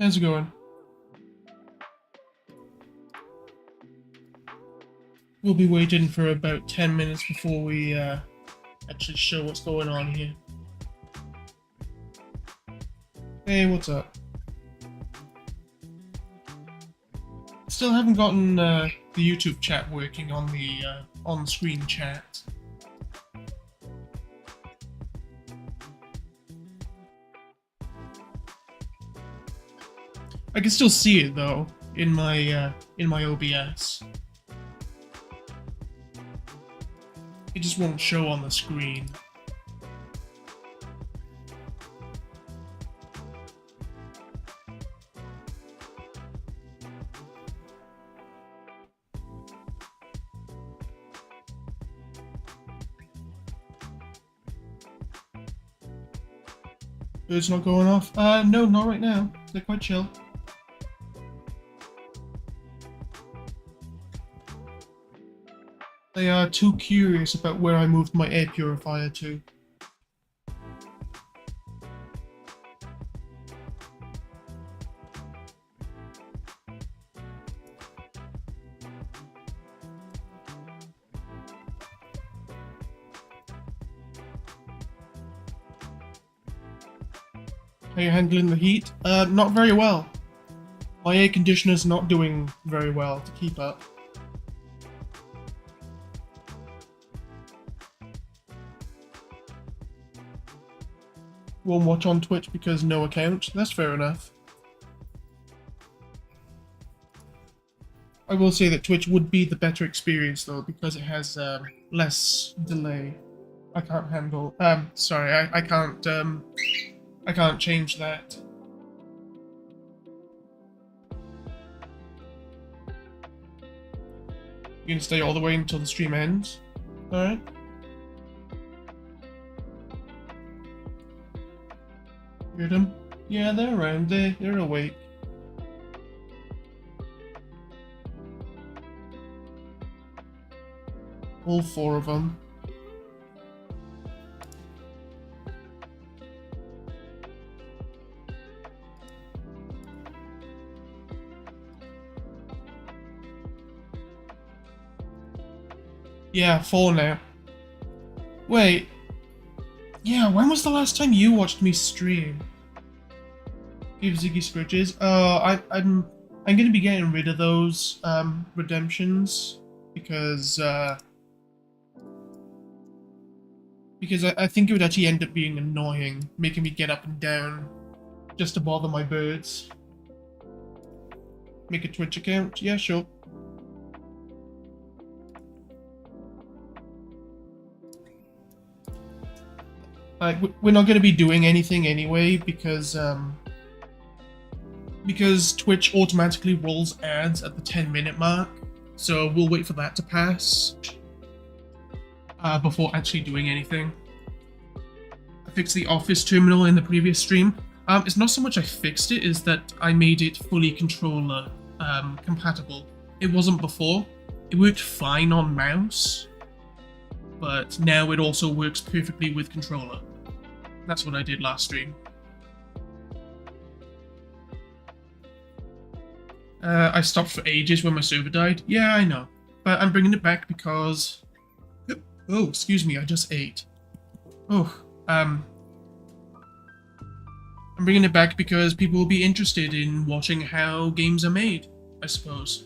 How's it going? We'll be waiting for about 10 minutes before we actually show what's going on here. Hey, what's up? Still haven't gotten the YouTube chat working on the on-screen chat. I can still see it though in my OBS. It just won't show on the screen. Birds not going off? No, not right now. They're quite chill. They are too curious about where I moved my air purifier to. How you handling the heat? Not very well. My air conditioner's not doing very well to keep up. Won't watch on Twitch because no account. That's fair enough. I will say that Twitch would be the better experience though because it has less delay. I can't handle. Sorry, I can't change that. You can stay all the way until the stream ends. Alright. Heard them? Yeah, they're around. They're awake. All four of them. Yeah, 4 now. Wait. Yeah, when was the last time you watched me stream? Give Ziggy Scritches. I'm gonna be getting rid of those redemptions because I think it would actually end up being annoying, making me get up and down just to bother my birds. Make a Twitch account? Yeah, sure. We're not going to be doing anything anyway because Twitch automatically rolls ads at the 10-minute mark, so we'll wait for that to pass before actually doing anything. I fixed the Office terminal in the previous stream. It's not so much I fixed it, is that I made it fully controller compatible. It wasn't before. It worked fine on mouse, but now it also works perfectly with controller. That's what I did last stream. I stopped for ages when my server died. Yeah, I know. But I'm bringing it back because... Oh, excuse me, I just ate. Oh, I'm bringing it back because people will be interested in watching how games are made, I suppose.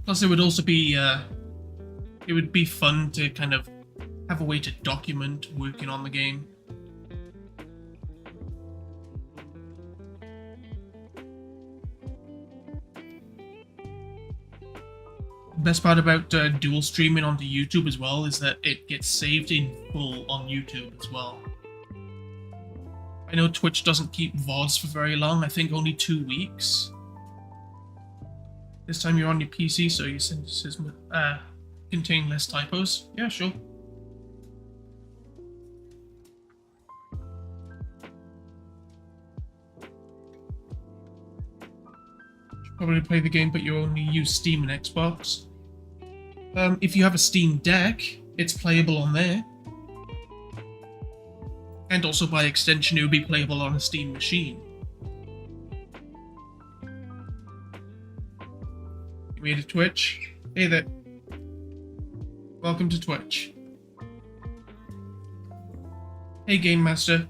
Plus, it would also be, it would be fun to kind of have a way to document working on the game. The best part about dual streaming onto YouTube as well is that it gets saved in full on YouTube as well. I know Twitch doesn't keep VODs for very long, I think only 2 weeks. This time you're on your PC, so your sentences contain less typos. Yeah, sure. Should probably play the game, but you only use Steam and Xbox. If you have a Steam Deck, it's playable on there. And also by extension, it would be playable on a Steam machine. You made a Twitch? Hey there. Welcome to Twitch. Hey, Game Master.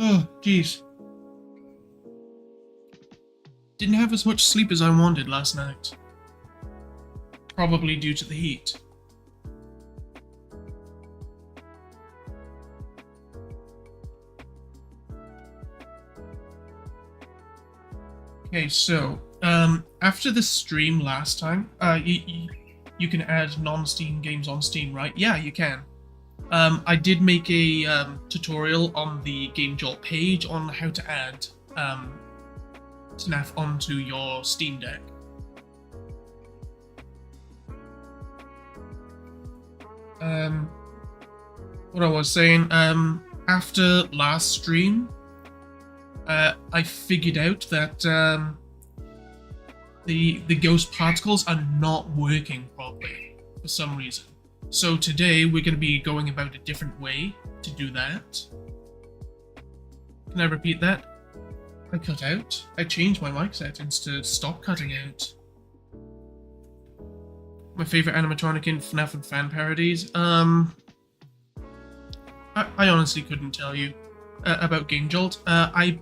Oh, jeez. Didn't have as much sleep as I wanted last night. Probably due to the heat. Okay, so, after the stream last time, you can add non-Steam games on Steam, right? Yeah, you can. I did make a tutorial on the Game Jolt page on how to add TNaF onto your Steam Deck. What I was saying, after last stream, I figured out that the ghost particles are not working properly for some reason. So today we're going to be going about a different way to do that. Can I repeat that? I cut out. I changed my mic settings to stop cutting out. My favorite animatronic in FNAF and fan parodies? I honestly couldn't tell you about Game Jolt. I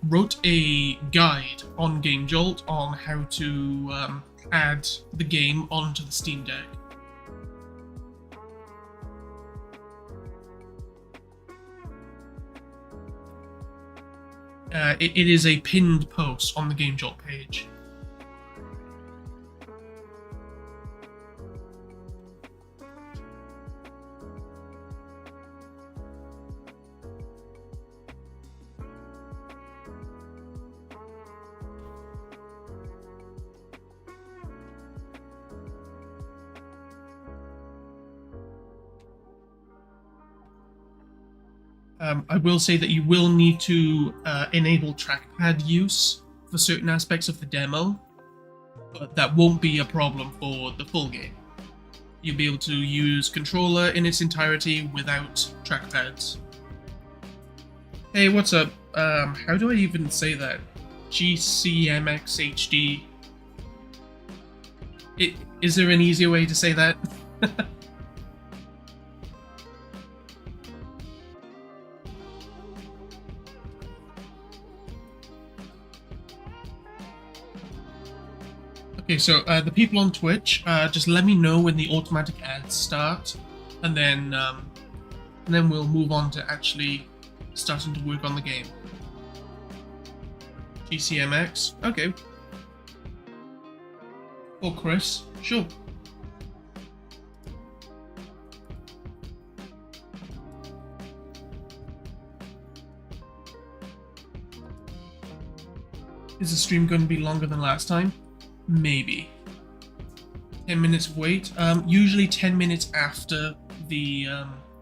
wrote a guide on Game Jolt on how to add the game onto the Steam Deck. It is a pinned post on the Game Jolt page. I will say that you will need to enable trackpad use for certain aspects of the demo, but that won't be a problem for the full game. You'll be able to use controller in its entirety without trackpads. Hey, what's up? How do I even say that? GCMXHD. Is there an easier way to say that? Okay, so the people on Twitch, just let me know when the automatic ads start, and then we'll move on to actually starting to work on the game. GCMX, okay. Or Chris, sure. Is the stream going to be longer than last time? Maybe. 10 minutes of wait. Usually 10 minutes after the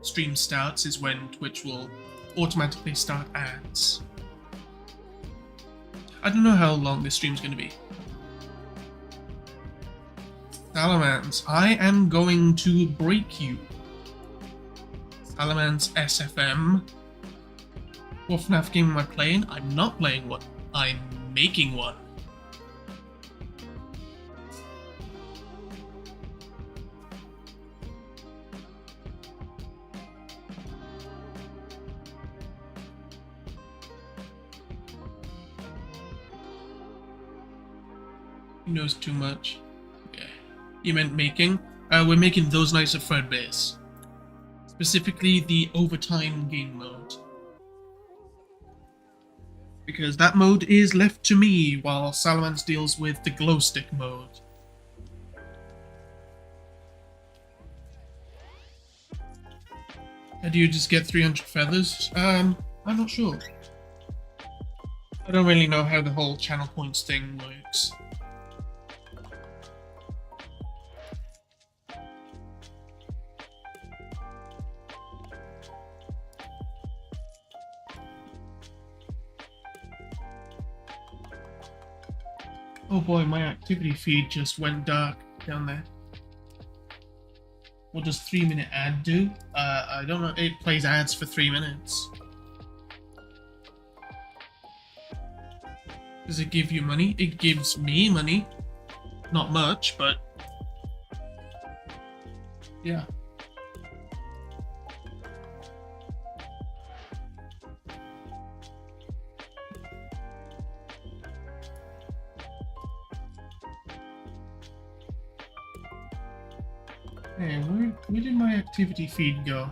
stream starts is when Twitch will automatically start ads. I don't know how long this stream's going to be. Salamans, I am going to break you. Salamans SFM. What FNAF game am I playing? I'm not playing one. I'm making one. He knows too much. Okay. You meant making? We're making Those Nights at Fredbear's. Specifically the overtime game mode. Because that mode is left to me while Salamans deals with the glow stick mode. How do you just get 300 feathers? I'm not sure. I don't really know how the whole channel points thing works. Oh boy, my activity feed just went dark down there. What does 3-minute ad do? I don't know. It plays ads for 3 minutes. Does it give you money? It gives me money. Not much, but yeah. Hey, where did my activity feed go?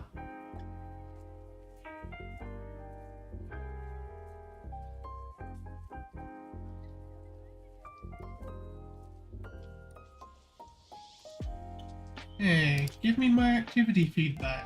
Hey, give me my activity feedback.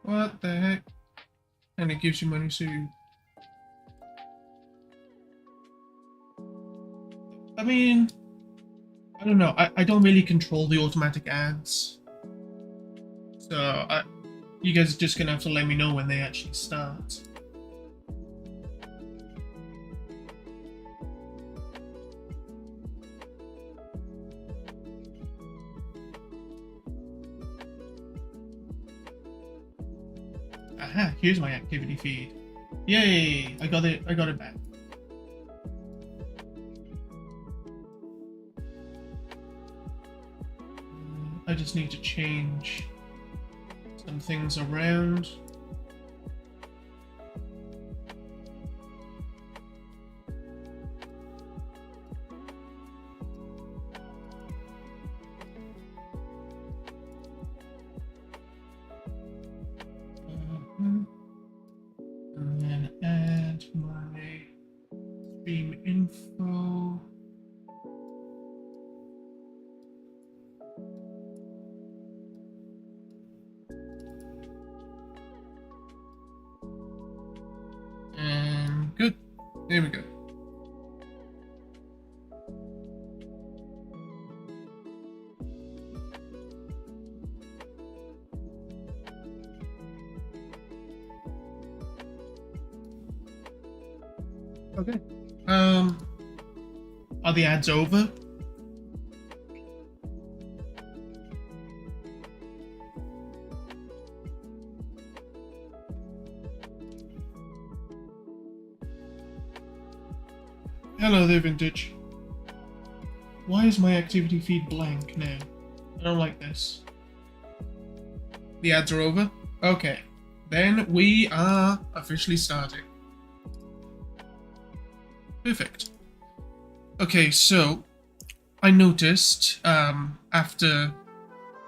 What the heck? And it gives you money, so you... I mean, I don't know. I don't really control the automatic ads. So, you guys are just gonna have to let me know when they actually start. Aha, here's my activity feed. Yay! I got it back. I just need to change some things around. And then add my stream info. And good. There we go. Okay. Are the ads over? Hello there, Vintage. Why is my activity feed blank now? I don't like this. The ads are over? Okay. Then we are officially starting. Perfect. Okay, so I noticed after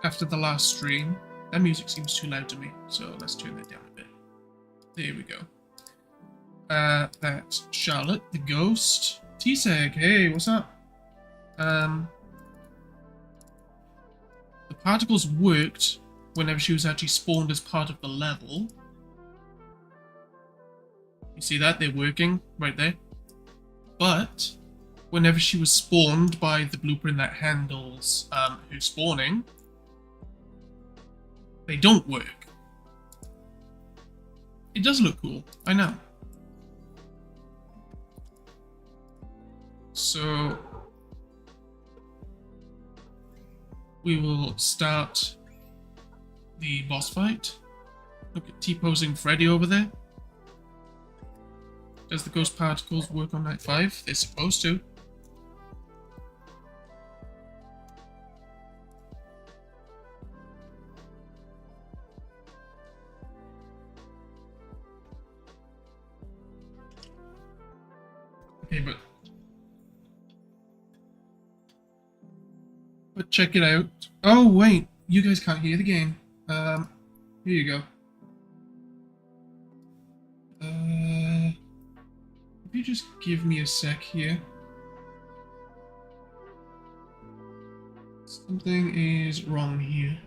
the last stream, that music seems too loud to me, so let's turn that down a bit. There we go. That's Charlotte, the ghost. T-Seg, hey, what's up? The particles worked whenever she was actually spawned as part of the level. You see that? They're working right there. But whenever she was spawned by the blueprint that handles her spawning, they don't work. It does look cool, I know. So we will start the boss fight. Look at T-posing Freddy over there. Does the ghost particles work on night 5? They're supposed to. Okay, but check it out. Oh wait, you guys can't hear the game. Here you go. If you just give me a sec here. So Something is wrong here.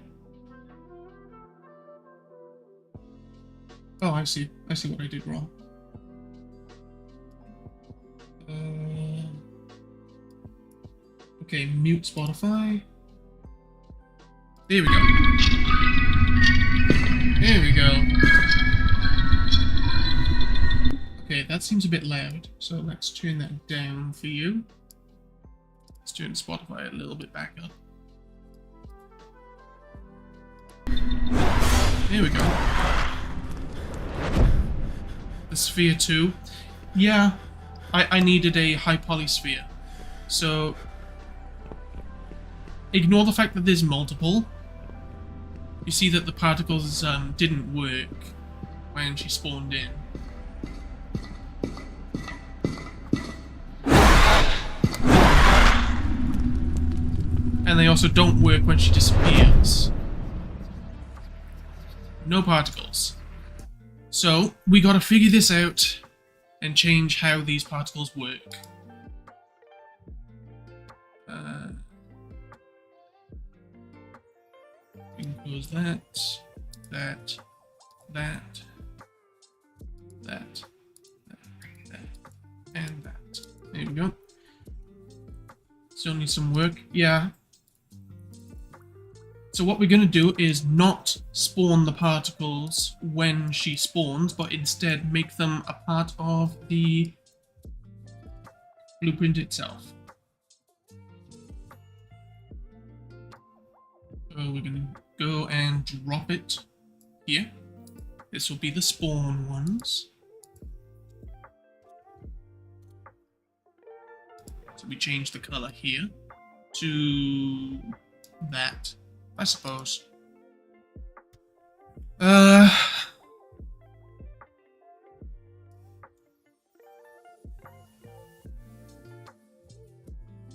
Oh, I see. I see what I did wrong. Okay, mute Spotify. There we go. There we go. Okay, that seems a bit loud, so let's turn that down for you. Let's turn Spotify a little bit back up. There we go. The sphere 2. Yeah, I needed a high poly sphere. So, ignore the fact that there's multiple. You see that the particles didn't work when she spawned in. And they also don't work when she disappears. No particles. So, we gotta figure this out and change how these particles work. Goes that, and that. There we go. Still need some work. Yeah. So what we're going to do is not spawn the particles when she spawns, but instead make them a part of the blueprint itself. So we're going to go and drop it here. This will be the spawn ones. So we change the color here to that, I suppose.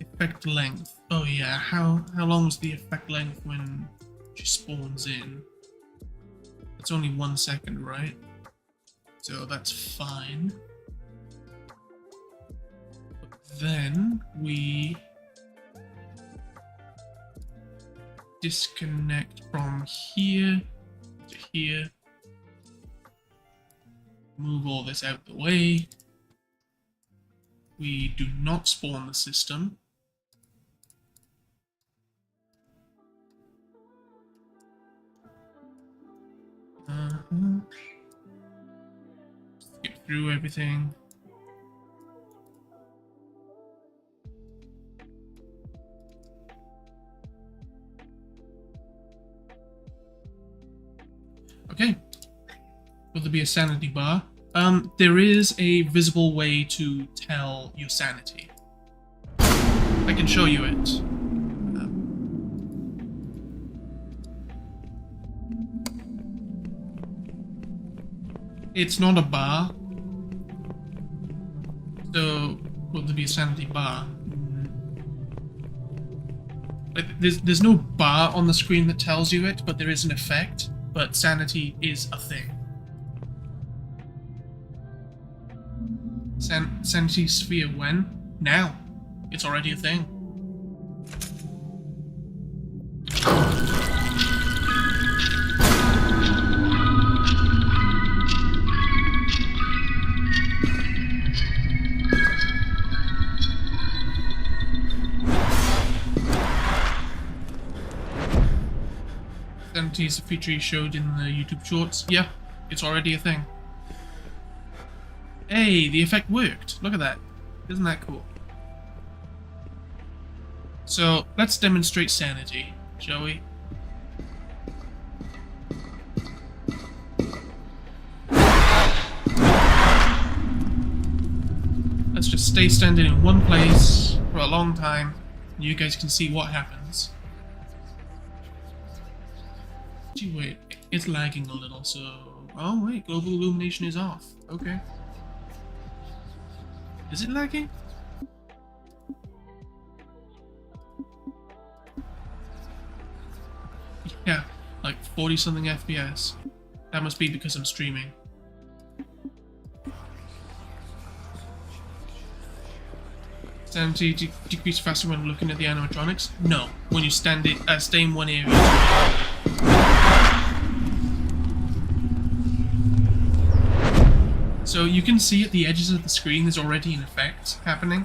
Effect length. Oh yeah, how long is the effect length when she spawns in? It's only 1 second, right? So that's fine. But then we disconnect from here to here. Move all this out the way. We do not spawn the system. Skip through everything. Okay. Will there be a sanity bar? There is a visible way to tell your sanity. I can show you it. It's not a bar. So, will there be a sanity bar? Like, there's no bar on the screen that tells you it, but there is an effect. But sanity is a thing. Sanity sphere when? Now. It's already a thing. Sanity is a feature you showed in the YouTube shorts. Yeah, it's already a thing. Hey, the effect worked. Look at that. Isn't that cool? So, let's demonstrate sanity, shall we? Let's just stay standing in one place for a long time, and you guys can see what happens. Gee, wait, it's lagging a little, so... Oh wait, global illumination is off. Okay. Is it lagging? Yeah, like 40 something FPS. That must be because I'm streaming. Sanity decrease faster when looking at the animatronics? No, when you stay in one area. So you can see at the edges of the screen there's already an effect happening.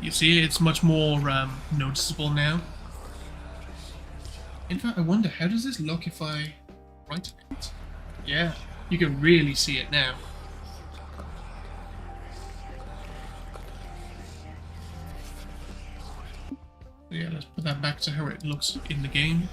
You see, it's much more noticeable now. In fact, I wonder, how does this look if I brighten it? Yeah, you can really see it now. So yeah, let's put that back to how it looks in the game.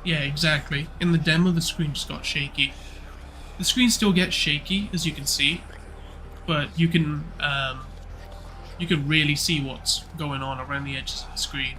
Yeah, exactly. In the demo, the screen just got shaky. The screen still gets shaky, as you can see, but you can really see what's going on around the edges of the screen.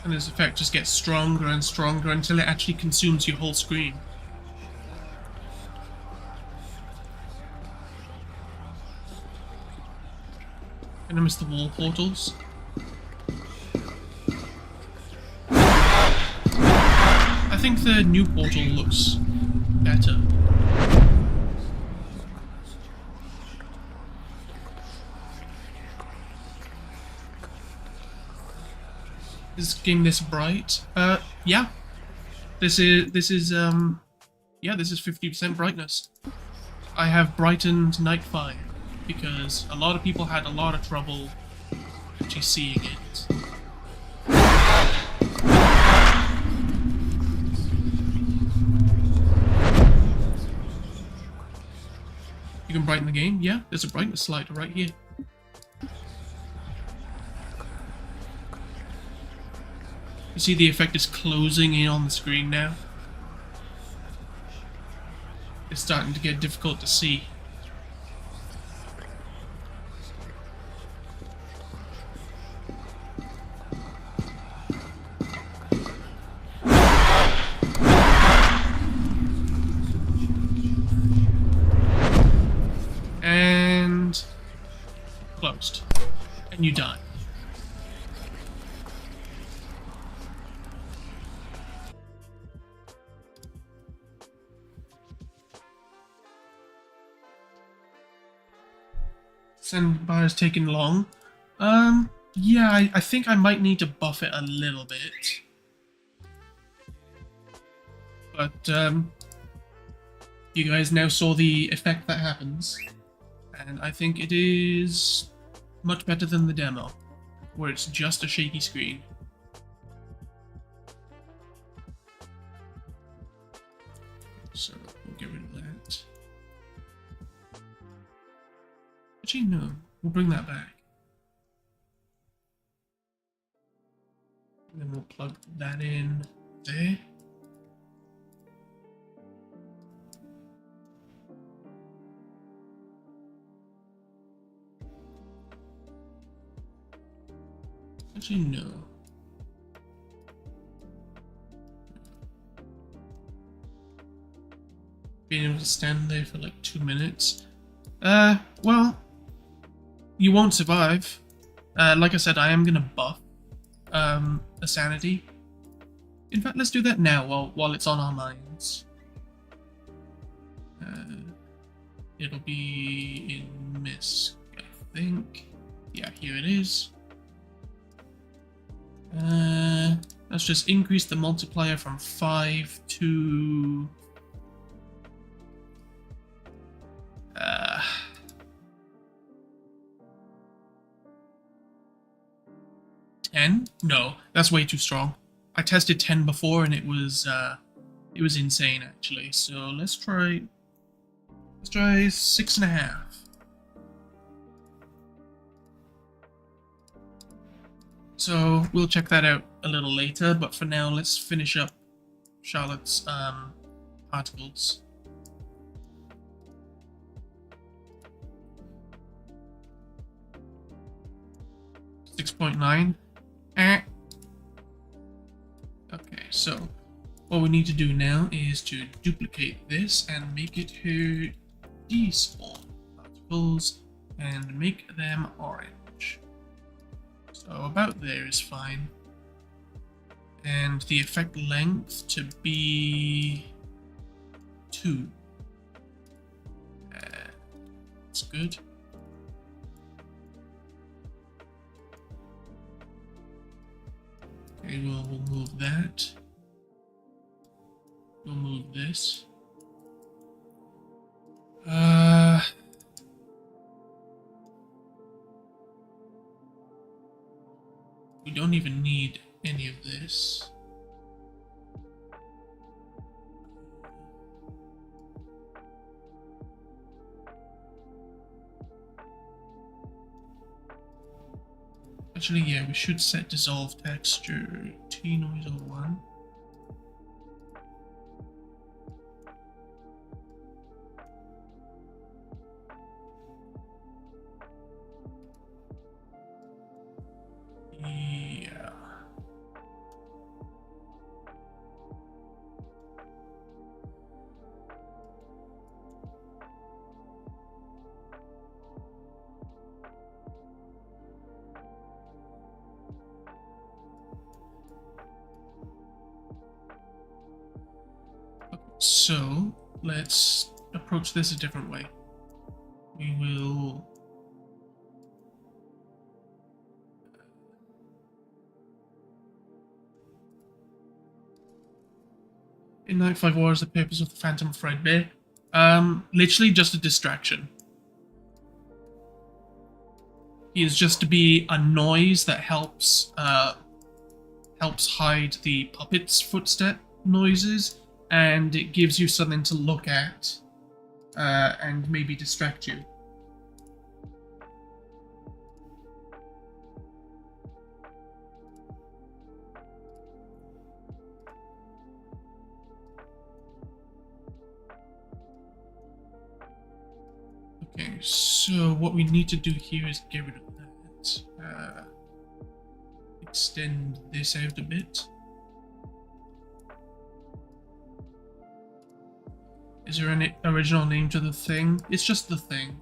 And this effect just gets stronger and stronger until it actually consumes your whole screen. And I miss the wall portals. I think the new portal looks better. Is this game this bright? Yeah. This is 50% brightness. I have brightened Night 5 because a lot of people had a lot of trouble actually seeing it. You can brighten the game? Yeah, there's a brightness slider right here. You see the effect is closing in on the screen now? It's starting to get difficult to see. And closed. And you die. Send bar is taking long. Yeah, I think I might need to buff it a little bit. But, you guys now saw the effect that happens. And I think it is much better than the demo, where it's just a shaky screen. So, we'll get rid of that. Actually, no. We'll bring that back. And then we'll plug that in there. Actually, no. Being able to stand there for like 2 minutes. Well, you won't survive. Like I said, I am gonna buff a sanity. In fact, let's do that now while it's on our minds. It'll be in Miss, I think. Yeah, here it is. Let's just increase the multiplier from 5 to... 10? No, that's way too strong. I tested 10 before and it was insane actually. So let's try 6.5. So we'll check that out a little later, but for now let's finish up Charlotte's particles. 6.9. Okay, so what we need to do now is to duplicate this and make it her these 4 particles and make them orange. So about there is fine. And the effect length to be 2. That's good. Okay, we'll move that. We'll move this. We don't even need any of this. Actually, yeah, we should set dissolve texture T-noise 01. Yeah. So let's approach this a different way. We will in Night 5 Wars, the purpose of the Phantom Threadbare. Literally just a distraction. He is just to be a noise that helps hide the puppet's footstep noises, and it gives you something to look at and maybe distract you. Okay, so what we need to do here is get rid of that. Extend this out a bit. Is there any original name to the thing? It's just the thing.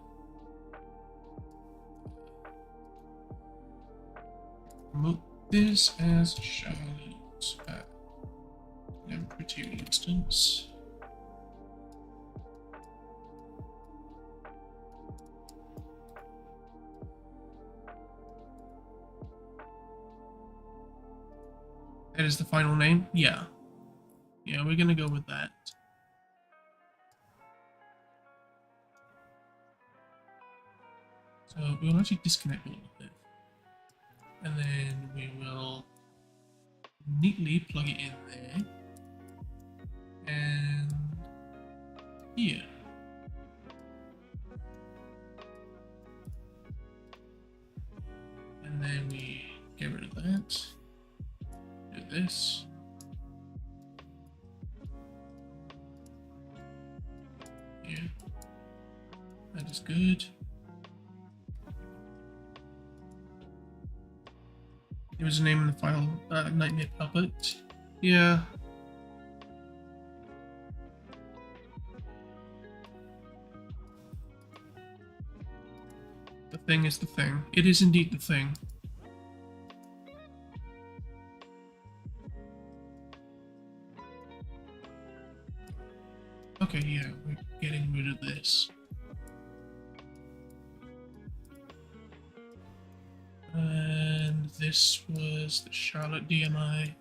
Promote this as Charlotte's pretty instance. That is the final name? Yeah. Yeah, we're gonna go with that. So we'll actually disconnect a little bit. And then we will neatly plug it in there. And here. And then we get rid of that. Do this. Yeah. That is good. There was a name in the file, Nightmare Puppet. Yeah. The thing is the thing. It is indeed the thing. Okay, yeah, we're getting rid of this. And this was the Charlotte DMI.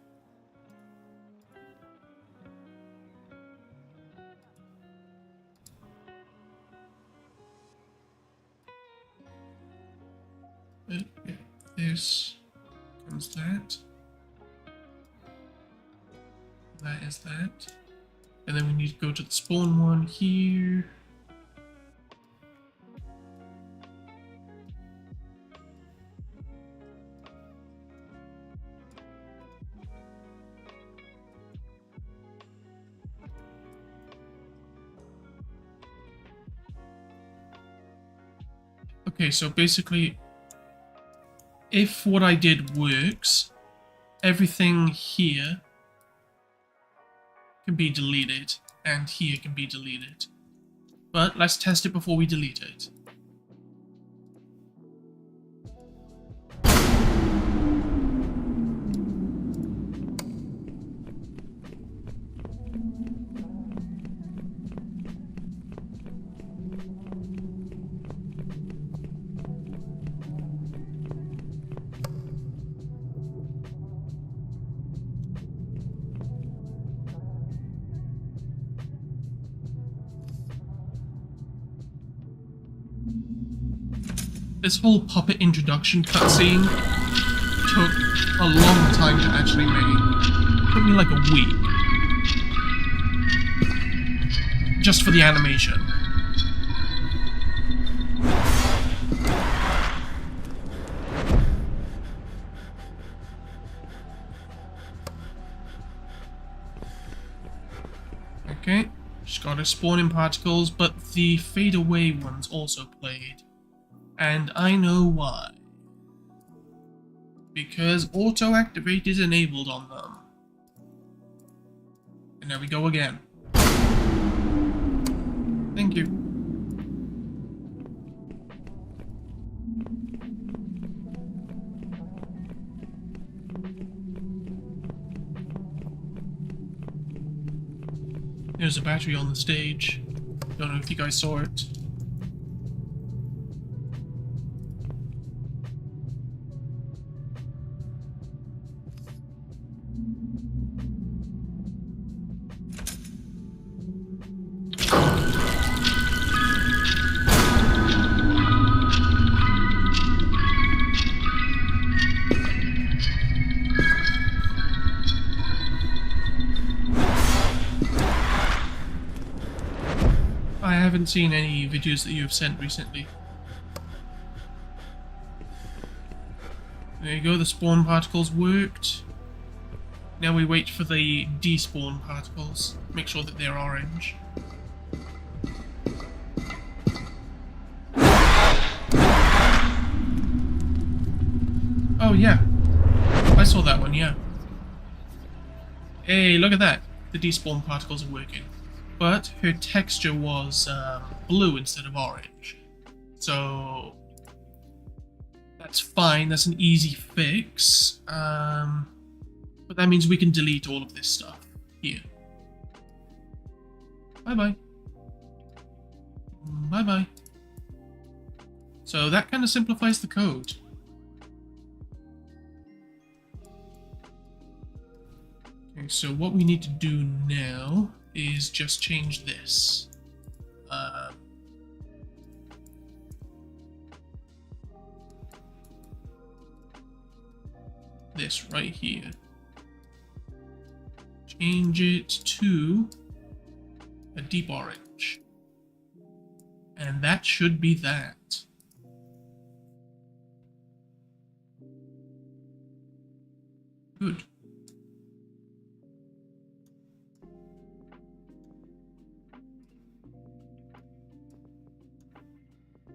But yeah, this is that. That is that. And then we need to go to the spawn one here. Okay, so basically, if what I did works, everything here can be deleted, and here can be deleted. But let's test it before we delete it. This whole puppet introduction cutscene took a long time to actually make. It took me like a week. Just for the animation. Okay, just gotta spawn in particles, but the fade away ones also played. And I know why. Because auto-activate is enabled on them. And there we go again. Thank you. There's a battery on the stage. Don't know if you guys saw it. I haven't seen any videos that you have sent recently. There you go, the spawn particles worked. Now we wait for the despawn particles. Make sure that they're orange. Oh yeah, I saw that one, yeah. Hey, look at that. The despawn particles are working. But her texture was blue instead of orange. So that's fine, that's an easy fix. But that means we can delete all of this stuff here. Bye-bye. Bye-bye. So that kind of simplifies the code. Okay, so what we need to do now is just change this. This right here. Change it to a deep orange. And that should be that. Good.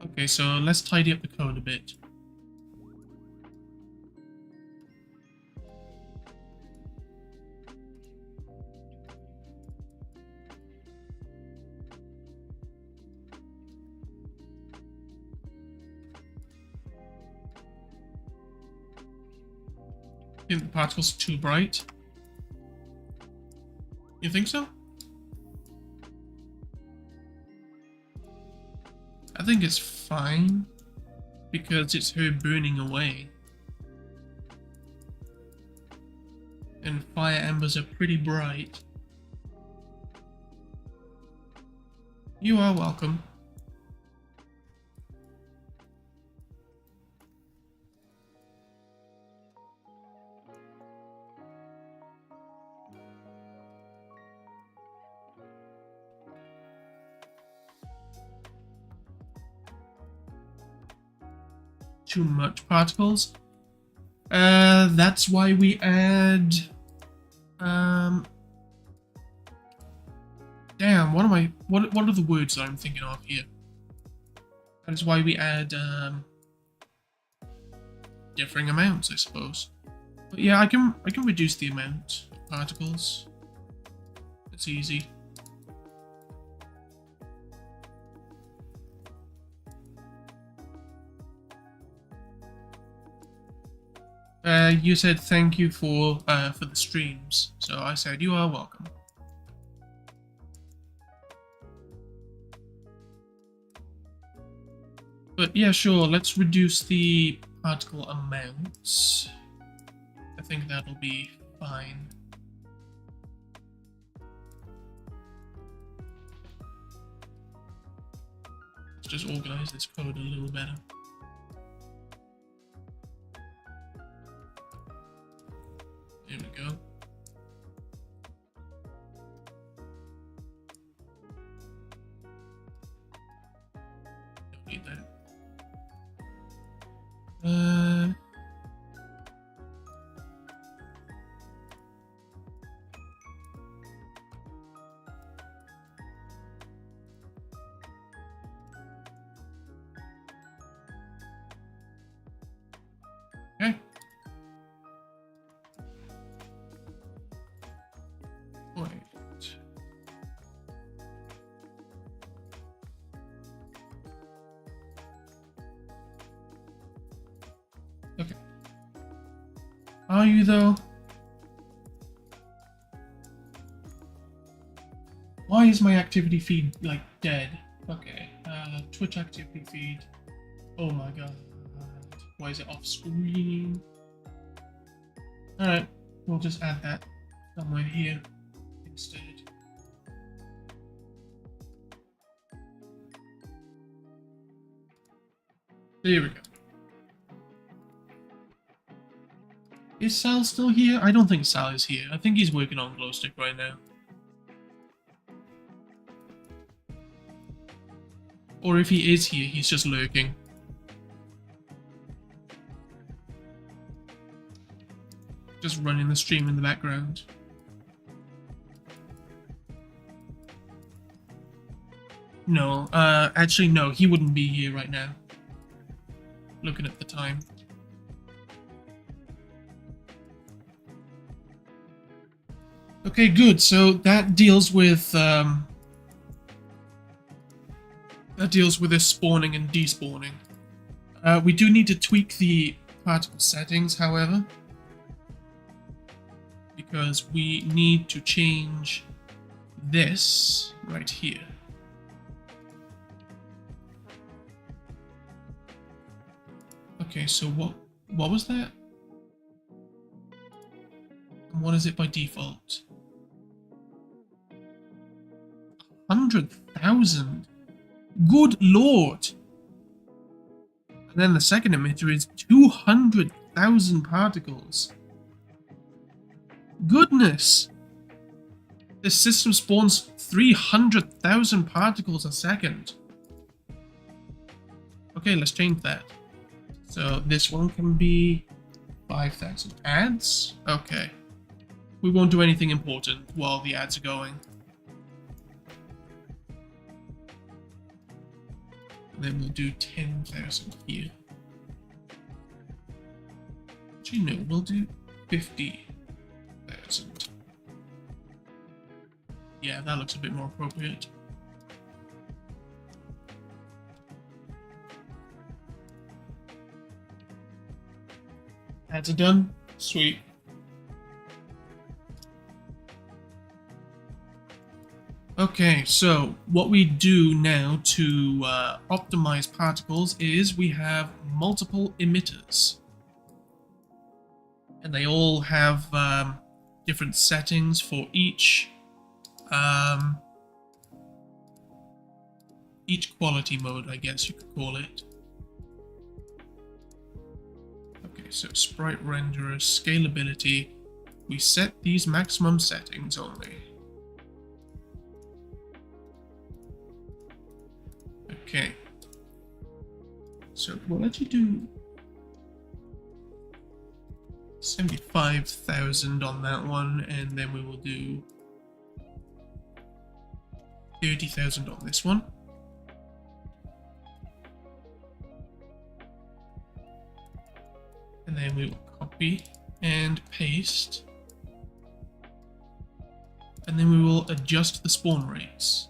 Okay, so let's tidy up the code a bit. I think the particles are too bright. You think so? I think it's fine, because it's her burning away. And fire embers are pretty bright. You are welcome. too much particles. That's why we add... damn, what are the words that I'm thinking of here? That is why we add, differing amounts, I suppose. But yeah, I can reduce the amount of particles. It's easy. You said thank you for the streams, so I said you are welcome. But yeah, sure, let's reduce the particle amounts. I think that'll be fine. Let's just organize this code a little better. There we go. Don't need that. Okay. Wait. Okay. Are you though? Why is my activity feed like dead? Okay. Twitch activity feed. Oh my god. Why is it off screen? Alright, we'll just add that somewhere here instead. There we go. Is Sal still here? I don't think Sal is here. I think he's working on Glowstick right now. Or if he is here, he's just lurking. Just running the stream in the background. No, actually no, he wouldn't be here right now. Looking at the time. Okay, good. So that deals with this spawning and despawning. We do need to tweak the particle settings, however, because we need to change this right here. Okay, so what was that? And what is it by default? 100,000. Good lord. And then the second emitter is 200,000 particles. Goodness. This system spawns 300,000 particles a second. Okay, let's change that. So this one can be 5,000 ads. Okay. We won't do anything important while the ads are going. Then we'll do 10,000 here. Actually, no, we'll do 50,000. Yeah, that looks a bit more appropriate. Ads are done. Sweet. Okay, so what we do now to optimize particles is we have multiple emitters. And they all have different settings for each quality mode, I guess you could call it. Okay, so sprite renderer, scalability. We set these maximum settings only. Okay, so we'll actually do 75,000 on that one, and then we will do 30,000 on this one. And then we will copy and paste. And then we will adjust the spawn rates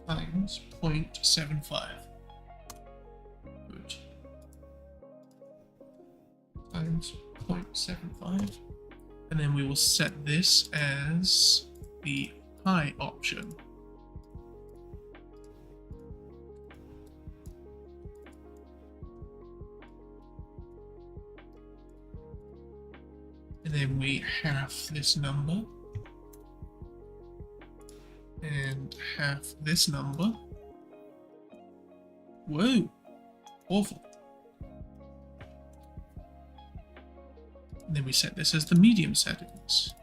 times 0.75. Good. Times 0.75. And then we will set this as the high option. And then we half this number. And half this number. Whoa! Awful. And then we set this as the medium settings.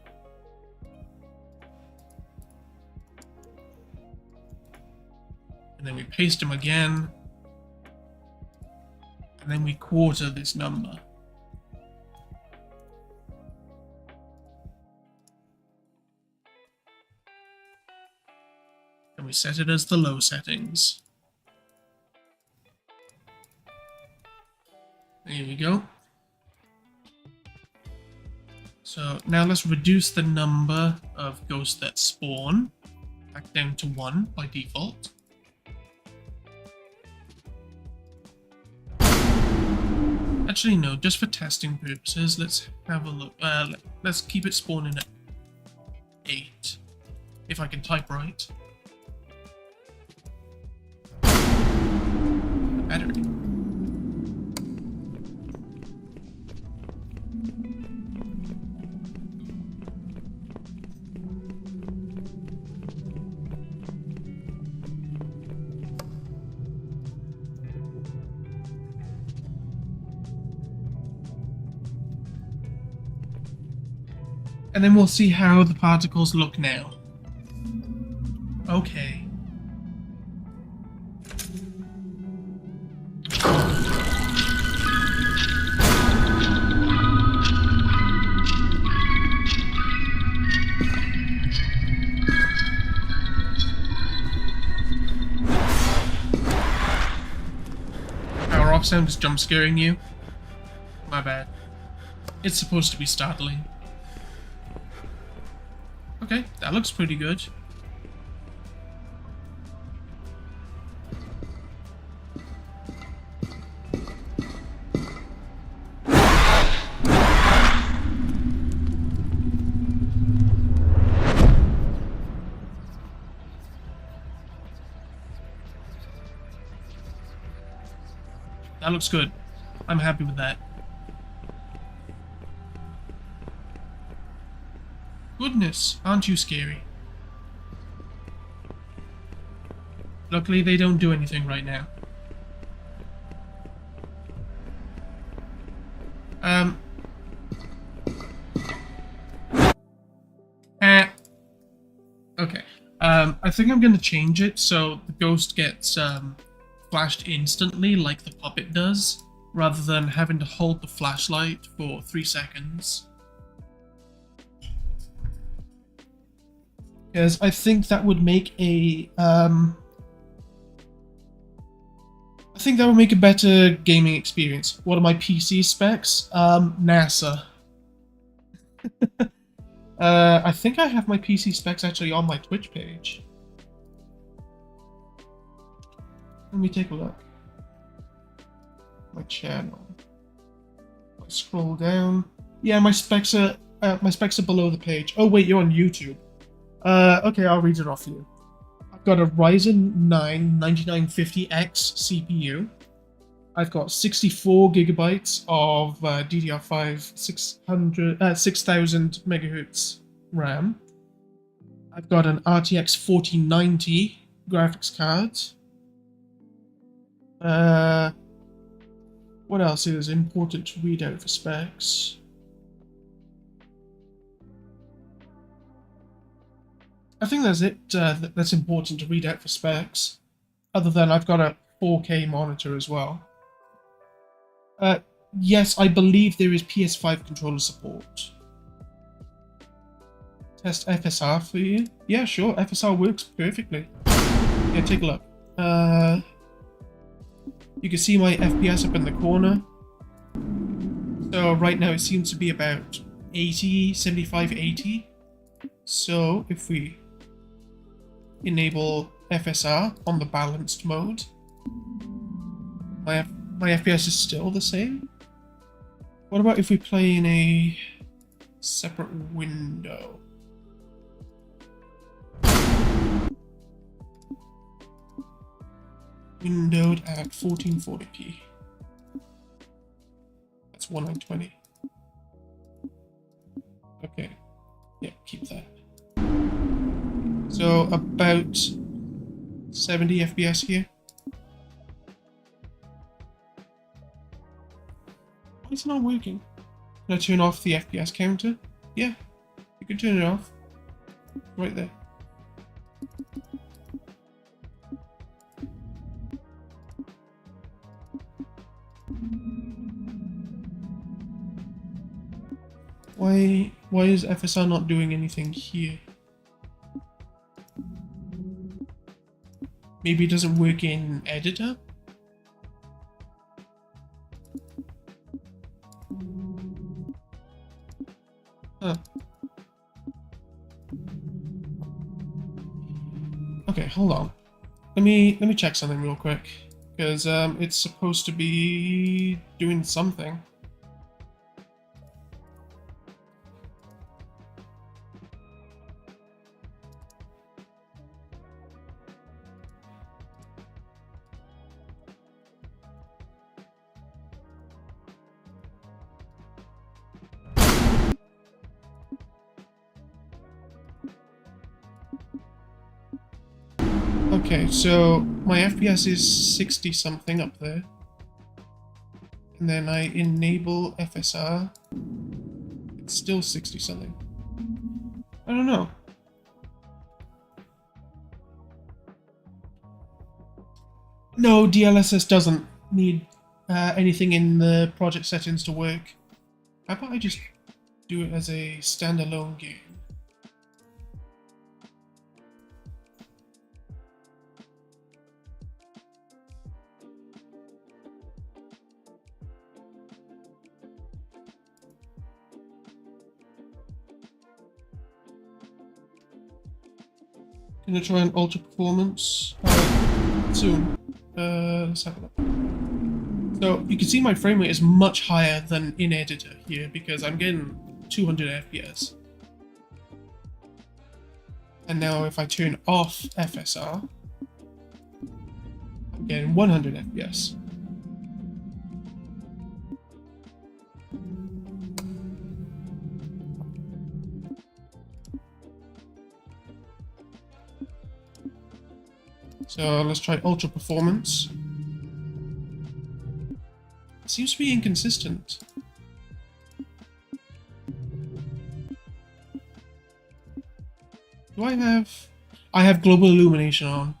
And then we paste them again. And then we quarter this number. And we set it as the low settings. There we go. So now let's reduce the number of ghosts that spawn back down to 1 by default. Actually, no, just for testing purposes, let's have a look. Let's keep it spawning at 8, if I can type right. Battery. And then we'll see how the particles look now. Okay. Power off sound is jump scaring you? My bad. It's supposed to be startling. Okay, that looks pretty good. That looks good. I'm happy with that. Goodness, aren't you scary? Luckily, they don't do anything right now. Okay. I think I'm going to change it so the ghost gets flashed instantly like the puppet does, rather than having to hold the flashlight for 3 seconds. Because I think that would make a better gaming experience. What are my PC specs? NASA. I think I have my PC specs actually on my Twitch page. Let me take a look. My channel. I scroll down. Yeah, my specs are below the page. Oh wait, you're on YouTube. Okay, I'll read it off you. I've got a Ryzen 9 9950X CPU. I've got 64 gigabytes of DDR5 6000 megahertz RAM. I've got an RTX 4090 graphics card. What else is important to read out for specs? I think that's it. That's important to read out for specs. Other than I've got a 4K monitor as well. Yes, I believe there is PS5 controller support. Test FSR for you. Yeah, sure. FSR works perfectly. Yeah, take a look. You can see my FPS up in the corner. So right now it seems to be about 80, 75, 80. So if we enable FSR on the balanced mode, my FPS is still the same. What about if we play in a separate window? Windowed at 1440p. That's 1920. Okay, yeah, keep that. So about 70 FPS here. Why is it not working? Can I turn off the FPS counter? Yeah, you can turn it off. Right there. Why is FSR not doing anything here? Maybe it doesn't work in editor? Huh. Okay, hold on. Let me check something real quick. Because it's supposed to be doing something. Okay, so my FPS is 60 something up there. And then I enable FSR. It's still 60 something. I don't know. No, DLSS doesn't need anything in the project settings to work. How about I just do it as a standalone game? Gonna try an ultra performance soon. Let's have a look. So you can see my frame rate is much higher than in editor here because I'm getting 200 FPS. And now if I turn off FSR, I'm getting 100 FPS. So let's try ultra performance. It seems to be inconsistent. Do I have... I have global illumination on.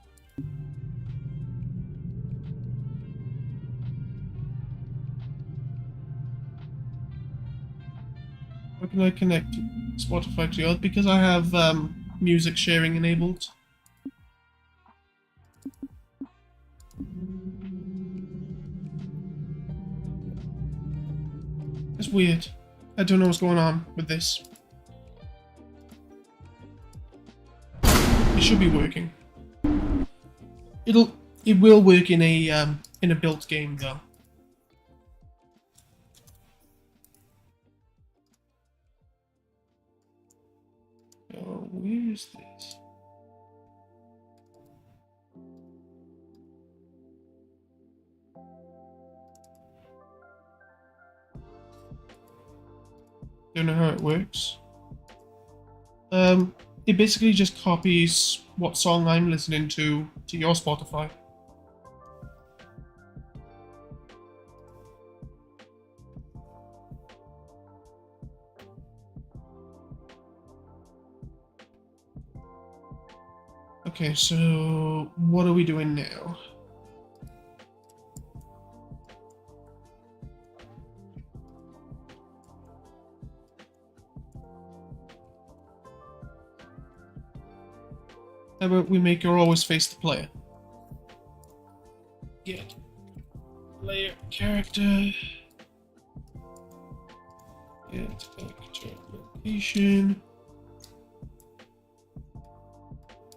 How can I connect Spotify to yours? Because I have music sharing enabled. It's weird. I don't know what's going on with this. It should be working. It will work in a built game though. Oh, where is this? Don't know how it works. It basically just copies what song I'm listening to your Spotify. Okay, so what are we doing now? How about we make her always face the player? Get player character. Get actor location.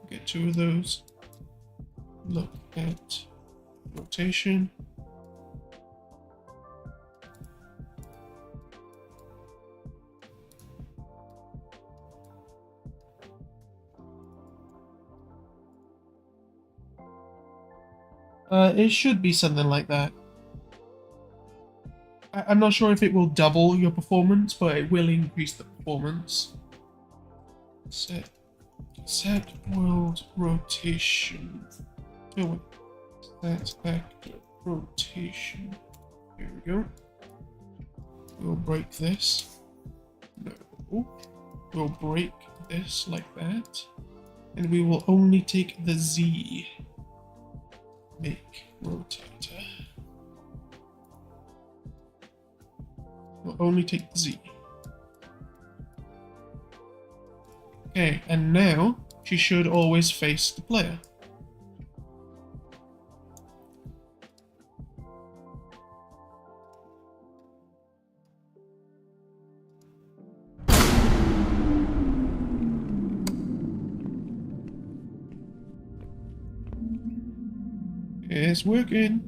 Get 2 of those. Look at rotation. It should be something like that. I'm not sure if it will double your performance, but it will increase the performance. Set world rotation. Oh, set actor rotation. Here we go. We'll break this. No. We'll break this like that. And we will only take the Z. Make rotator. We'll only take the Z. Okay, and now she should always face the player. It's working.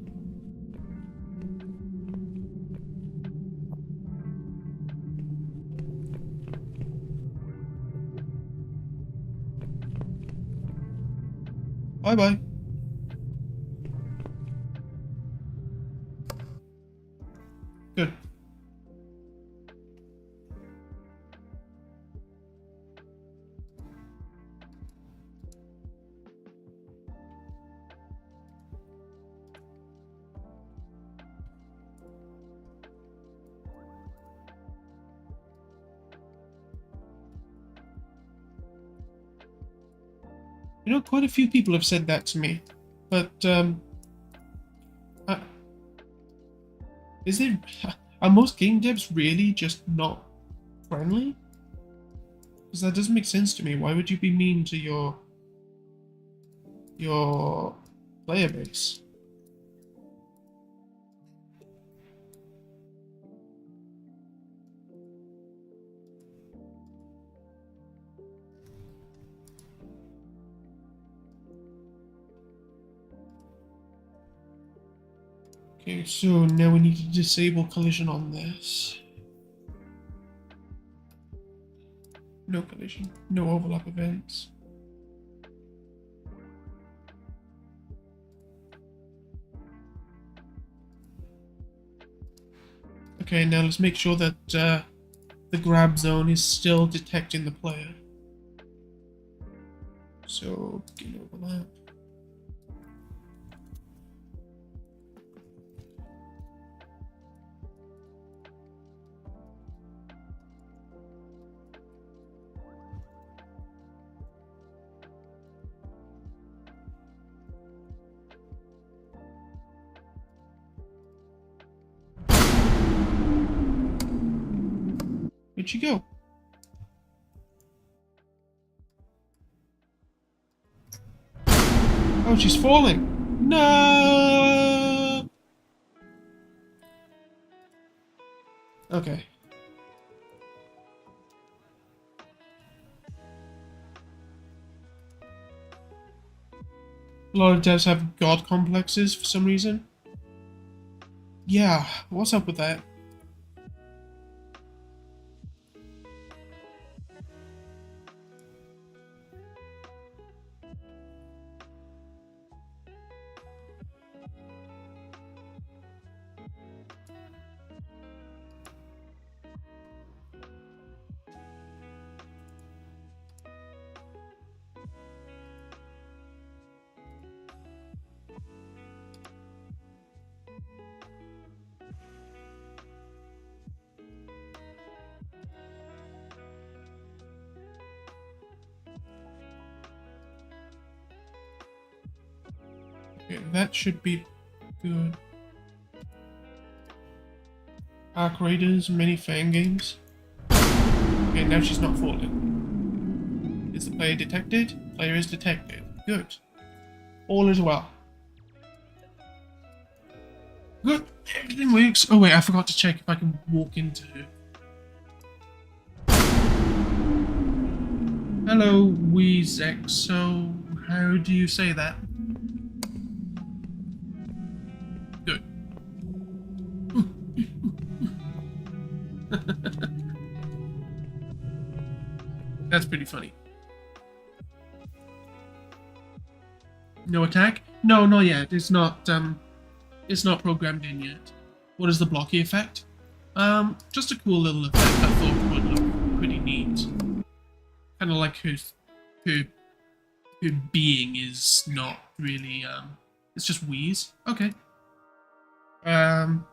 Bye-bye. Good. You know, quite a few people have said that to me, but are most game devs really just not friendly? Because that doesn't make sense to me. Why would you be mean to your player base? Okay, so now we need to disable collision on this. No collision, no overlap events. Okay, now let's make sure that the grab zone is still detecting the player. So, begin overlap. Where'd she go? Oh, she's falling. No. Okay. A lot of devs have god complexes for some reason. Yeah, what's up with that? Okay, that should be good. Arc Raiders, many fan games. Okay, now she's not falling. Is the player detected? Player is detected. Good. All is well. Good. Everything works. Oh wait, I forgot to check if I can walk into... Hello, Weezek. So, how do you say that? Good. That's pretty funny. No attack? No, not yet. It's not programmed in yet. What is the blocky effect? Just a cool little effect I thought would look pretty neat. Kind of like her being is not really, it's just wheeze. Okay. Kind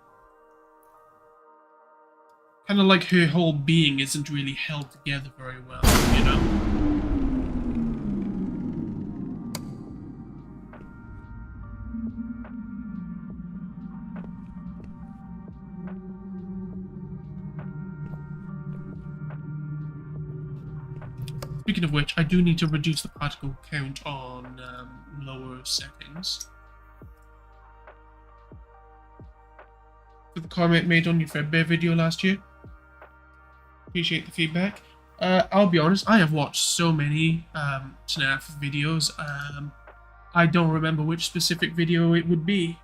of like her whole being isn't really held together very well, you know? Speaking of which, I do need to reduce the particle count on lower settings. For the comment made on your Fredbear video last year. Appreciate the feedback. I'll be honest, I have watched so many TNaF videos. I don't remember which specific video it would be.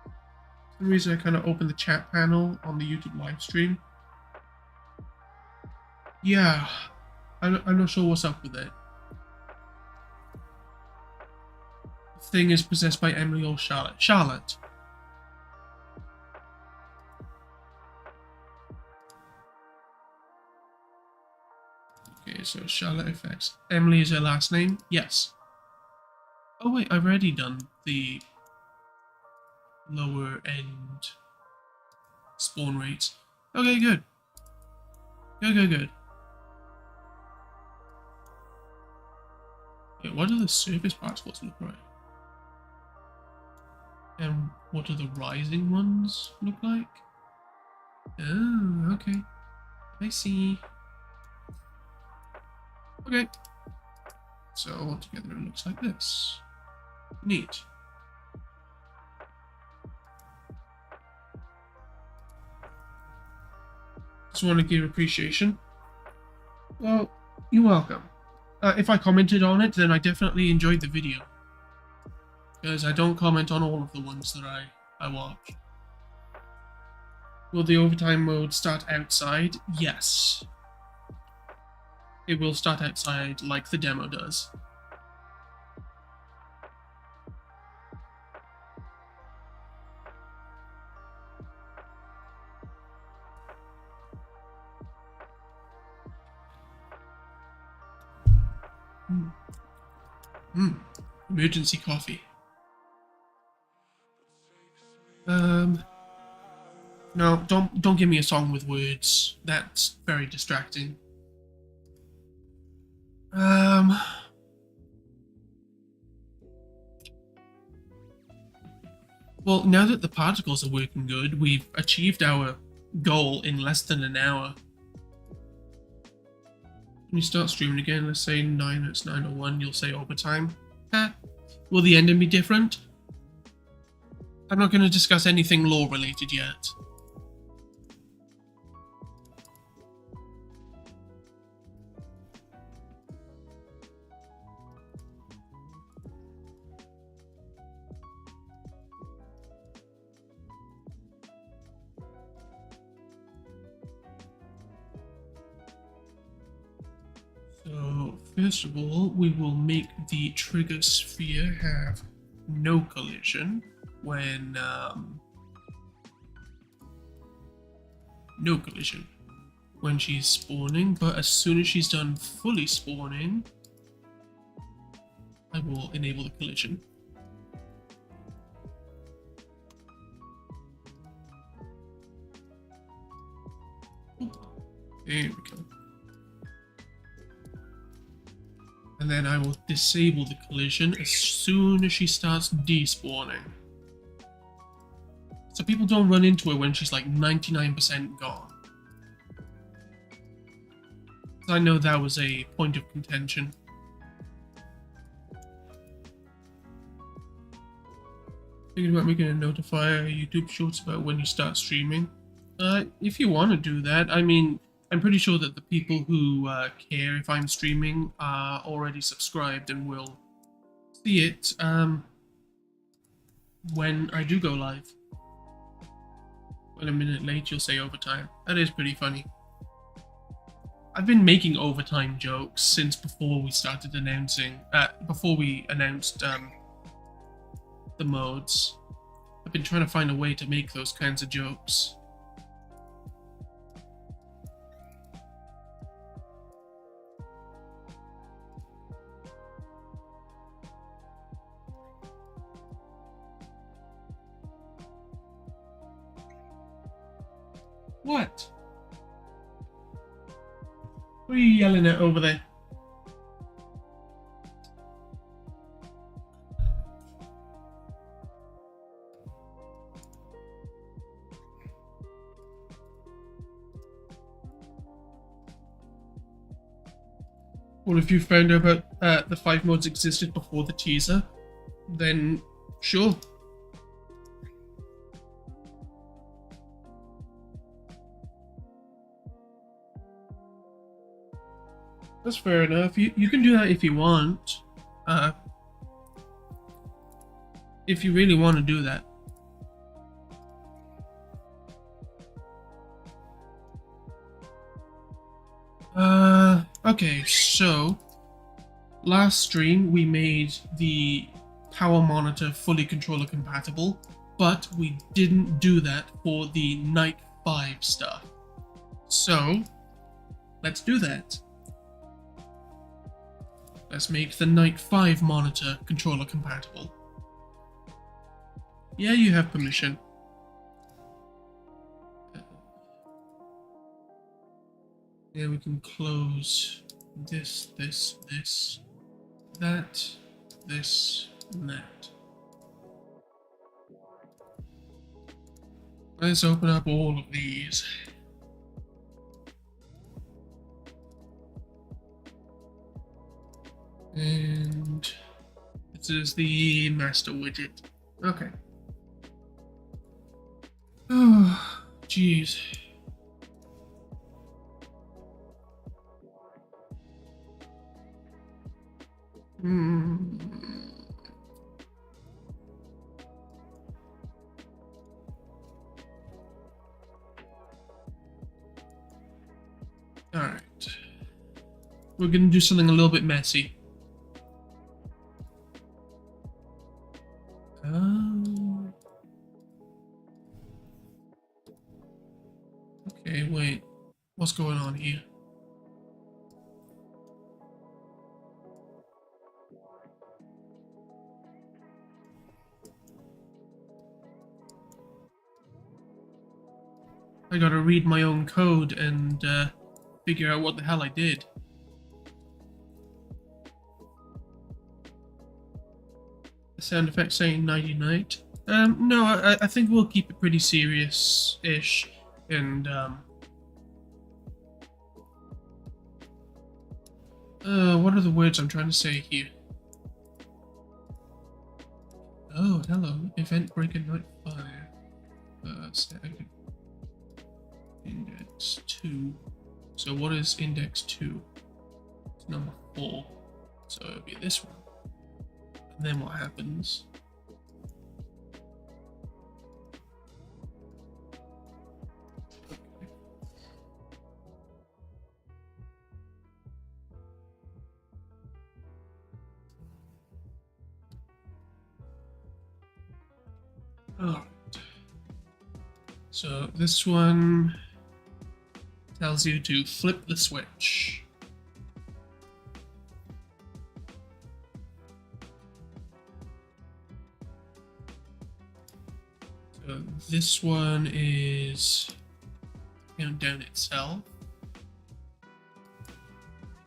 For some reason, I kind of opened the chat panel on the YouTube live stream. Yeah. I'm not sure what's up with it. The thing is possessed by Emily or Charlotte. Charlotte. Okay, so Charlotte effects. Emily is her last name? Yes. Oh wait, I've already done the lower end spawn rates. Okay, good. Good. Wait, what do the surface particles look like? And what do the rising ones look like? Oh, okay. I see. Okay. So altogether it looks like this. Neat. Just want to give appreciation. Well, you're welcome. If I commented on it, then I definitely enjoyed the video. Because I don't comment on all of the ones that I watch. Will the overtime mode start outside? Yes. It will start outside like the demo does. Emergency coffee. No, don't give me a song with words. That's very distracting. Well, now that the particles are working good, we've achieved our goal in less than an hour. When you start streaming again, let's say it's 9:01, you'll say overtime. Will the ending be different? I'm not going to discuss anything lore related yet. So, first of all, we will make the trigger sphere have no collision when, no collision when she's spawning, but as soon as she's done fully spawning, I will enable the collision. There we go. And then I will disable the collision as soon as she starts despawning. So people don't run into her when she's like 99% gone. I know that was a point of contention. Thinking about making a notifier YouTube shorts about when you start streaming. If you want to do that, I mean, I'm pretty sure that the people who care if I'm streaming are already subscribed and will see it when I do go live. When a minute late, you'll say overtime. That is pretty funny. I've been making overtime jokes since before we started announcing, before we announced the modes. I've been trying to find a way to make those kinds of jokes. What? What are you yelling at over there? Well, if you found out about the 5 modes existed before the teaser, then sure. That's fair enough. You can do that if you want. If you really want to do that. Okay, so last stream we made the power monitor fully controller compatible, but we didn't do that for the Night 5 stuff. So let's do that. Let's make the Night 5 monitor controller compatible. Yeah, you have permission. Yeah, we can close this, that, this, and that. Let's open up all of these. And this is the master widget. Okay. Oh, jeez. Alright. We're gonna do something a little bit messy. Okay, wait. What's going on here? I gotta read my own code and figure out what the hell I did. The sound effect saying nighty night. No, I think we'll keep it pretty serious-ish, and what are the words I'm trying to say here? Oh, hello, event breaker night 5. Static. Index 2. So what is index 2? It's number 4. So it'll be this one. And then what happens? Alright. So this one tells you to flip the switch. So this one is countdown itself.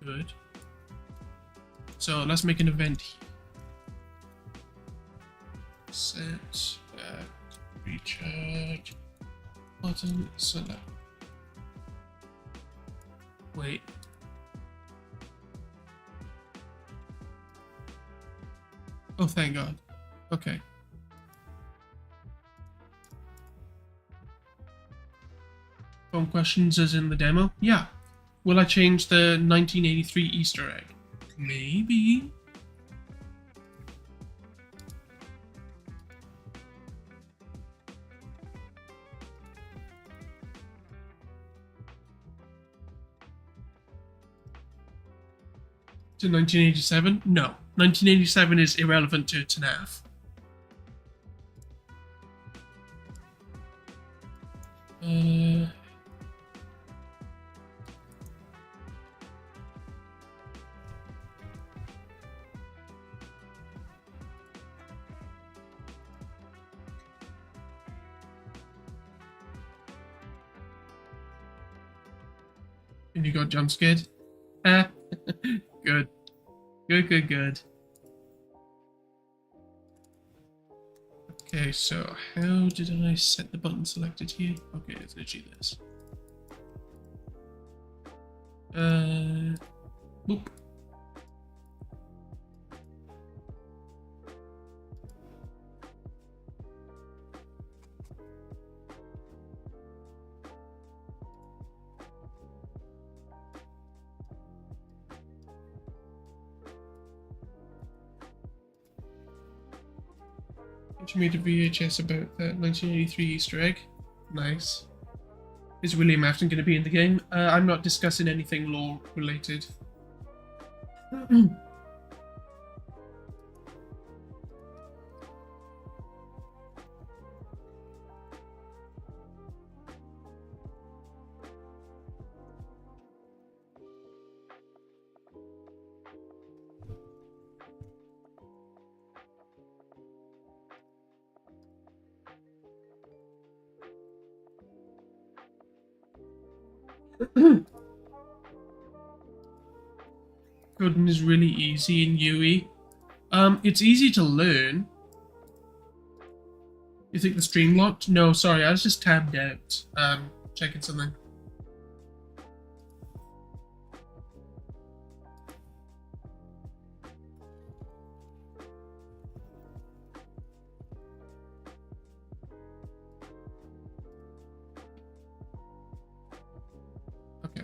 Good. So let's make an event here. Set back, recharge, button select. Wait. Oh, thank God. Okay. Phone questions as in the demo? Yeah. Will I change the 1983 Easter egg? Maybe. To 1987? No. 1987 is irrelevant to TNaF. And you got jump scared? Ah, good. Good. Okay, so how did I set the button selected here? Okay, it's literally this. Boop. Which made a VHS about that 1983 Easter egg. Nice. Is William Afton going to be in the game? I'm not discussing anything law related. Coding is really easy in UE. It's easy to learn. You think the stream locked? No, sorry, I was just tabbed out. Checking something. Okay.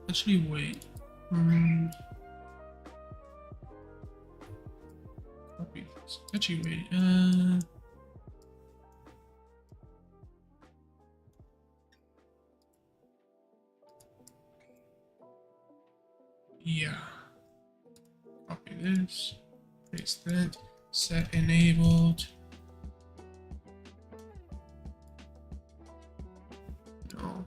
Actually, wait. Copy this. Actually, wait. Yeah. Copy this. Paste that. Set enabled. No.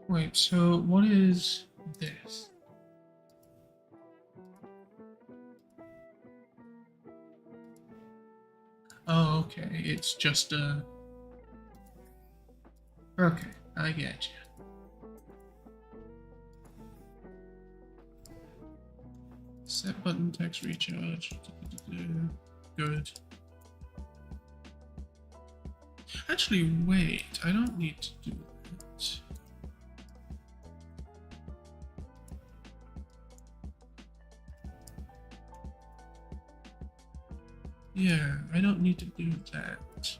Wait, so what is this? Oh, okay, it's just a... Okay, I get you. Set button text recharge. Good. Actually, wait, I don't need to do that. Yeah, I don't need to do that.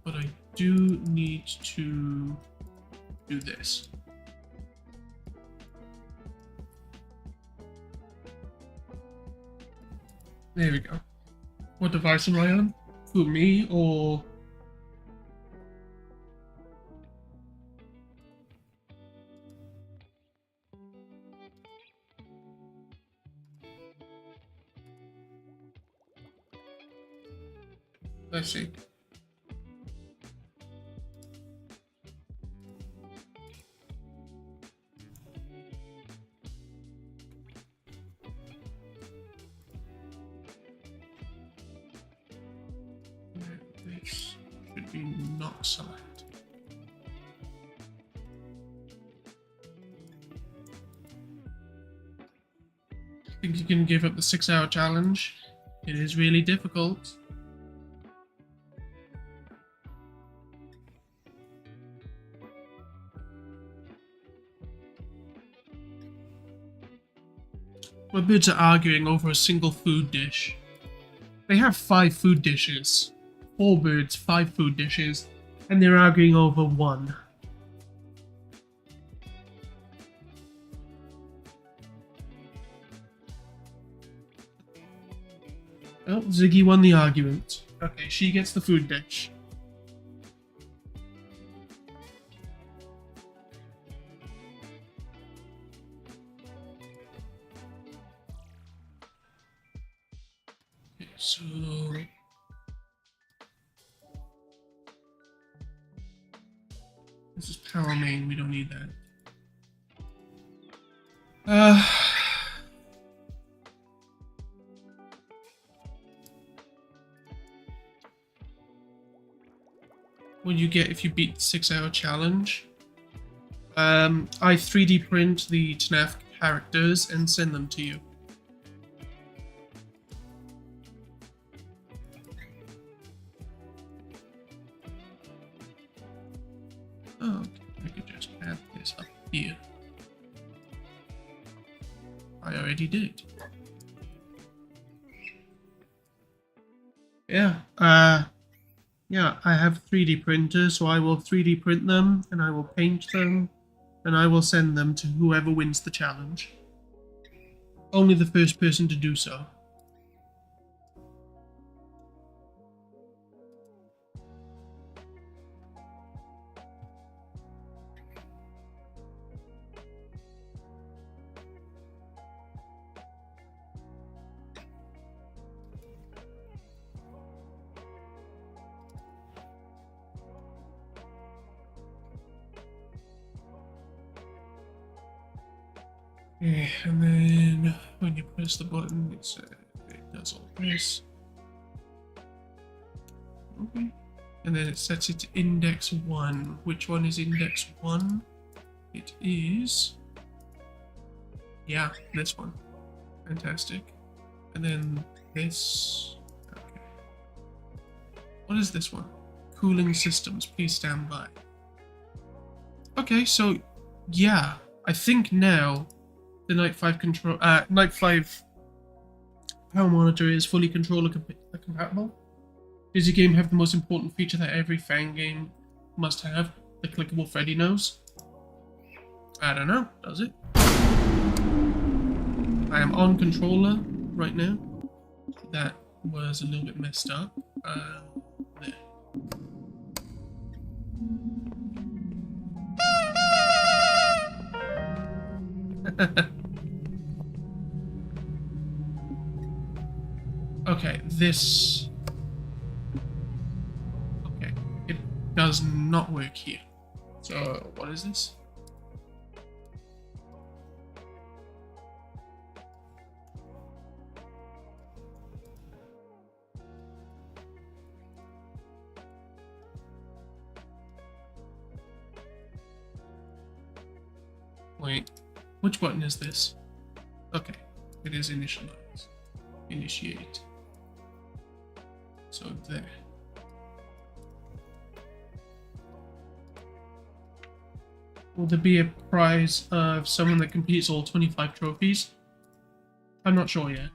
But I do need to do this. There we go. What device am I on? Who, me or... Let's see. This should be not select. Think you can give up the 6-hour challenge? It is really difficult. My birds are arguing over a single food dish. They have 5 food dishes. 4 birds, 5 food dishes, and they're arguing over one. Oh, Ziggy won the argument. Okay, she gets the food dish. Okay, so... this is power main, we don't need that. What you get if you beat the 6-hour challenge? I 3D print the TNaF characters and send them to you. Oh, okay. I could just add this up here. I already did. Yeah, yeah, I have 3D printers, so I will 3D print them, and I will paint them, and I will send them to whoever wins the challenge. Only the first person to do so. Okay, and then when you press the button, it does all this. Okay. And then it sets it to index 1. Which one is index 1? It is... yeah, this one. Fantastic. And then this... okay. What is this one? Cooling systems, please stand by. Okay, so yeah, I think now the Night 5 control, Night 5 power monitor is fully controller compatible. Does your game have the most important feature that every fan game must have? The clickable Freddy nose? I don't know, does it? I am on controller right now. That was a little bit messed up. There. Okay, this... okay, it does not work here. So, what is this? Wait, which button is this? Okay, it is initialize. Initiate. So there. Will there be a prize of someone that completes all 25 trophies? I'm not sure yet.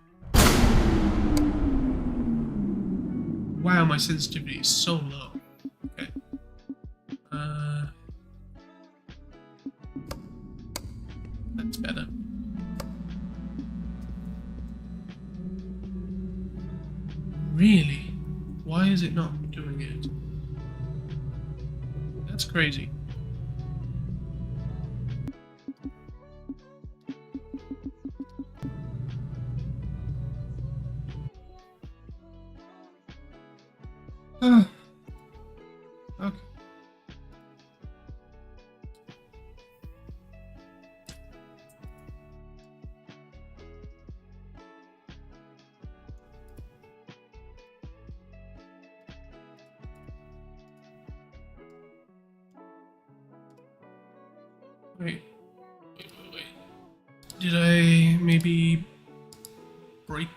Wow, my sensitivity is so low. Okay. That's better. Really? Why is it not doing it? That's crazy. Okay. Wait. Did I maybe break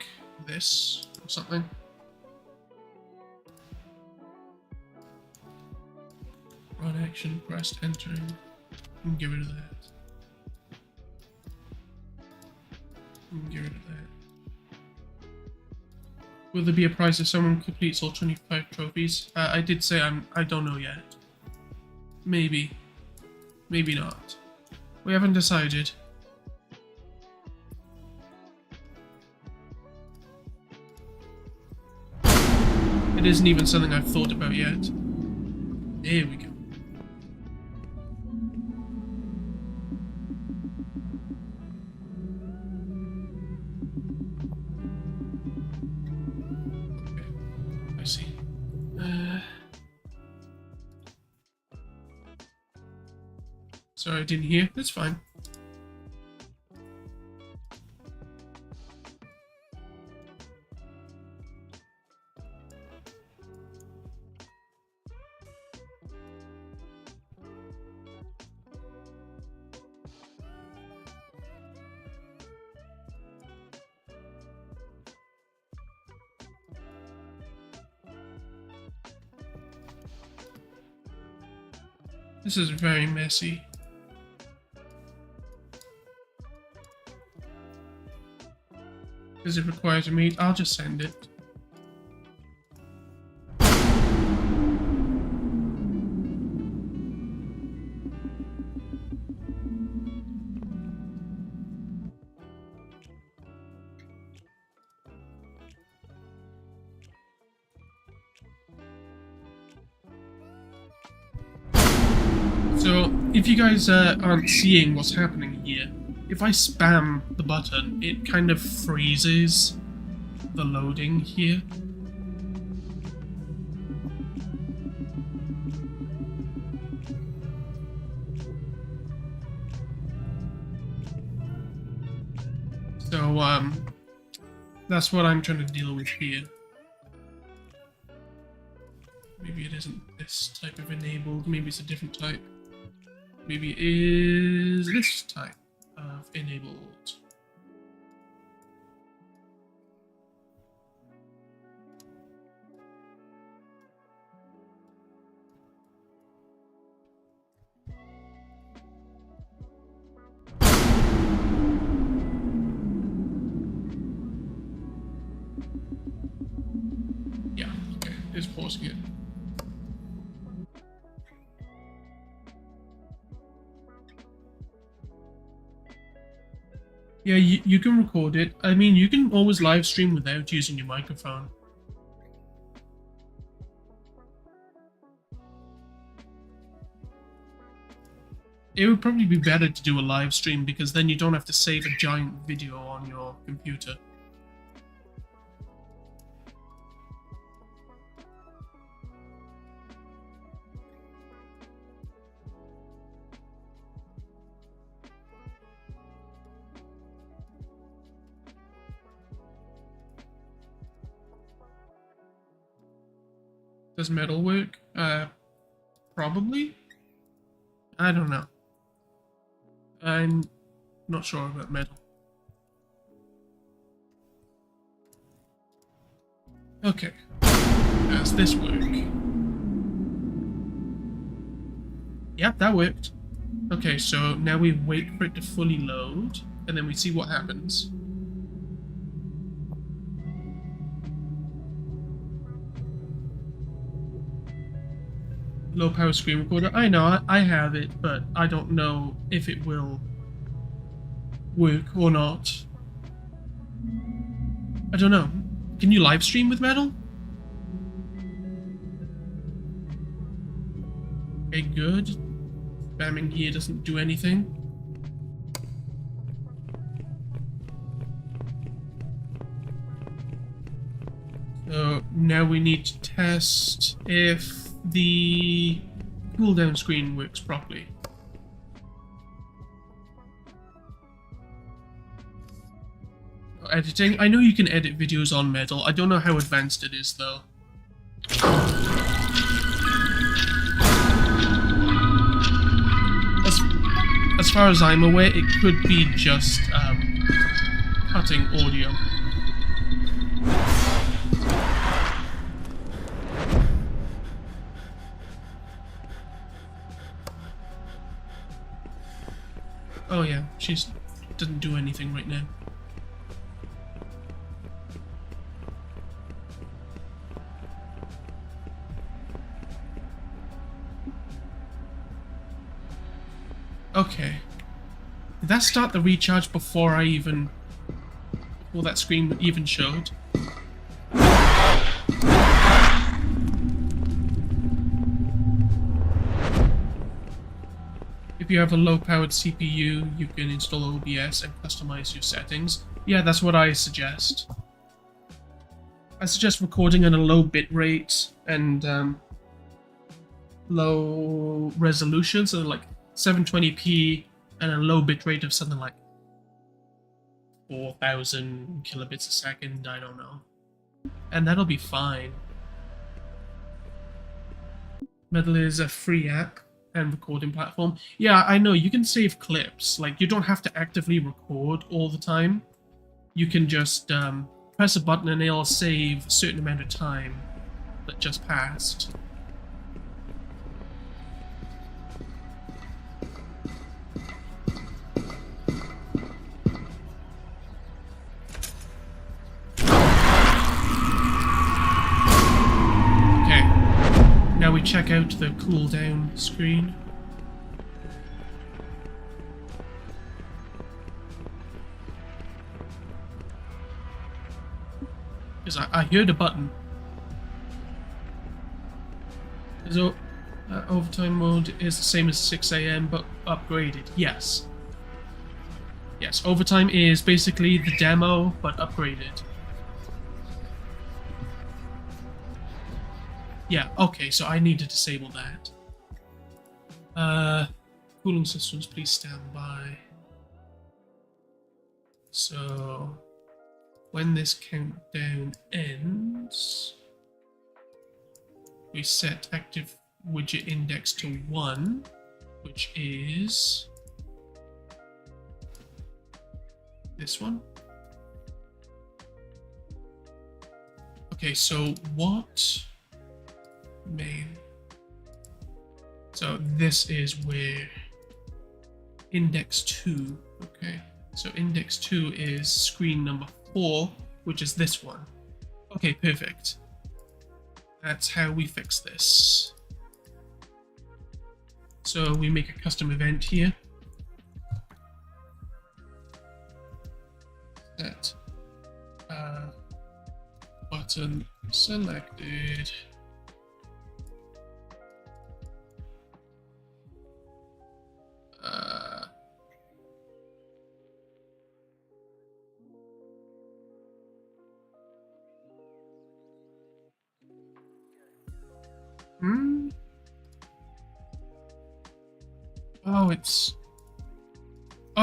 this or something? Run action, press enter, and get rid of that. And get rid of that. Will there be a prize if someone completes all 25 trophies? I did say I don't know yet. Maybe. Maybe not. We haven't decided. It isn't even something I've thought about yet. There we go. Okay, I see. Sorry, I didn't hear. That's fine. This is very messy. Because it requires a meet, I'll just send it. So, if you guys aren't seeing what's happening here, if I spam the button, it kind of freezes the loading here. So, that's what I'm trying to deal with here. Maybe it isn't this type of enabled, maybe it's a different type. Maybe it is this type of enabled. Yeah, okay, it's pausing it. Yeah, you can record it. I mean, you can always live stream without using your microphone. It would probably be better to do a live stream because then you don't have to save a giant video on your computer. Does metal work? Probably? I don't know. I'm not sure about metal. Okay. Does this work? Yep, that worked. Okay, so now we wait for it to fully load, and then we see what happens. Low power screen recorder. I know, I have it, but I don't know if it will work or not. I don't know. Can you live stream with metal? Okay, good. Spamming here doesn't do anything. So now we need to test if the cooldown screen works properly. Editing. I know you can edit videos on Metal. I don't know how advanced it is though. As far as I'm aware, it could be just cutting audio. Oh yeah, she doesn't do anything right now. Okay. Did that start the recharge before that screen even showed? If you have a low-powered CPU, you can install OBS and customize your settings. Yeah, that's what I suggest. I suggest recording at a low bitrate and low resolution, so like 720p and a low bitrate of something like 4,000 kilobits a second, I don't know. And that'll be fine. Metal is a free app and recording platform. Yeah, I know, you can save clips. Like, you don't have to actively record all the time. You can just press a button and it'll save a certain amount of time that just passed. Now we check out the cooldown screen. Because I heard a button. So, overtime mode is the same as 6 AM but upgraded. Yes. Yes, overtime is basically the demo but upgraded. Yeah, okay, so I need to disable that. Cooling systems, please stand by. So, when this countdown ends, we set active widget index to 1, which is this one. Okay, so what? Main. So this is where index 2, okay. So index 2 is screen number 4, which is this one. Okay, perfect. That's how we fix this. So we make a custom event here. Set button selected.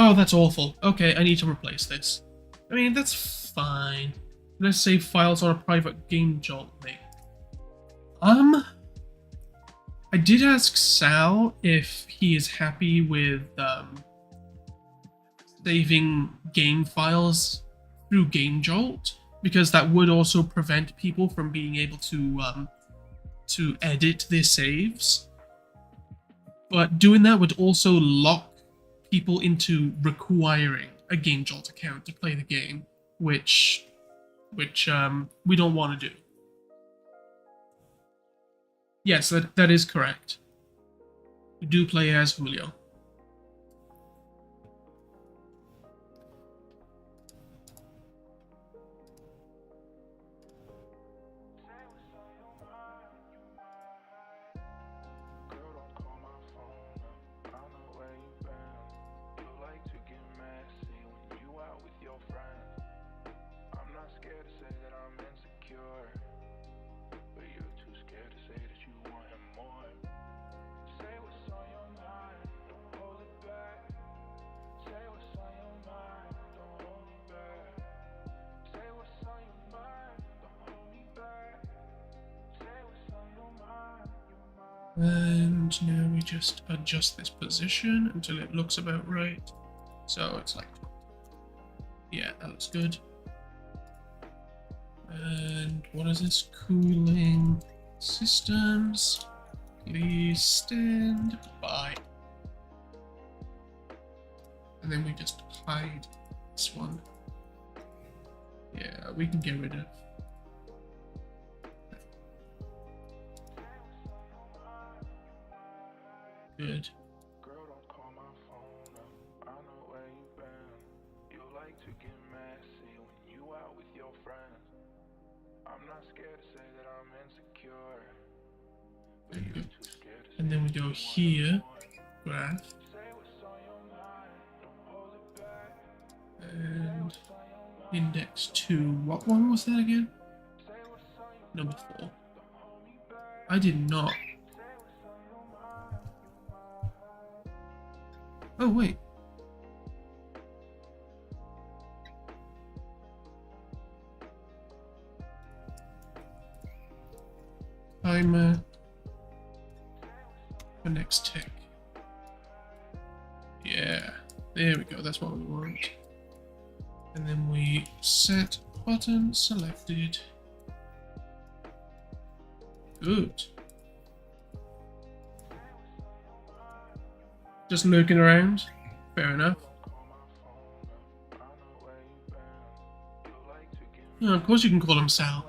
Oh, that's awful. Okay, I need to replace this. I mean, that's fine. Let's save files on a private game jolt link. I did ask Sal if he is happy with saving game files through Game Jolt, because that would also prevent people from being able to edit their saves. But doing that would also lock people into requiring a Game Jolt account to play the game, which we don't want to do. Yes, that is correct. We do play as Julio. I'm not scared to say that I'm insecure. And now we just adjust this position until it looks about right. So it's like, yeah, that looks good. And what is this? Cooling systems. Please stand by. And then we just hide this one. Yeah, we can get rid of. Good. Girl, don't call my phone up. I know where you've been. You like to get messy when you out with your friends. I'm not scared to say that I'm insecure. There you go. And then we go here, graph. And index 2. What one was that again? Number 4. I did not. Oh, wait. Timer for next tick. Yeah, there we go. That's what we want. And then we set button selected. Good. Just lurking around. Fair enough. Yeah, of course you can call him Sal.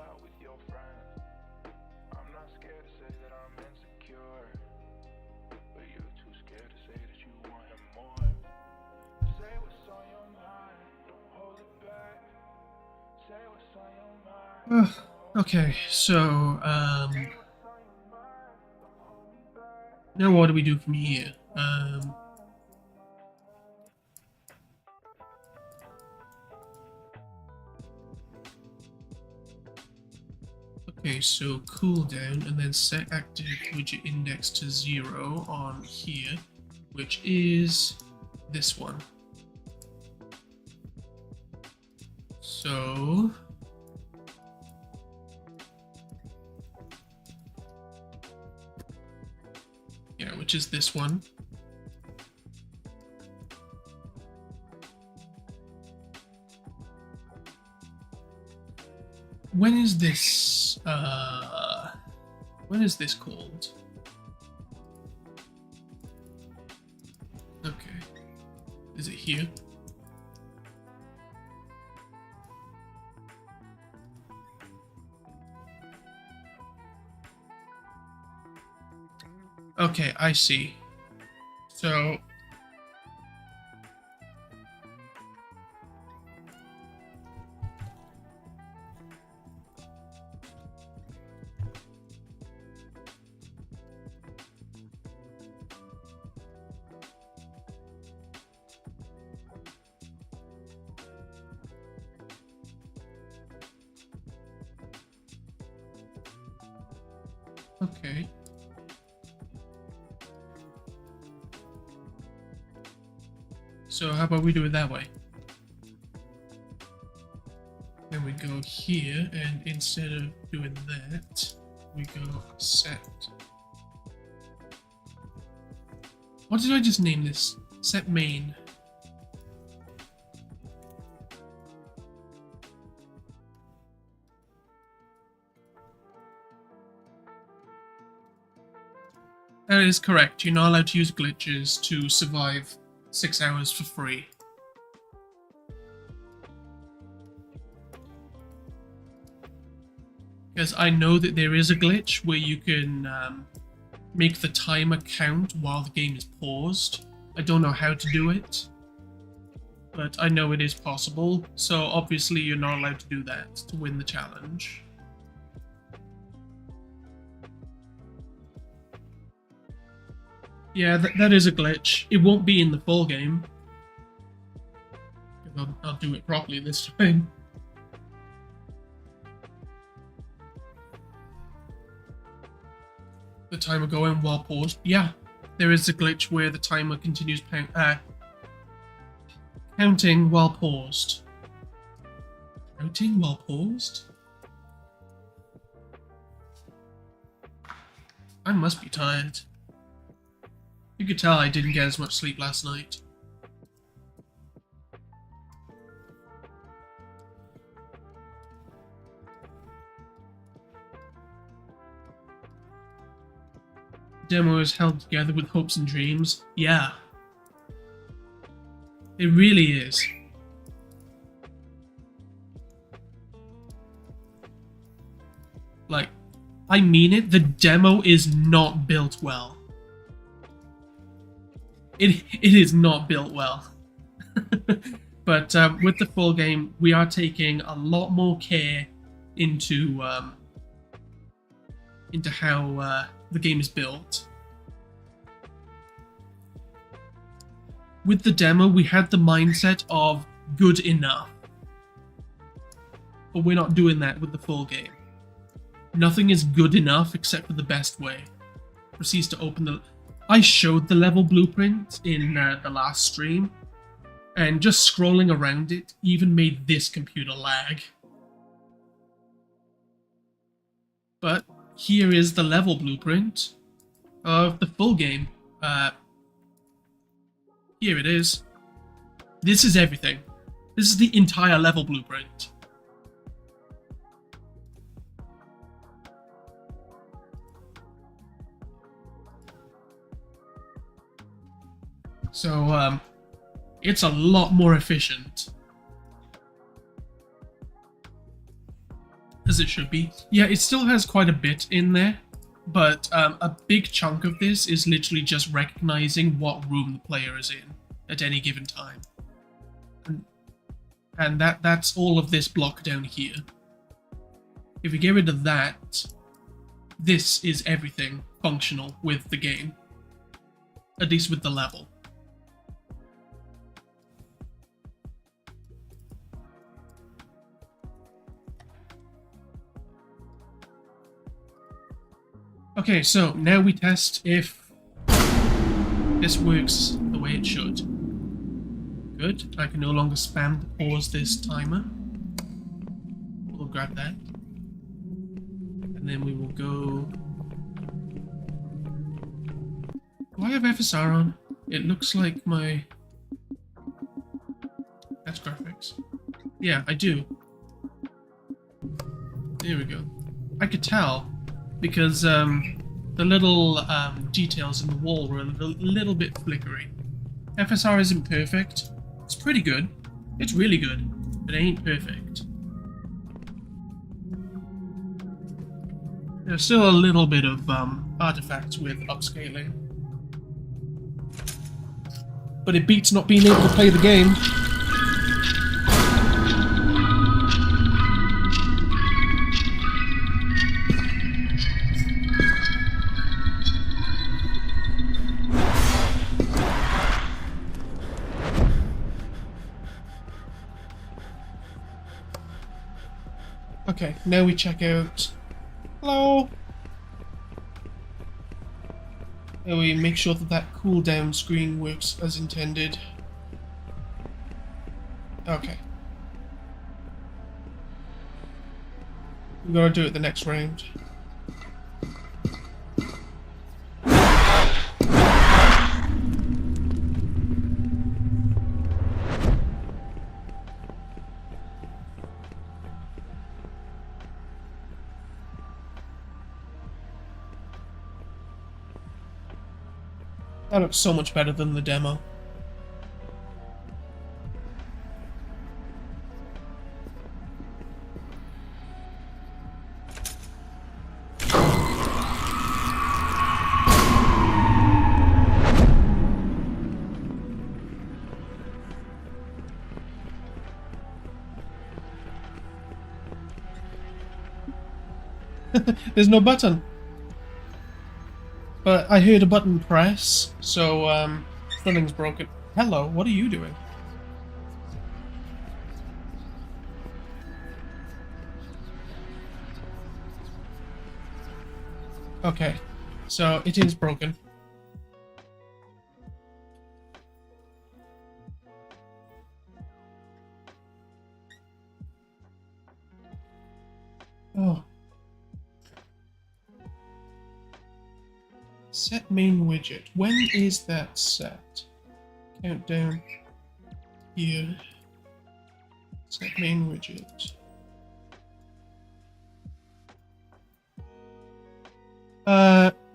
Okay, so now what do we do from here? Okay, so cooldown and then set active widget index to 0 on here, which is this one. So yeah, which is this one. When is this called? Okay. Is it here? Okay, I see. So okay. So how about we do it that way? Then we go here, and instead of doing that, we go set. What did I just name this? Set main. That is correct. You're not allowed to use glitches to survive 6 hours for free. Because I know that there is a glitch where you can make the timer count while the game is paused. I don't know how to do it, but I know it is possible. So obviously you're not allowed to do that to win the challenge. Yeah, that is a glitch. It won't be in the full game. I'll do it properly this time. The timer going while paused. Yeah, there is a glitch where the timer continues counting while paused. Counting while paused? I must be tired. You could tell I didn't get as much sleep last night. Demo is held together with hopes and dreams. Yeah. It really is. Like, I mean it, the demo is not built well. It is not built well. But with the full game, we are taking a lot more care into how the game is built. With the demo, we had the mindset of good enough. But we're not doing that with the full game. Nothing is good enough except for the best way. Proceeds to open the... I showed the level blueprint in the last stream, and just scrolling around it even made this computer lag. But here is the level blueprint of the full game. Here it is. This is everything. This is the entire level blueprint. So, it's a lot more efficient. As it should be. Yeah, it still has quite a bit in there, but a big chunk of this is literally just recognizing what room the player is in at any given time. And that's all of this block down here. If we get rid of that, this is everything functional with the game. At least with the level. Okay, so now we test if this works the way it should. Good. I can no longer spam to pause this timer. We'll grab that. And then we will go... Do I have FSR on? It looks like my... That's graphics. Yeah, I do. There we go. I could tell, because the little details in the wall were a little bit flickery. FSR isn't perfect. It's pretty good. It's really good, but it ain't perfect. There's still a little bit of artifacts with upscaling. But it beats not being able to play the game. Okay, now we check out... Hello! And we make sure that that cooldown screen works as intended. Okay. We're gonna do it the next round. That looks so much better than the demo. There's no button. But I heard a button press, so something's broken. Hello, what are you doing? Okay, so it is broken. Oh. Set main widget. When is that set? Countdown. Here. Set main widget.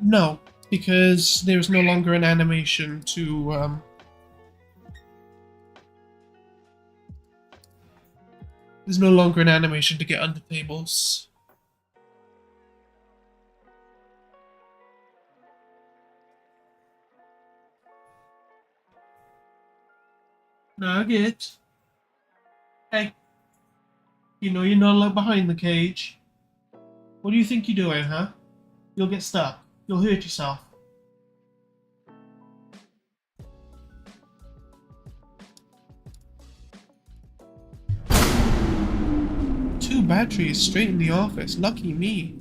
No, because there's no longer an animation to, there's no longer an animation to get under tables. Nugget. Hey. You know you're not allowed behind the cage. What do you think you're doing, huh? You'll get stuck. You'll hurt yourself. 2 batteries straight in the office. Lucky me.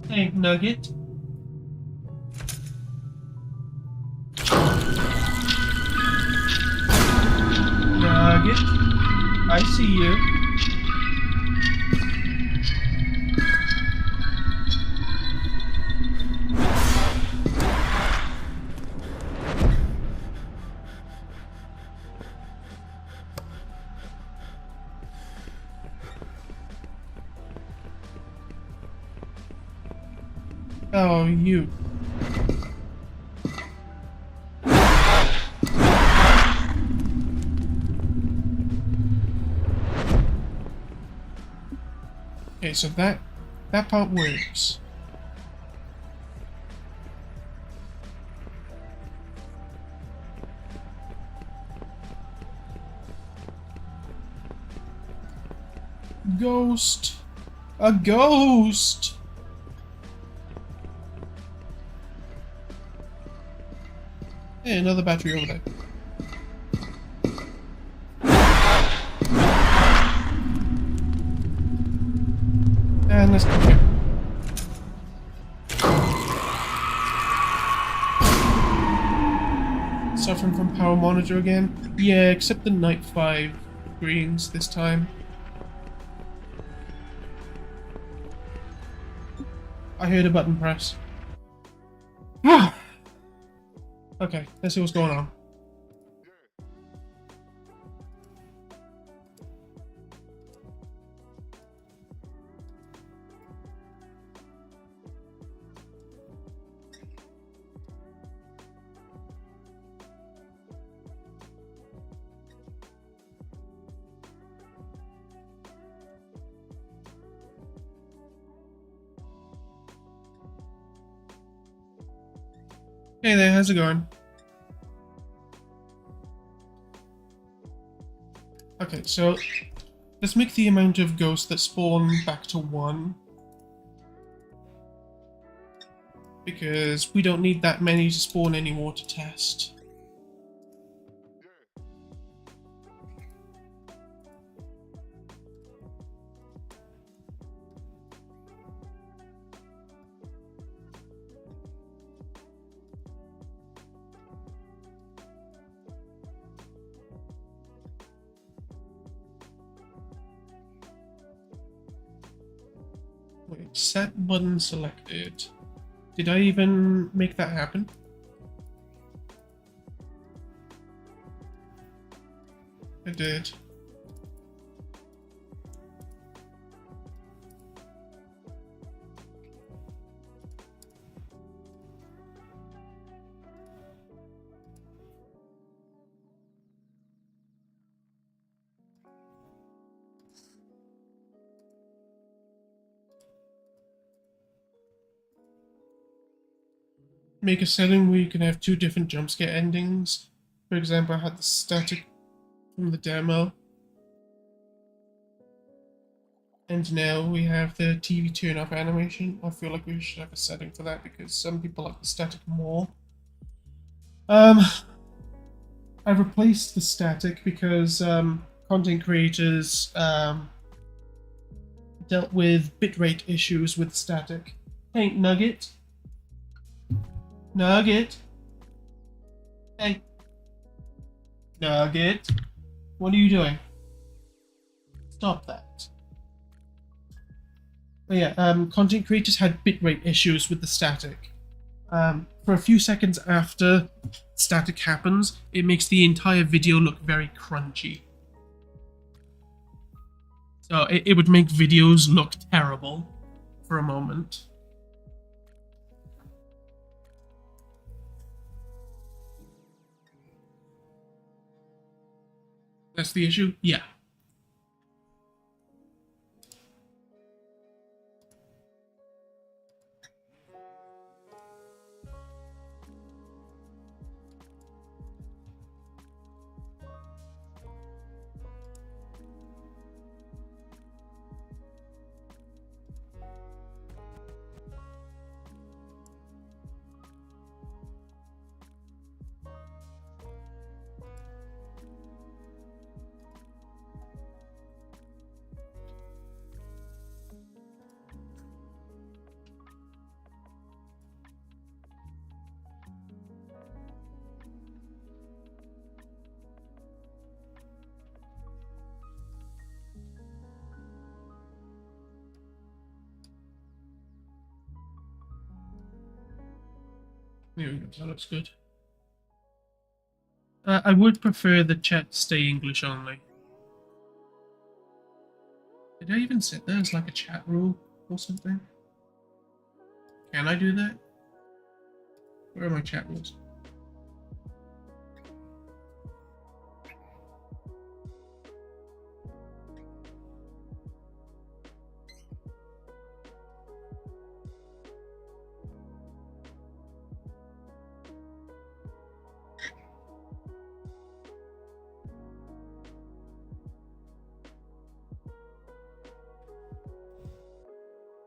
Hey, Nugget. Nugget. I see you. Oh, you. Okay, so that part works. Ghost. A ghost. Hey, another battery over there. And let's go here. Suffering from power monitor again? Yeah, except the night 5 greens this time. I heard a button press. Okay, let's see what's going on. Hey there, how's it going? Okay, so let's make the amount of ghosts that spawn back to 1. Because we don't need that many to spawn anymore to test. Wait, set button selected. Did I even make that happen? I did. Make a setting where you can have 2 different jump scare endings. For example, I had the static from the demo. And now we have the TV turn-off animation. I feel like we should have a setting for that because some people like the static more. I've replaced the static because content creators dealt with bitrate issues with static. Hey, Nugget. Nugget. Hey. Nugget. What are you doing? Stop that. But yeah, content creators had bitrate issues with the static. For a few seconds after static happens, it makes the entire video look very crunchy. So it would make videos look terrible for a moment. That's the issue? Yeah. There we go, that looks good. I would prefer the chat stay English only. Did I even set that as like a chat rule or something? Can I do that? Where are my chat rules?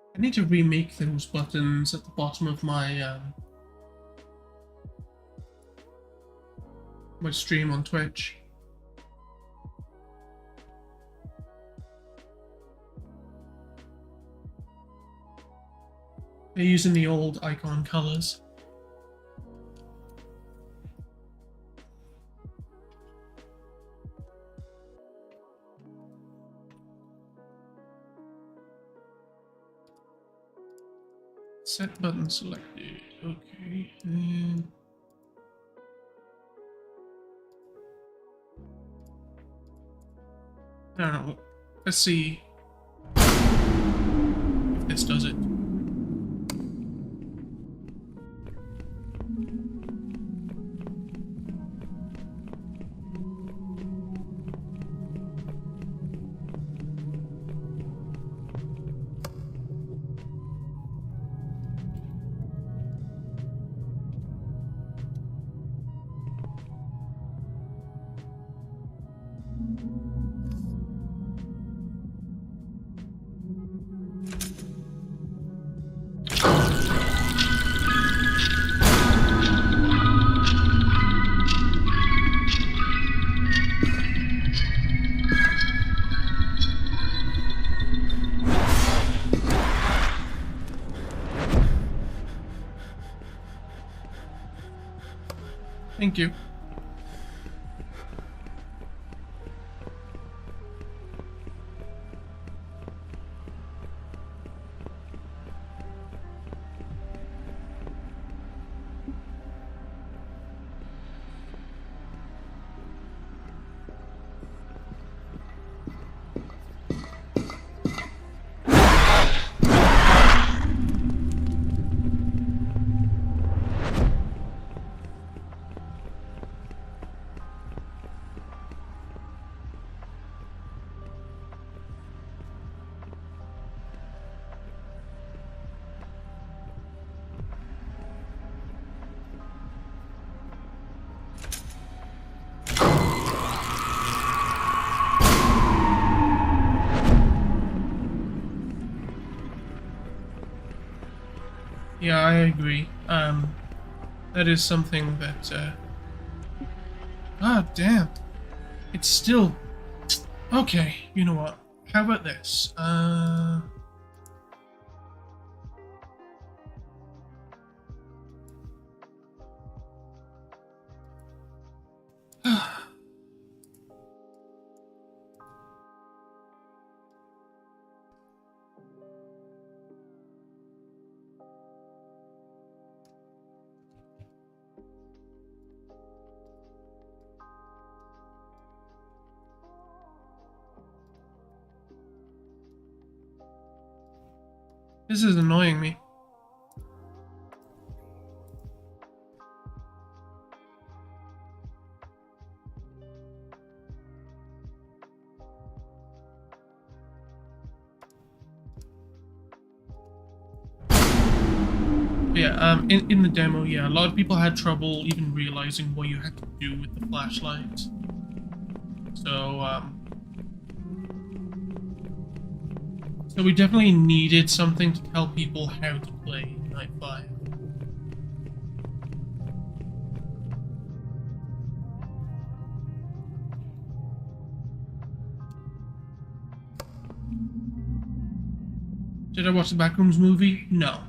I need to remake those buttons at the bottom of my my stream on Twitch. They're using the old icon colors. Set button selected. Okay. I don't know. Let's see if this does it. Thank you. Yeah, I agree. That is something that, ah, damn. It's still... Okay, you know what? How about this? This is annoying me. Yeah, in the demo, yeah, a lot of people had trouble even realizing what you had to do with the flashlight. So we definitely needed something to tell people how to play Night 5. Did I watch the Backrooms movie? No.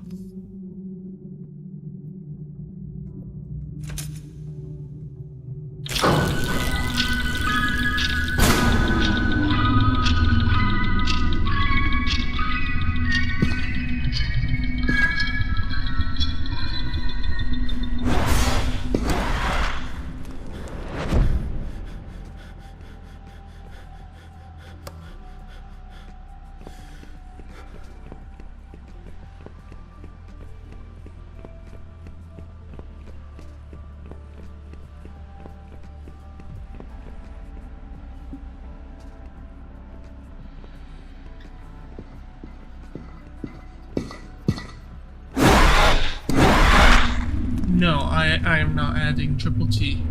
No, I am not adding triple T.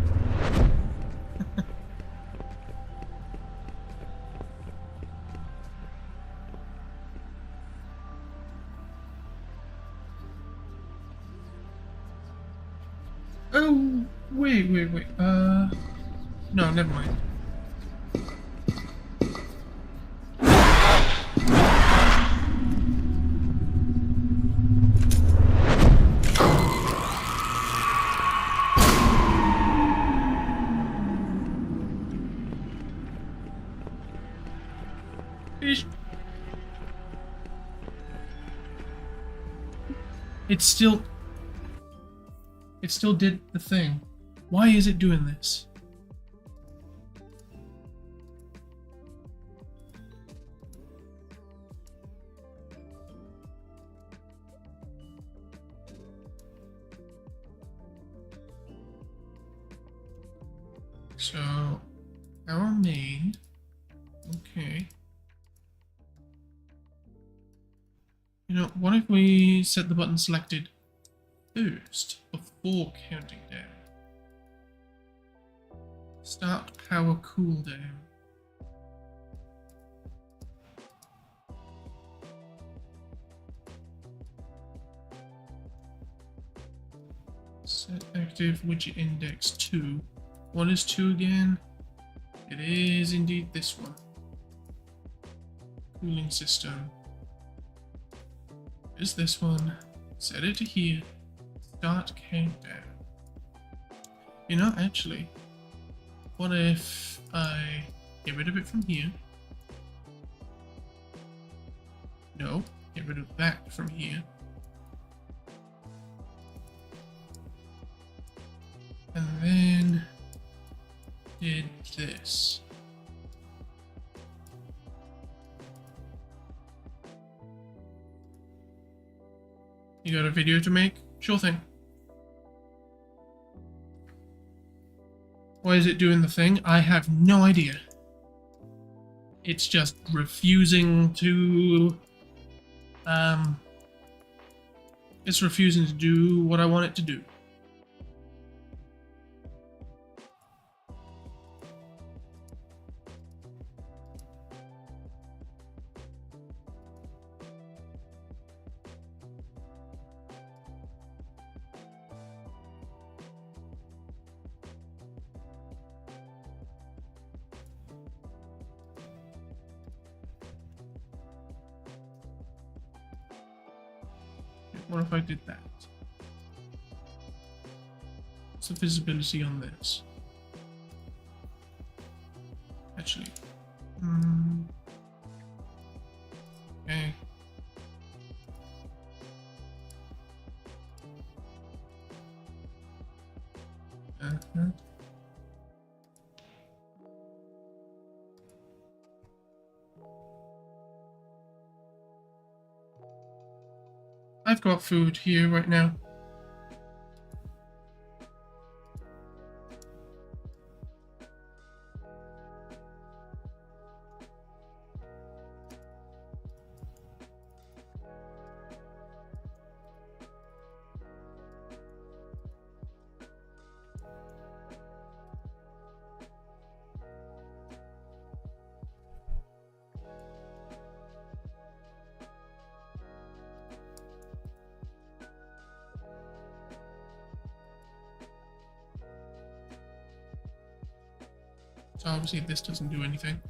Oh, wait. No, never mind. It still did the thing. Why is it doing this? So, our main. Okay. You know, what if we set the button selected first before counting down? Start power cooldown. Set active widget index 2. What is 2 again? It is indeed this one. Cooling system. Is this one. Set it to here. Start countdown. You know, actually, what if I get rid of it from here? No, get rid of that from here. And then did this. You got a video to make? Sure thing. Why is it doing the thing? I have no idea. It's just refusing to... It's refusing to do what I want it to do. What if I did that? What's the visibility on this? Actually. Okay. I've got food here right now. So obviously this doesn't do anything.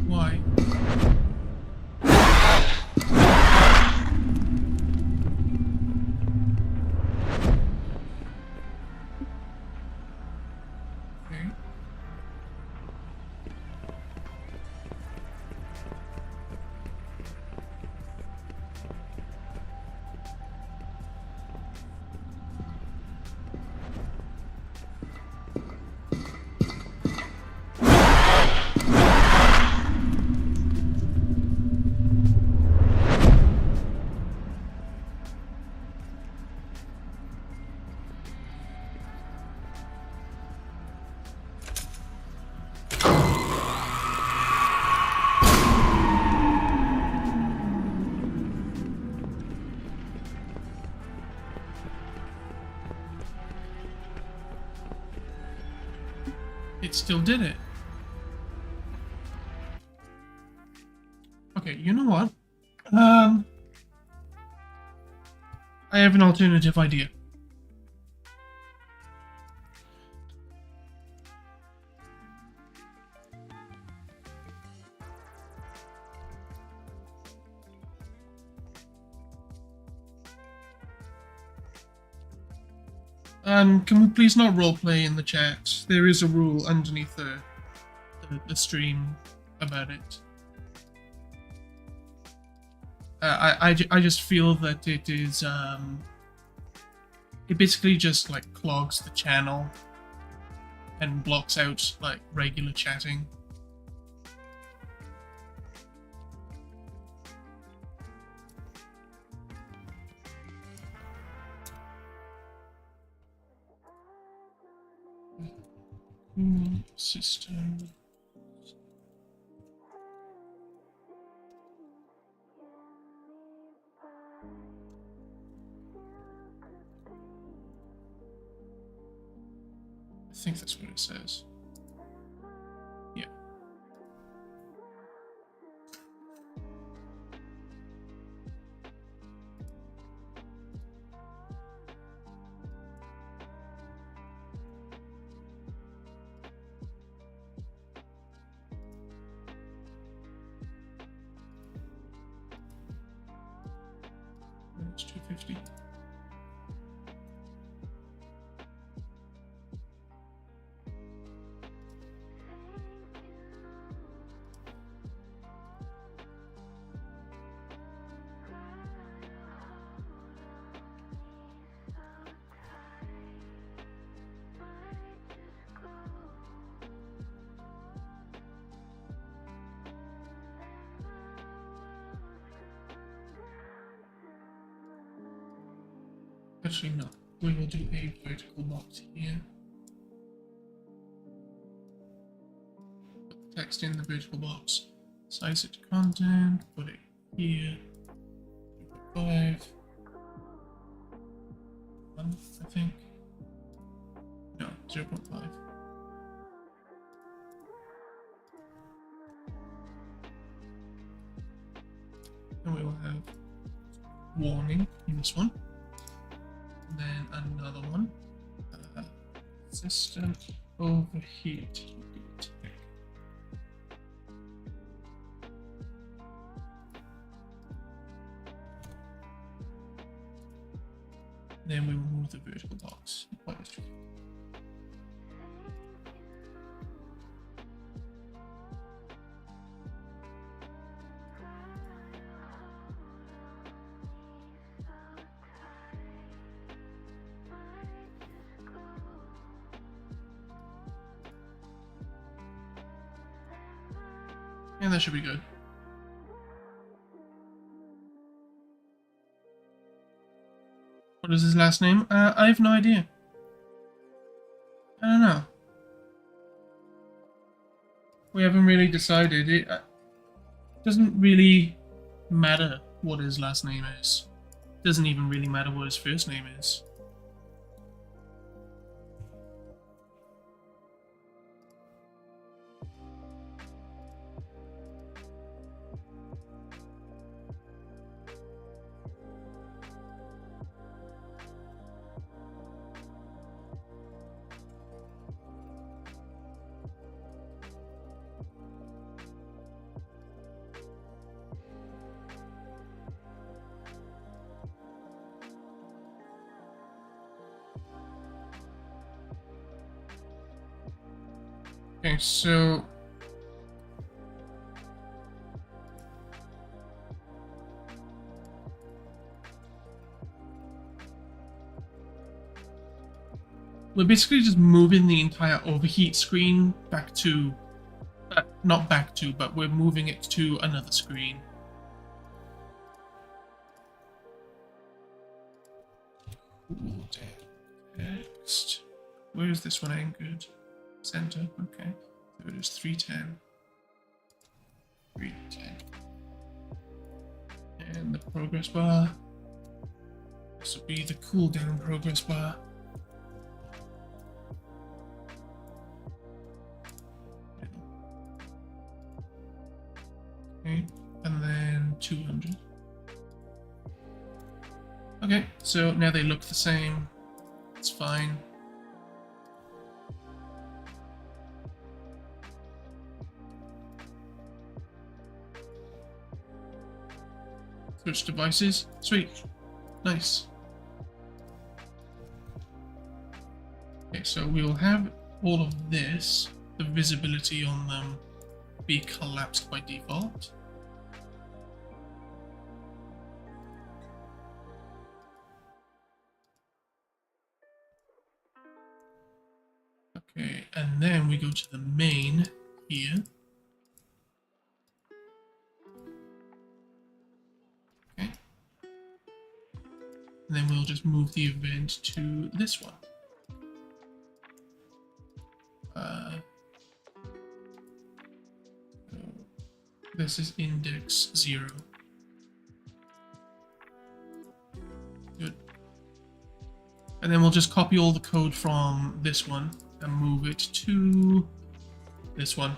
Why? Okay. It still did it. Okay, you know what? I have an alternative idea. Can we please not roleplay in the chat? There is a rule underneath the stream about it. I just feel that it is, it basically just, like, clogs the channel and blocks out, like, regular chatting. System. I think that's what it says. Yeah. 50. Actually, no. We will do a vertical box here. Put the text in the vertical box. Size it to content. Put it here. 5. 1, I think. No, 0.5. And we will have warning in this one. And then another one. System overheat. Then we remove the vertical box. And that should be good. What is his last name? I have no idea. I don't know. We haven't really decided. It doesn't really matter what his last name is. Doesn't even really matter what his first name is. Okay, so we're basically just moving the entire overheat screen back to, not back to, but we're moving it to another screen. Cool text. Where is this one anchored? Center, okay. So it is 310. 310. And the progress bar. This will be the cooldown progress bar. Okay, and then 200. Okay, so now they look the same. It's fine. Switch devices. Sweet. Nice. Okay, so we will have all of this, the visibility on them, be collapsed by default. Okay, and then we go to the main here. Okay. And then we'll just move the event to this one. So this is index 0. Good. And then we'll just copy all the code from this one and move it to this one.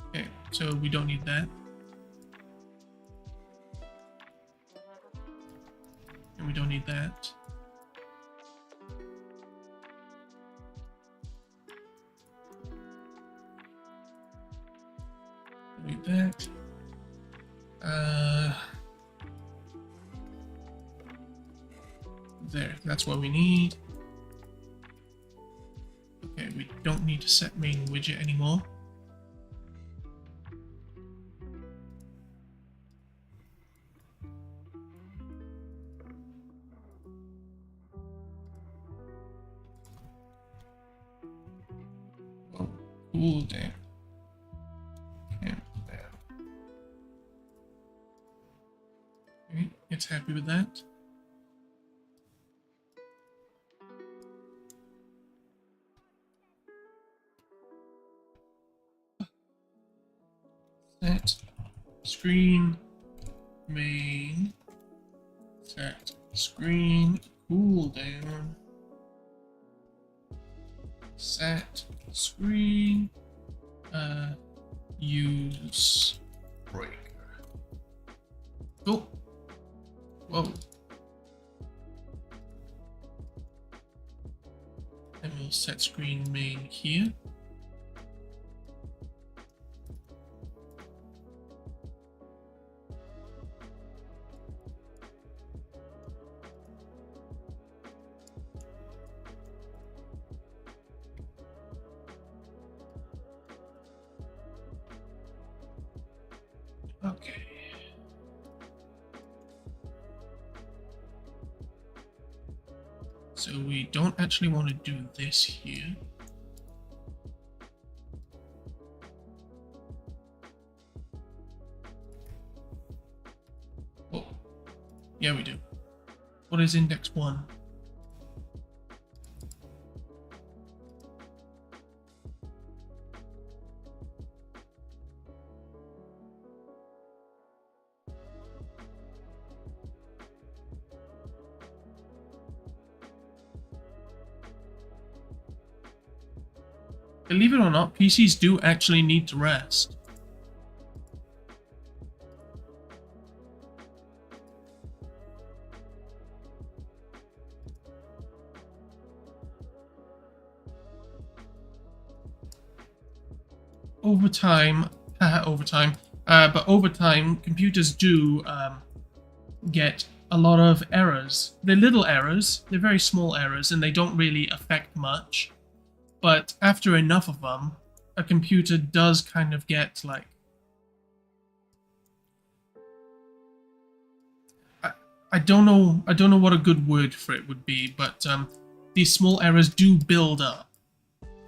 Okay, so we don't need that. And we don't need that. Don't need that. There, that's what we need. Okay, we don't need to set main widget anymore. Oh, cool down. Okay, it's happy with that. Set screen main. Set screen cooldown. Set screen use breaker. Oh, whoa. Let me set screen main here. Okay. So we don't actually want to do this here. Oh, yeah, we do. What is index 1? Believe it or not, PCs do actually need to rest. Over time, but over time, computers do get a lot of errors. They're little errors, they're very small errors, and they don't really affect much. But after enough of them, a computer does kind of get like... I don't know what a good word for it would be, but these small errors do build up.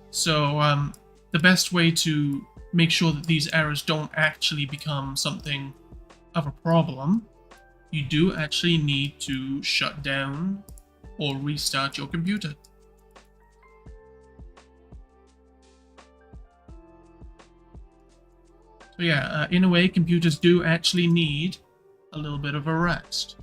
So the best way to make sure that these errors don't actually become something of a problem, you do actually need to shut down or restart your computer. So yeah, in a way, computers do actually need a little bit of a rest.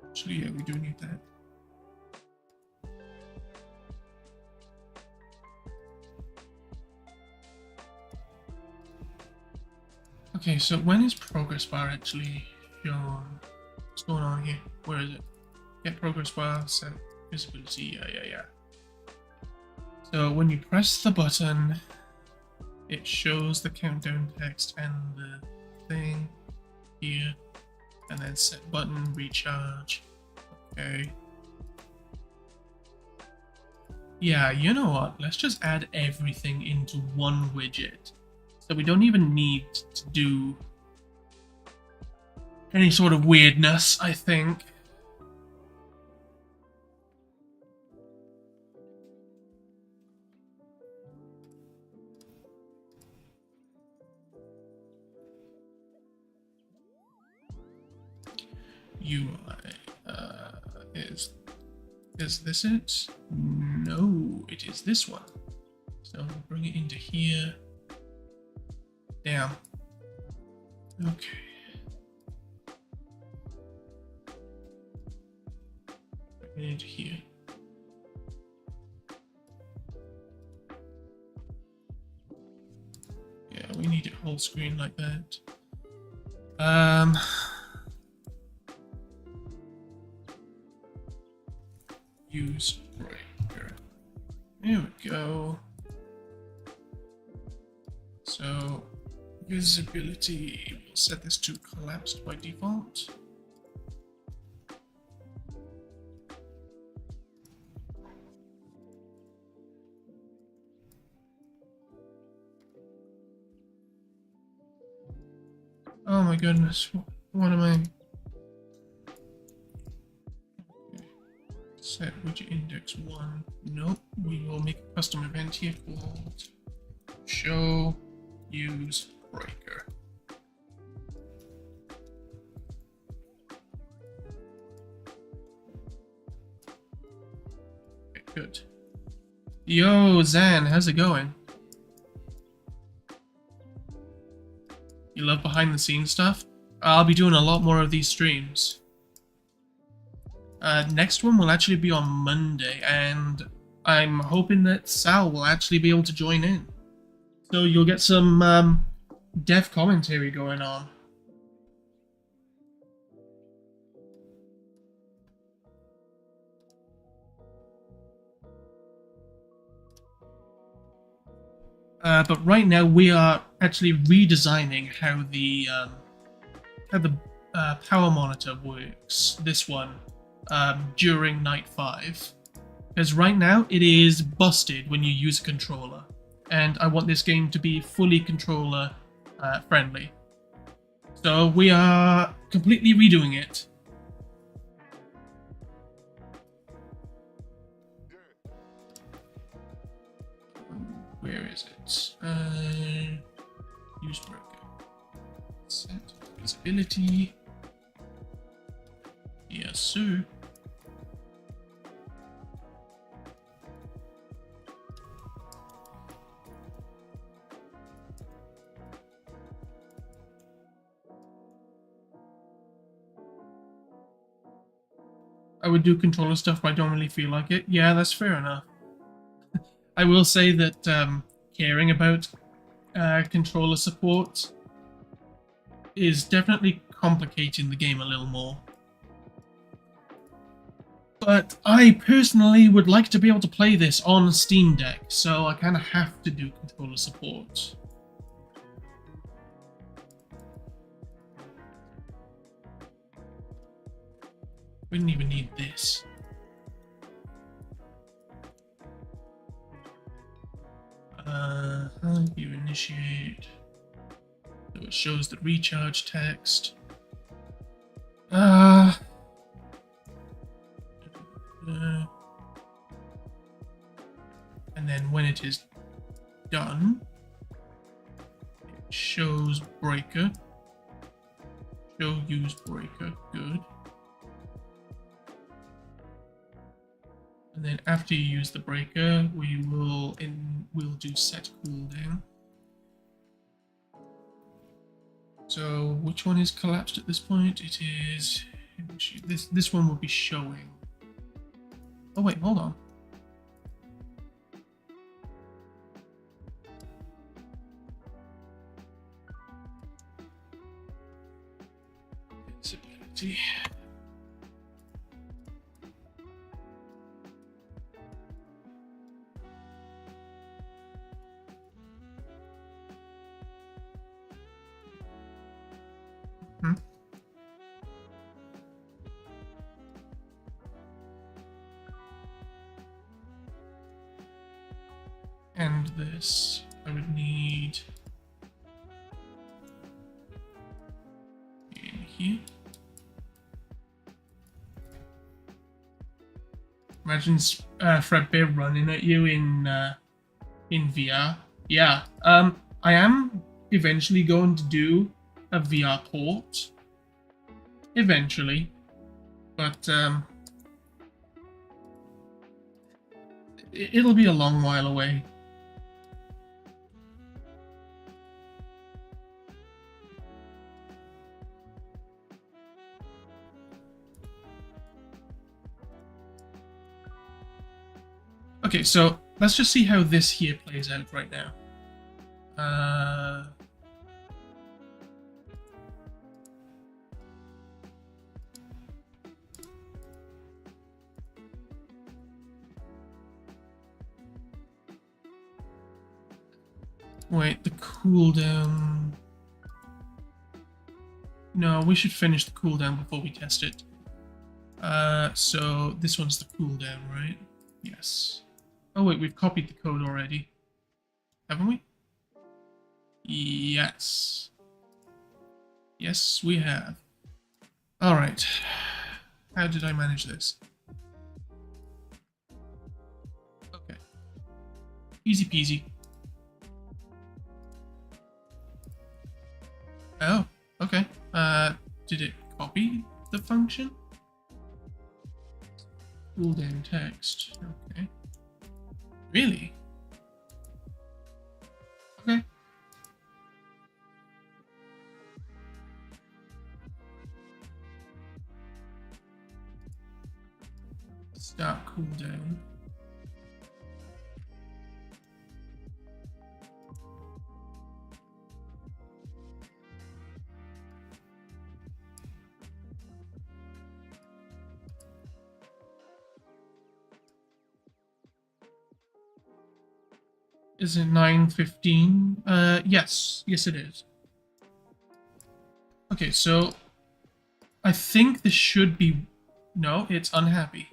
Actually, yeah, we do need that. Okay, so when is progress bar actually shown? What's going on here? Where is it? Get progress bar, set visibility, yeah. So when you press the button, it shows the countdown text and the thing here, and then set button, recharge. Okay. Yeah, you know what? Let's just add everything into one widget. So we don't even need to do any sort of weirdness, I think. UI is Is this it? No, it is this one. So we'll bring it into here. Damn. Okay. Bring it into here. Yeah, we need it whole screen like that. Use breaker. There we go. So visibility, we'll set this to collapsed by default. Oh my goodness, what am I? Set widget index 1. Nope, we will make a custom event here called show use breaker. Okay, good. Yo, Zan, how's it going? You love behind the scenes stuff? I'll be doing a lot more of these streams. Next one will actually be on Monday, and I'm hoping that Sal will actually be able to join in. So you'll get some dev commentary going on. But right now we are actually redesigning how the power monitor works. This one. During night 5, because right now it is busted when you use a controller, and I want this game to be fully controller friendly. So we are completely redoing it. Where is it? Use breaker. Set visibility. Yes, sir. I would do controller stuff, but I don't really feel like it. Yeah, that's fair enough. I will say that caring about controller support is definitely complicating the game a little more. But I personally would like to be able to play this on Steam Deck, so I kind of have to do controller support. We didn't even need this. How do you initiate? So it shows the recharge text. And then when it is done, it shows breaker. Show use breaker. Good. And then after you use the breaker, we'll do set cooldown. So which one is collapsed at this point? It is this one will be showing. Oh wait, hold on. Visibility. And this, I would need in here. Imagine Fredbear running at you in VR. Yeah, I am eventually going to do a VR port. Eventually, but it'll be a long while away. Okay, so let's just see how this here plays out right now. Wait, the cooldown. No, we should finish the cooldown before we test it. So this one's the cooldown, right? Yes. Oh wait, we've copied the code already. Haven't we? Yes. Yes, we have. Alright. How did I manage this? Okay. Easy peasy. Oh, okay. Did it copy the function? Cooldown text. Okay. Really? Okay. Start cooldown. Is it 9:15? Yes. Yes, it is. Okay, so I think this should be... No, it's unhappy.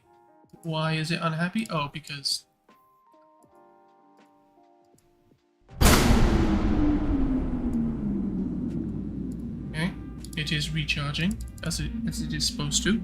Why is it unhappy? Oh, because... Okay, it is recharging as it is supposed to.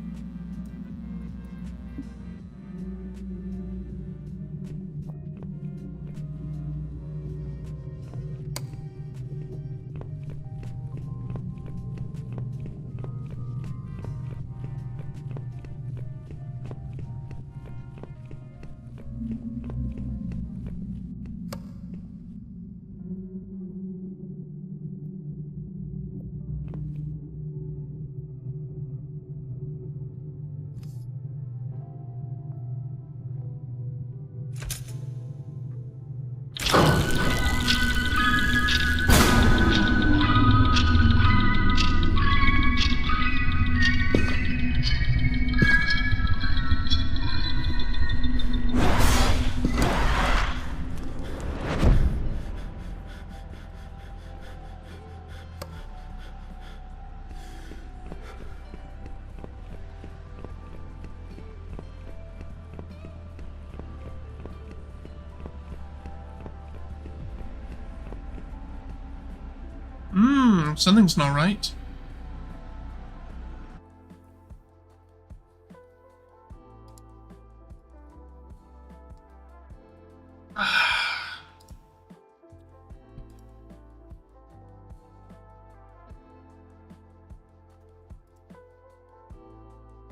Something's not right.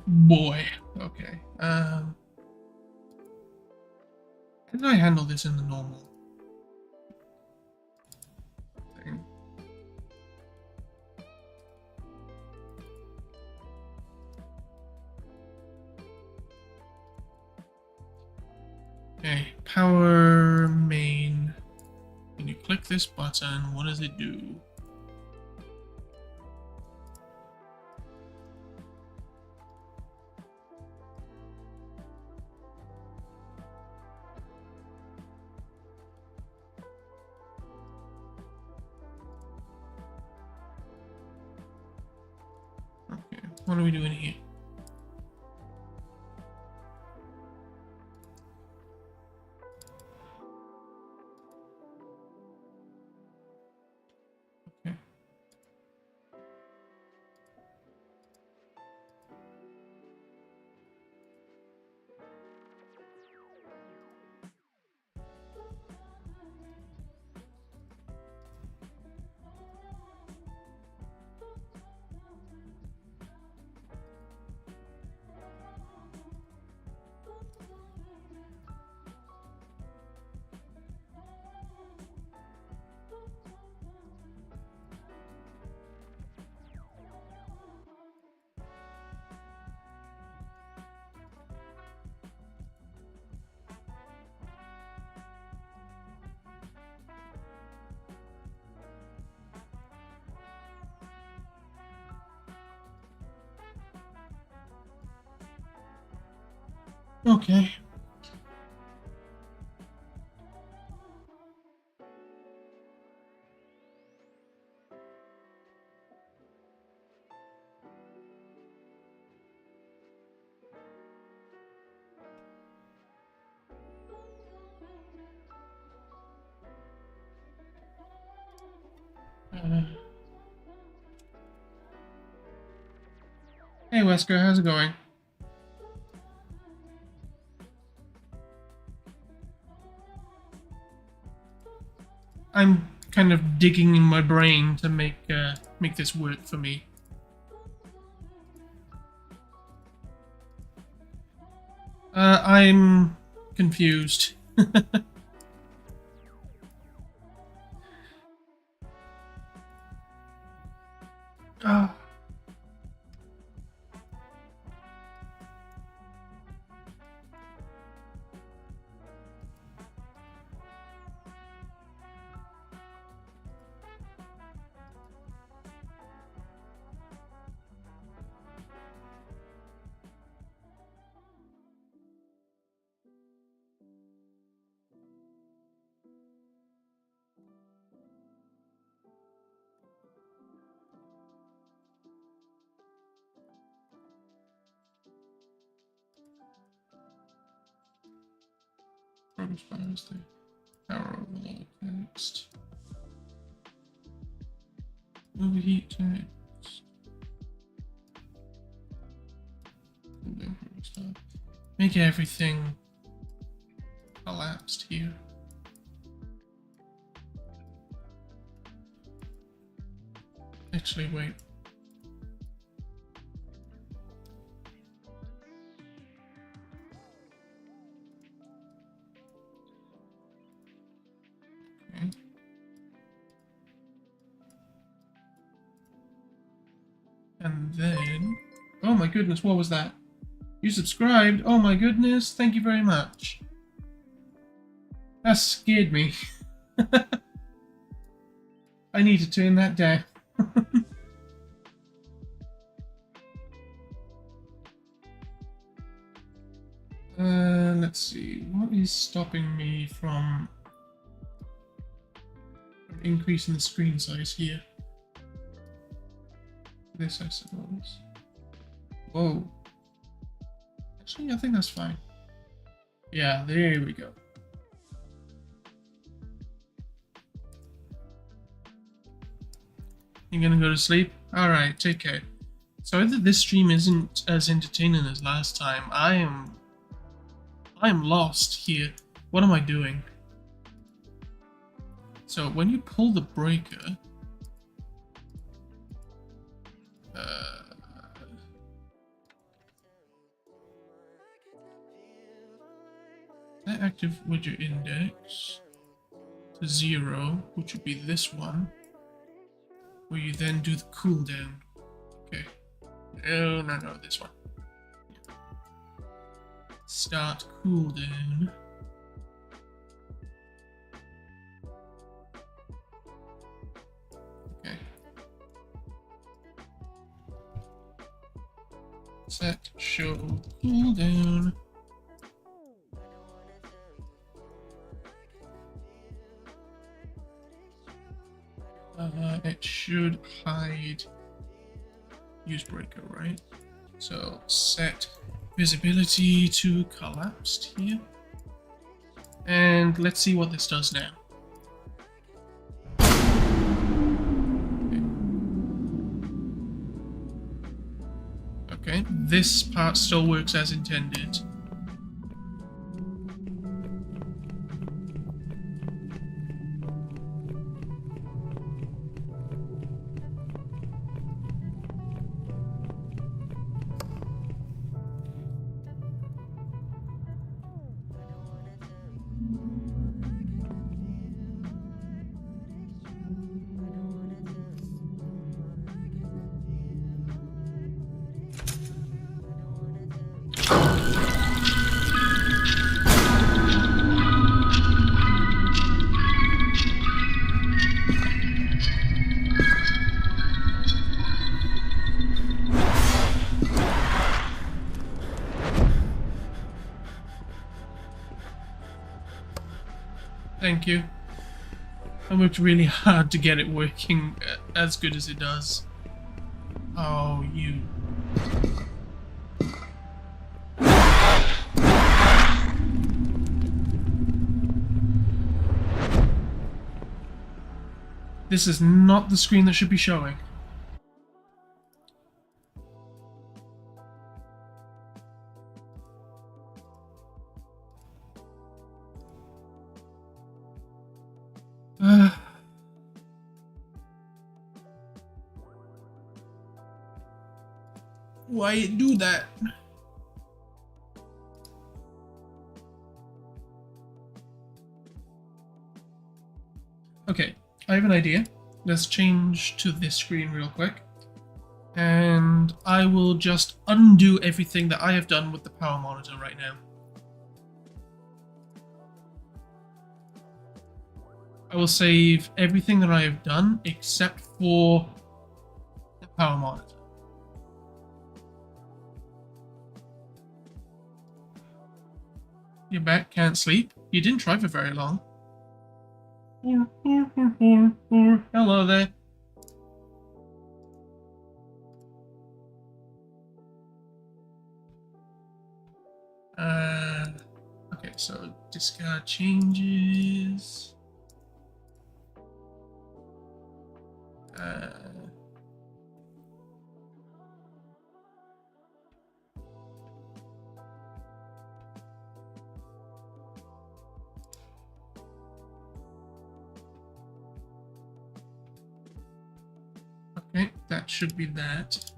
Boy. Okay. How did I handle this in the normal thing? Okay, power main. When you click this button, what does it do? Okay, what are we doing here? Okay. Okay. Hey Wesker, how's it going? I'm kind of digging in my brain to make this work for me. I'm confused. Ah. Progress bars there. Power overload text. Overheat text. Make everything collapsed here. Actually, wait. Okay. And then... Oh my goodness, what was that? You subscribed? Oh my goodness, thank you very much. That scared me. I need to turn that down. Let's see. What is stopping me from increasing the screen size here? This, I suppose. Whoa. Actually, I think that's fine. Yeah, there we go. You gonna go to sleep? Alright, take care. Sorry that this stream isn't as entertaining as last time. I am lost here. What am I doing? So when you pull the breaker, that active widget index to 0, which would be this one, where you then do the cooldown. Okay. No, this one. Start cooldown. Okay. Set show cooldown. It should hide use breaker, right? So set visibility to collapsed here. And let's see what this does now. Okay, this part still works as intended. Thank you. I worked really hard to get it working as good as it does. Oh, you. This is not the screen that should be showing. Why it do that? Okay, I have an idea. Let's change to this screen real quick. And I will just undo everything that I have done with the power monitor right now. I will save everything that I have done except for the power monitor. You're back, can't sleep. You didn't try for very long. Hello there. Okay, so discard changes. Okay, that should be that.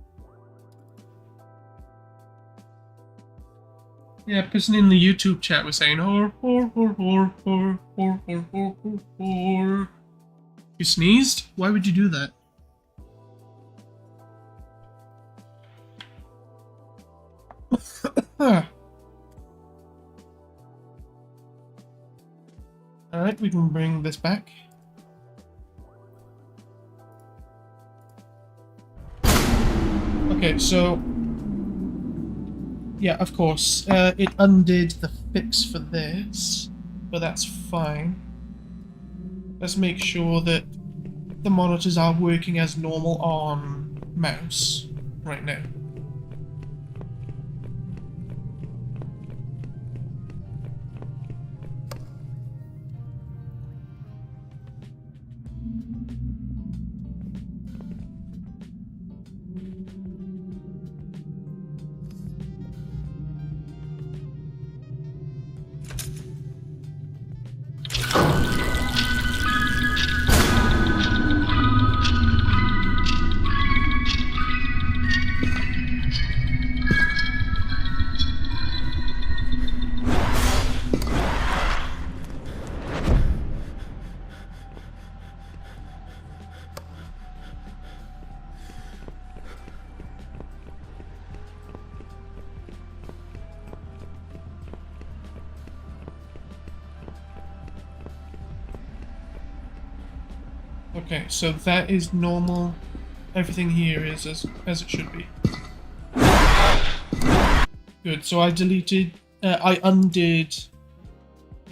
Yeah, person in the YouTube chat was saying, "Hor, hor, hor, hor, hor, hor, hor, hor, hor, hor." You sneezed? Why would you do that? Alright, we can bring this back. Okay, so... yeah, of course. It undid the fix for this, but that's fine. Let's make sure that the monitors are working as normal on mouse right now. Okay, so that is normal. Everything here is as it should be. Good, so I undid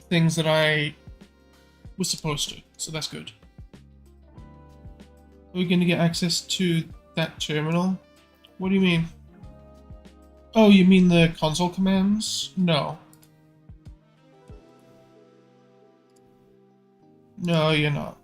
things that I was supposed to, so that's good. Are we going to get access to that terminal? What do you mean? Oh, you mean the console commands? No. No, you're not.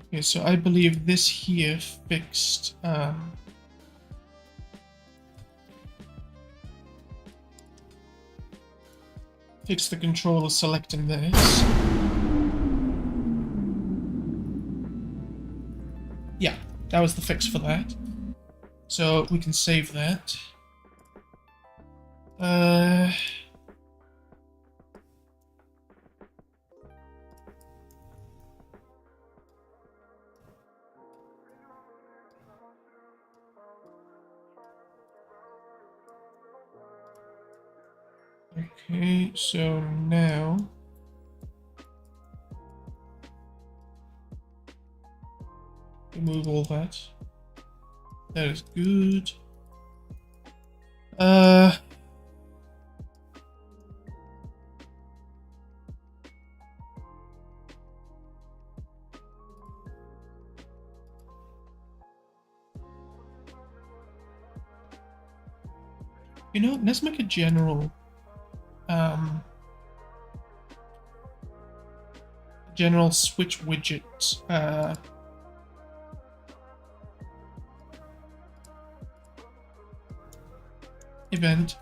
Okay, so I believe this here fixed, fixed the controller selecting this. Yeah, that was the fix for that. So we can save that. Okay, so now remove all that. That is good. You know, let's make a general switch widget event.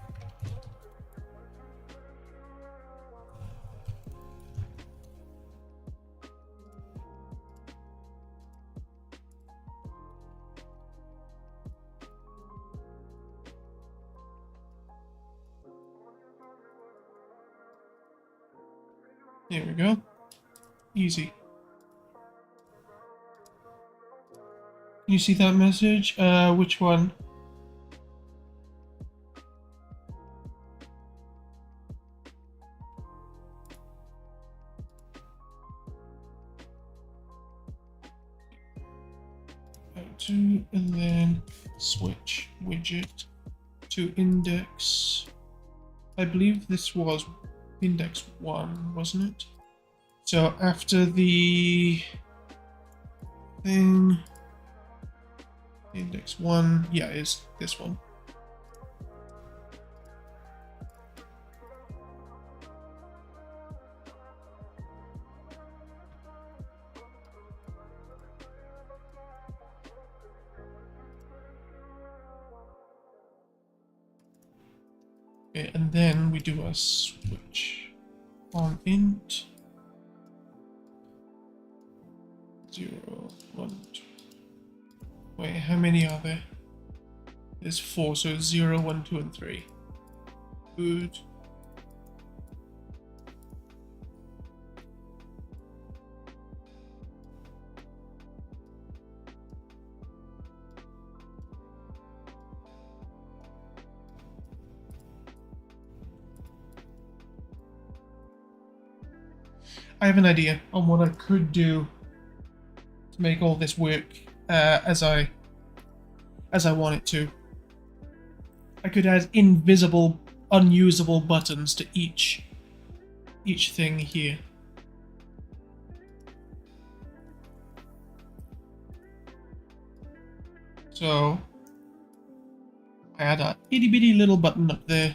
There we go. Easy. Can you see that message? Which one? To, and then switch widget to index. I believe this was index 1, wasn't it? So after the thing, index 1, yeah, is this one. Okay, and then we do a switch on int 0, 1, 2. Wait, how many are there? There's 4, so 0, 1, 2, and 3. Good. I have an idea on what I could do to make all this work as I want it to. I could add invisible, unusable buttons to each thing here. So I add a itty bitty little button up there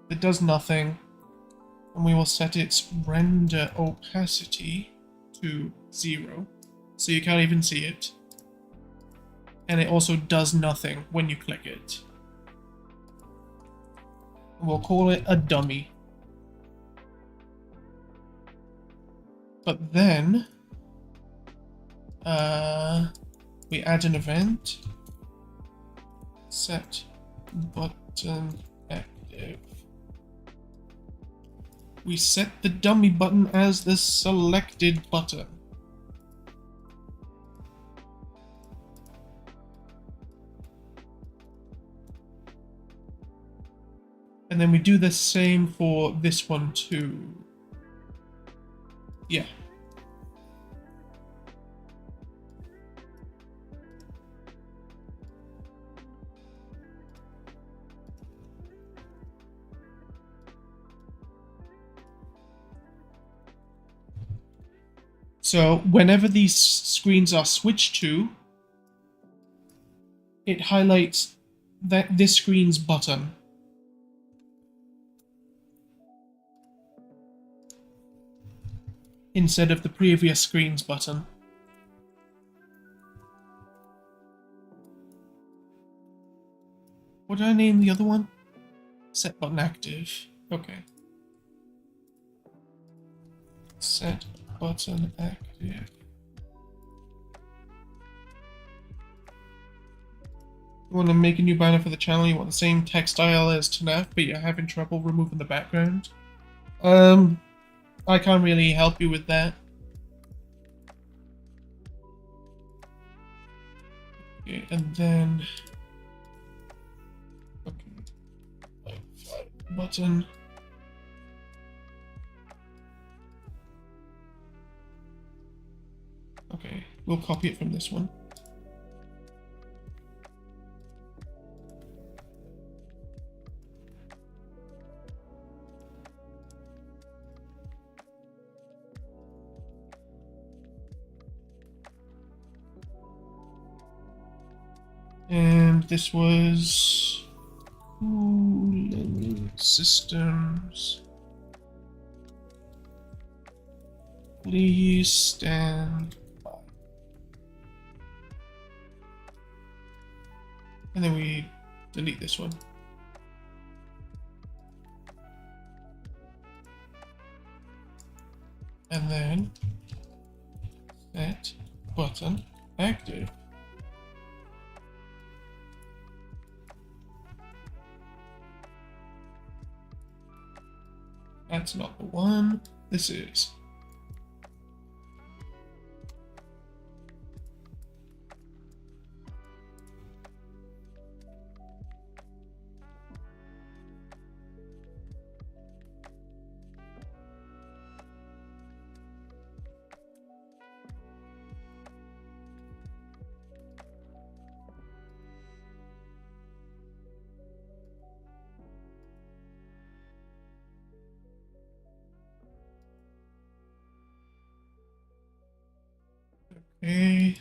that does nothing, and we will set its render opacity to 0, so you can't even see it. And it also does nothing when you click it. We'll call it a dummy. But then we add an event, set button active. We set the dummy button as the selected button. And then we do the same for this one too. Yeah. So whenever these screens are switched to, it highlights this screen's button. Instead of the previous screen's button. What did I name the other one? Set button active. Okay. Set button active. You want to make a new banner for the channel, you want the same text style as TNaF, but you're having trouble removing the background? I can't really help you with that. Okay, and then... Okay. button. Okay, we'll copy it from this one. And this was cooling systems. Please stand by. And then we delete this one. And then set button active. That's not the one. This is. Okay,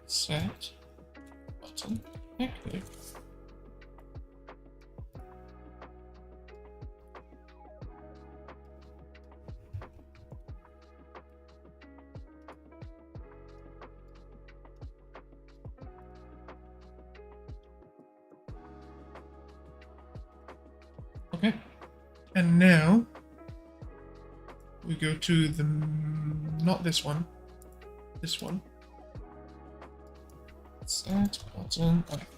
set button active. Okay, and now we go to the, not this one, this one. Set button active.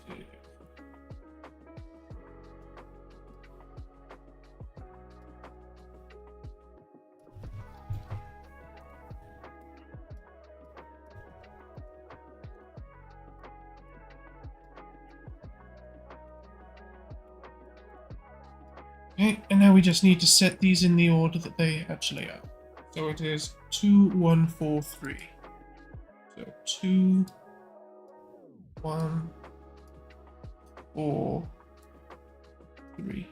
Okay, and now we just need to set these in the order that they actually are. So it is 2, 1, 4, 3. So 2, 1, 4, 3.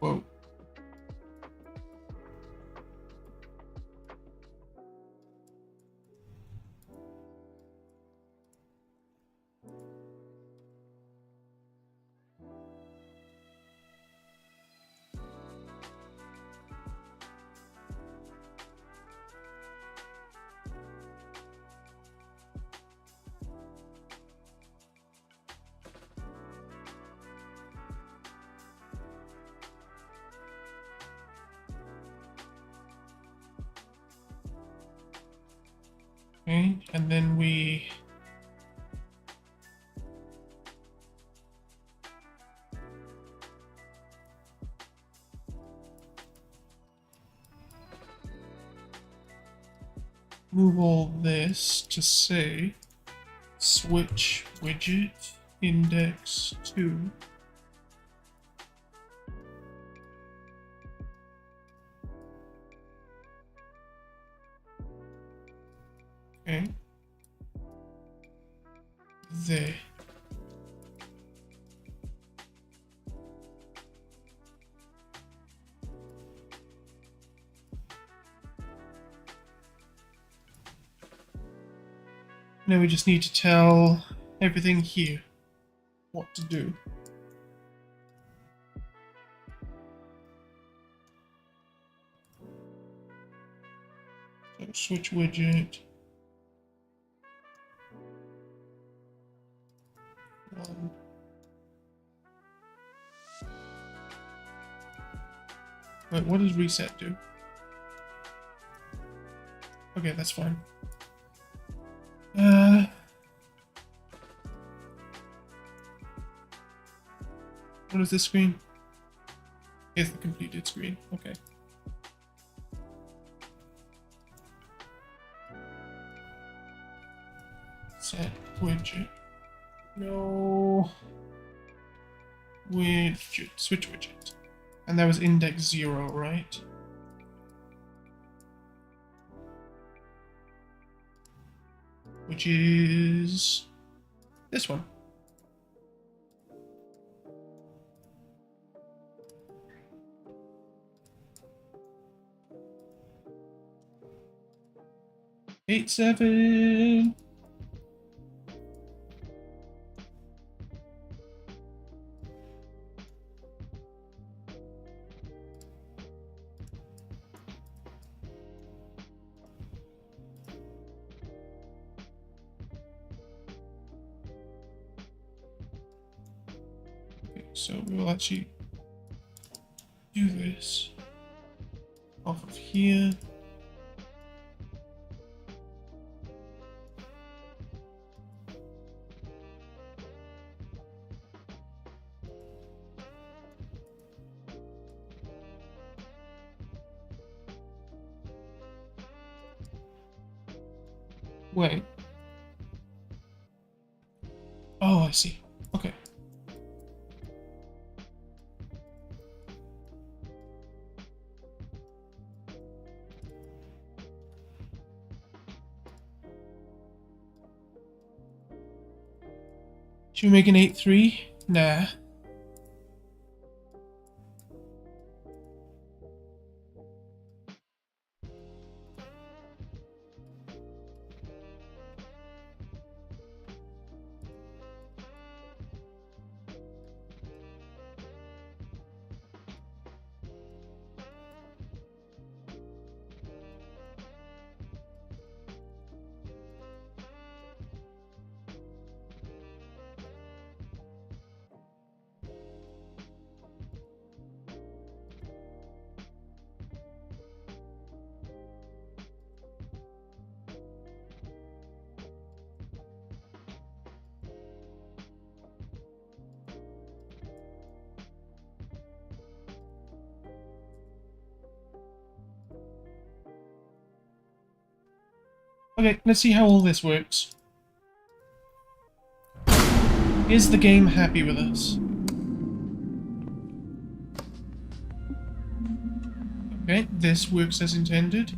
Whoa. Okay, and then we move all this to say switch widget index 2. Okay. There. Now we just need to tell everything here what to do. So switch widget. Wait, what does reset do? Okay, that's fine. What is this screen? Here's the completed screen. Okay. Set widget. No. Widget. Switch widget. And that was index 0, right? Which is this one. Eight, 7. So we will actually do this off of here. Wait. Oh, I see. Okay. Should we make an 8-3? Nah. Okay, let's see how all this works. Is the game happy with us? Okay, this works as intended.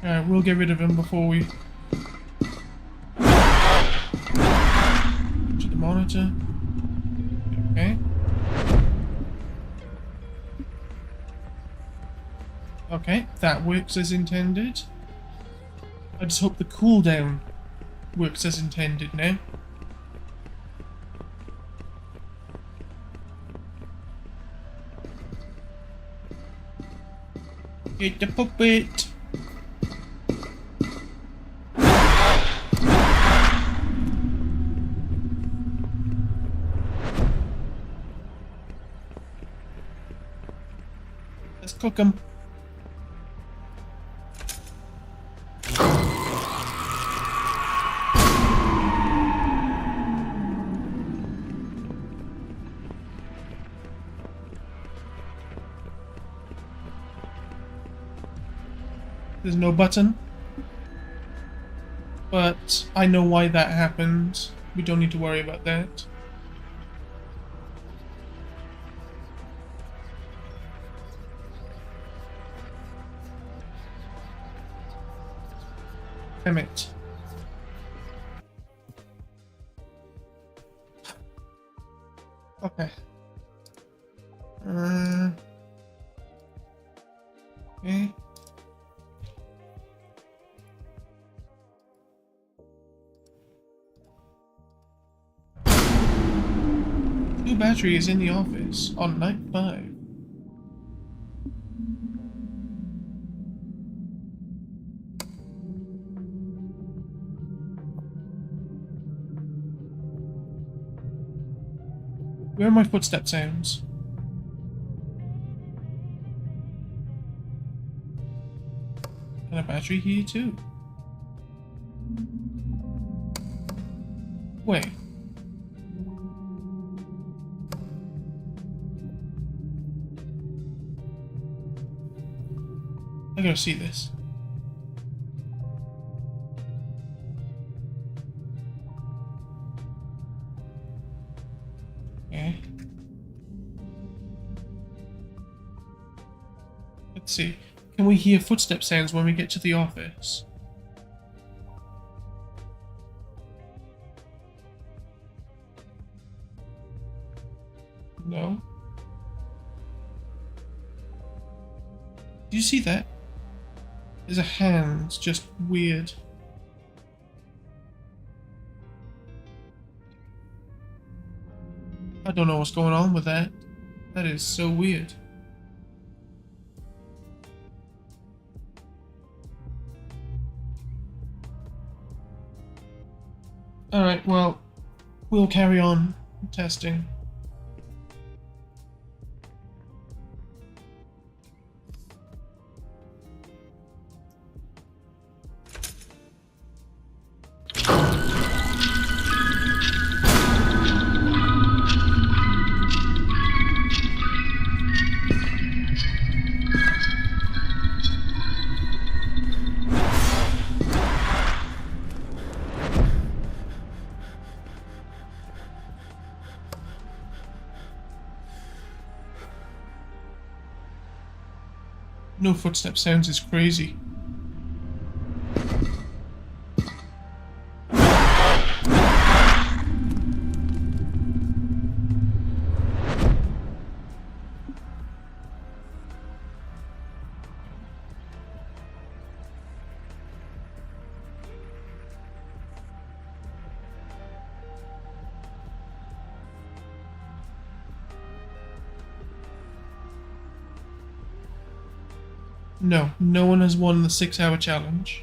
Alright, we'll get rid of him before we... to the monitor. Okay. Okay, that works as intended. I just hope the cooldown works as intended now. Hit the puppet! Let's cook him. There's no button. But I know why that happened. We don't need to worry about that. Damn it. Okay. Okay. New battery is in the office on night 5. Where are my footstep sounds? And a battery here too. Wait. I gotta see this. Okay. Let's see. Can we hear footstep sounds when we get to the office? No. Do you see that? There's a hand, just weird. I don't know what's going on with that. That is so weird. Alright, well, we'll carry on testing. No footstep sounds is crazy. No, no one has won the 6-hour challenge.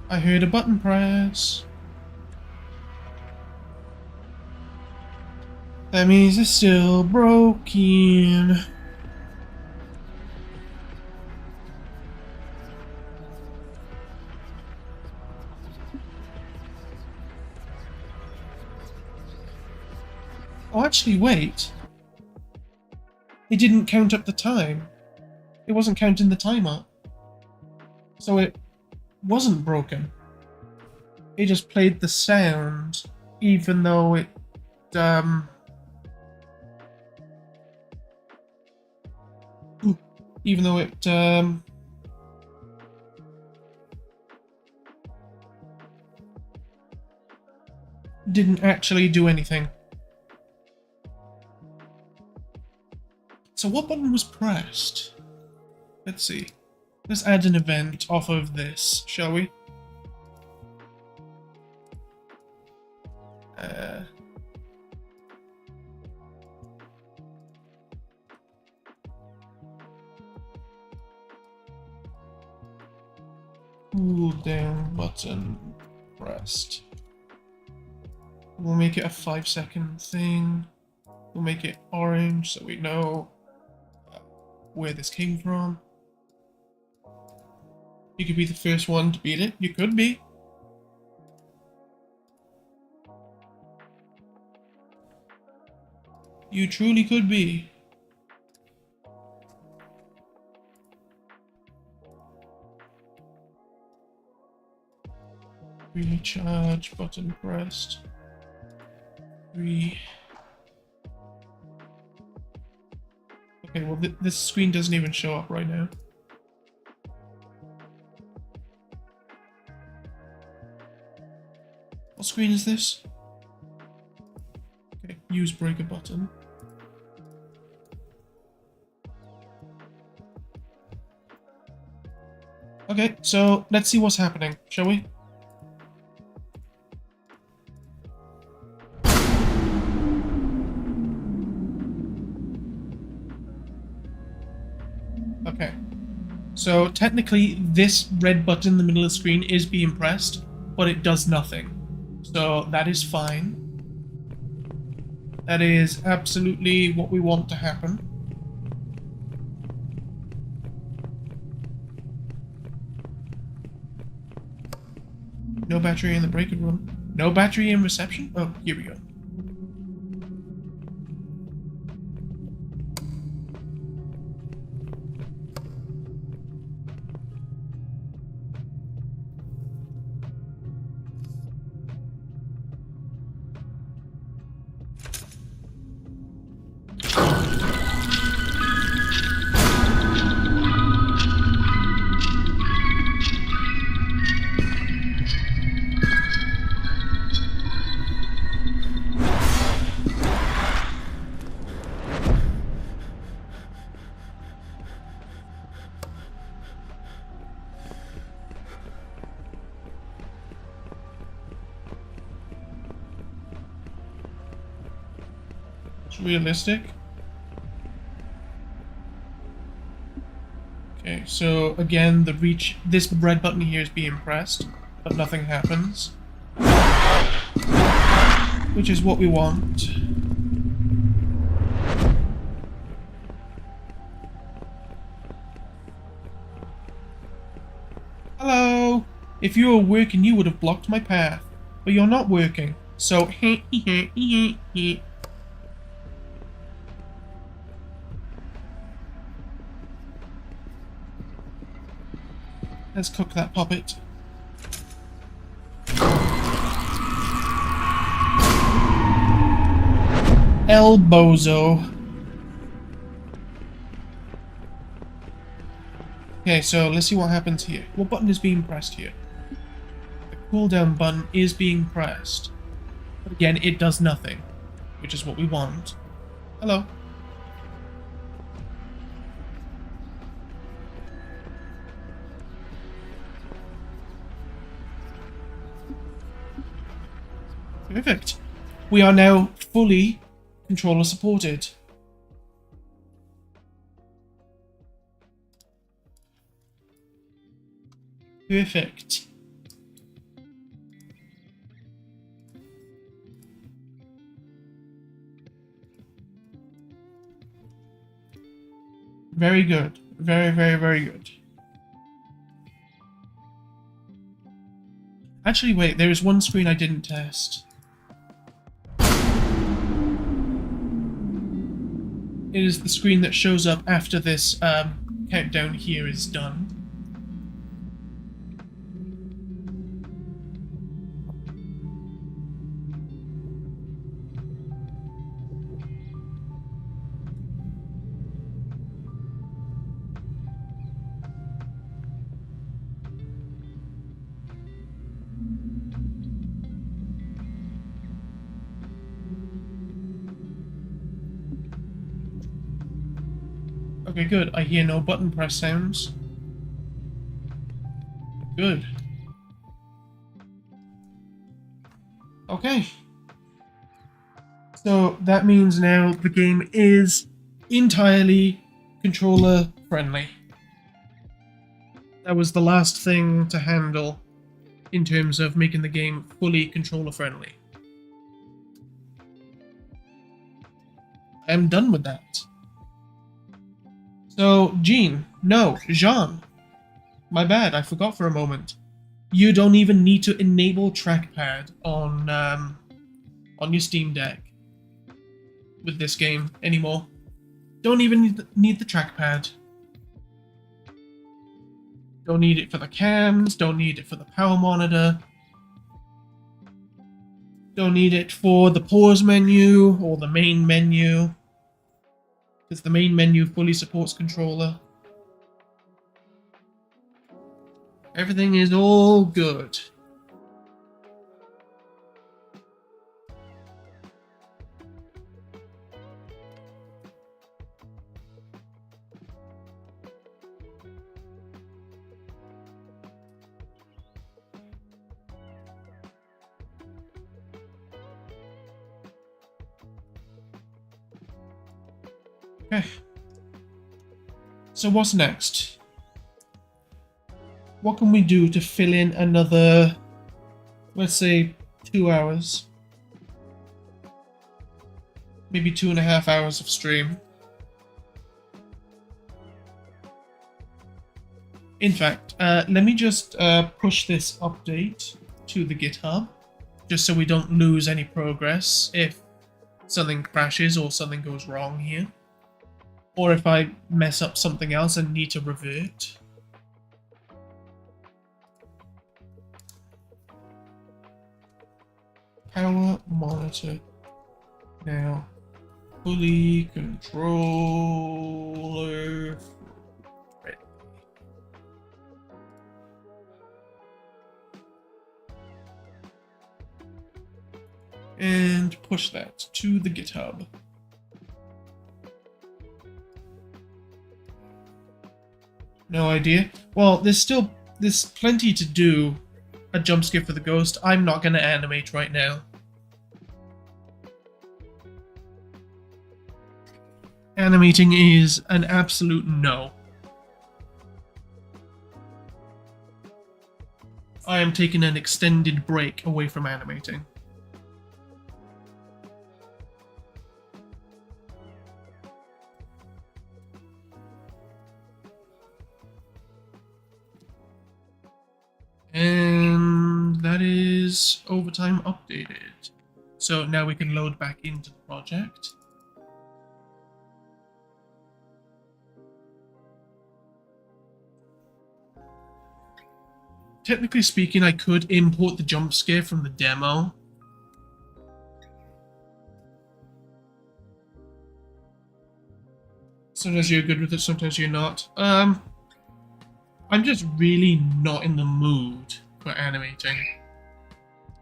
I heard a button press. That means it's still broken. Oh, actually, wait. It didn't count up the time. It wasn't counting the time up. So it wasn't broken. It just played the sound, even though it, even though it, didn't actually do anything. So what button was pressed? Let's see. Let's add an event off of this, shall we? Cool down button. pressed. We'll make it a 5-second thing. We'll make it orange so we know where this came from. You could be the first one to beat it. You could be. You truly could be. Recharge button pressed. 3. Okay, well this screen doesn't even show up right now. What screen is this? Okay, use breaker button. Okay, so let's see what's happening, shall we? Okay, so technically this red button in the middle of the screen is being pressed, but it does nothing. So that is fine. That is absolutely what we want to happen. No battery in the breaker room. No battery in reception? Oh, here we go. Realistic. Okay, so again, this red button here is being pressed, but nothing happens. Which is what we want. Hello! If you were working, you would have blocked my path. But you're not working, so let's cook that puppet. El Bozo. Okay, so let's see what happens here. What button is being pressed here? The cooldown button is being pressed. But again, it does nothing, which is what we want. Hello. Perfect. We are now fully controller supported. Perfect. Very good. Very, very, very good. Actually, wait, there is one screen I didn't test. It is the screen that shows up after this countdown here is done. Okay, good. I hear no button press sounds. Good. Okay. So that means now the game is entirely controller friendly. That was the last thing to handle in terms of making the game fully controller friendly. I'm done with that. So, Jean, no, Jean. My bad, I forgot for a moment. You don't even need to enable trackpad on your Steam Deck with this game anymore. Don't even need the trackpad. Don't need it for the cams, don't need it for the power monitor. Don't need it for the pause menu or the main menu, because the main menu fully supports controller. Everything is all good. Okay. So what's next? What can we do to fill in another, let's say, 2 hours? Maybe 2.5 hours of stream. In fact, let me just push this update to the GitHub, just so we don't lose any progress if something crashes or something goes wrong here. Or if I mess up something else and need to revert. Power monitor now fully controller ready. And push that to the GitHub. No idea. Well, there's plenty to do. A jump scare for the ghost. I'm not gonna animate right now. Animating is an absolute no. I am taking an extended break away from animating. And that is overtime updated. So now we can load back into the project. Technically speaking, I could import the jump scare from the demo. Sometimes you're good with it, sometimes you're not. I'm just really not in the mood for animating.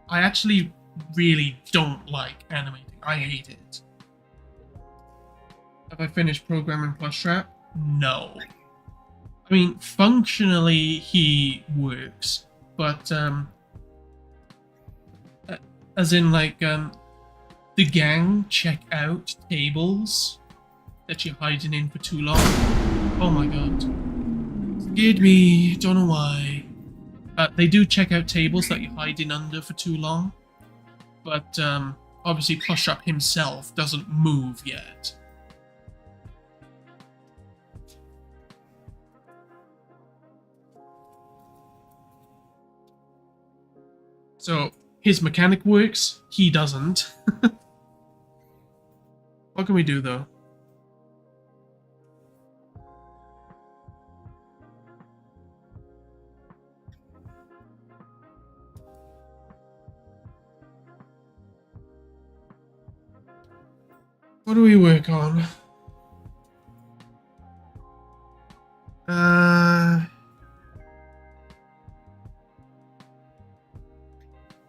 I actually really don't like animating. I hate it. Have I finished programming Plushtrap? No. I mean, functionally he works, but as in like the gang check out tables that you're hiding in for too long. Oh my god. Scared me, don't know why. They do check out tables that you're hiding under for too long, but obviously Plushtrap himself doesn't move yet. So his mechanic works, he doesn't. What can we do though? What do we work on?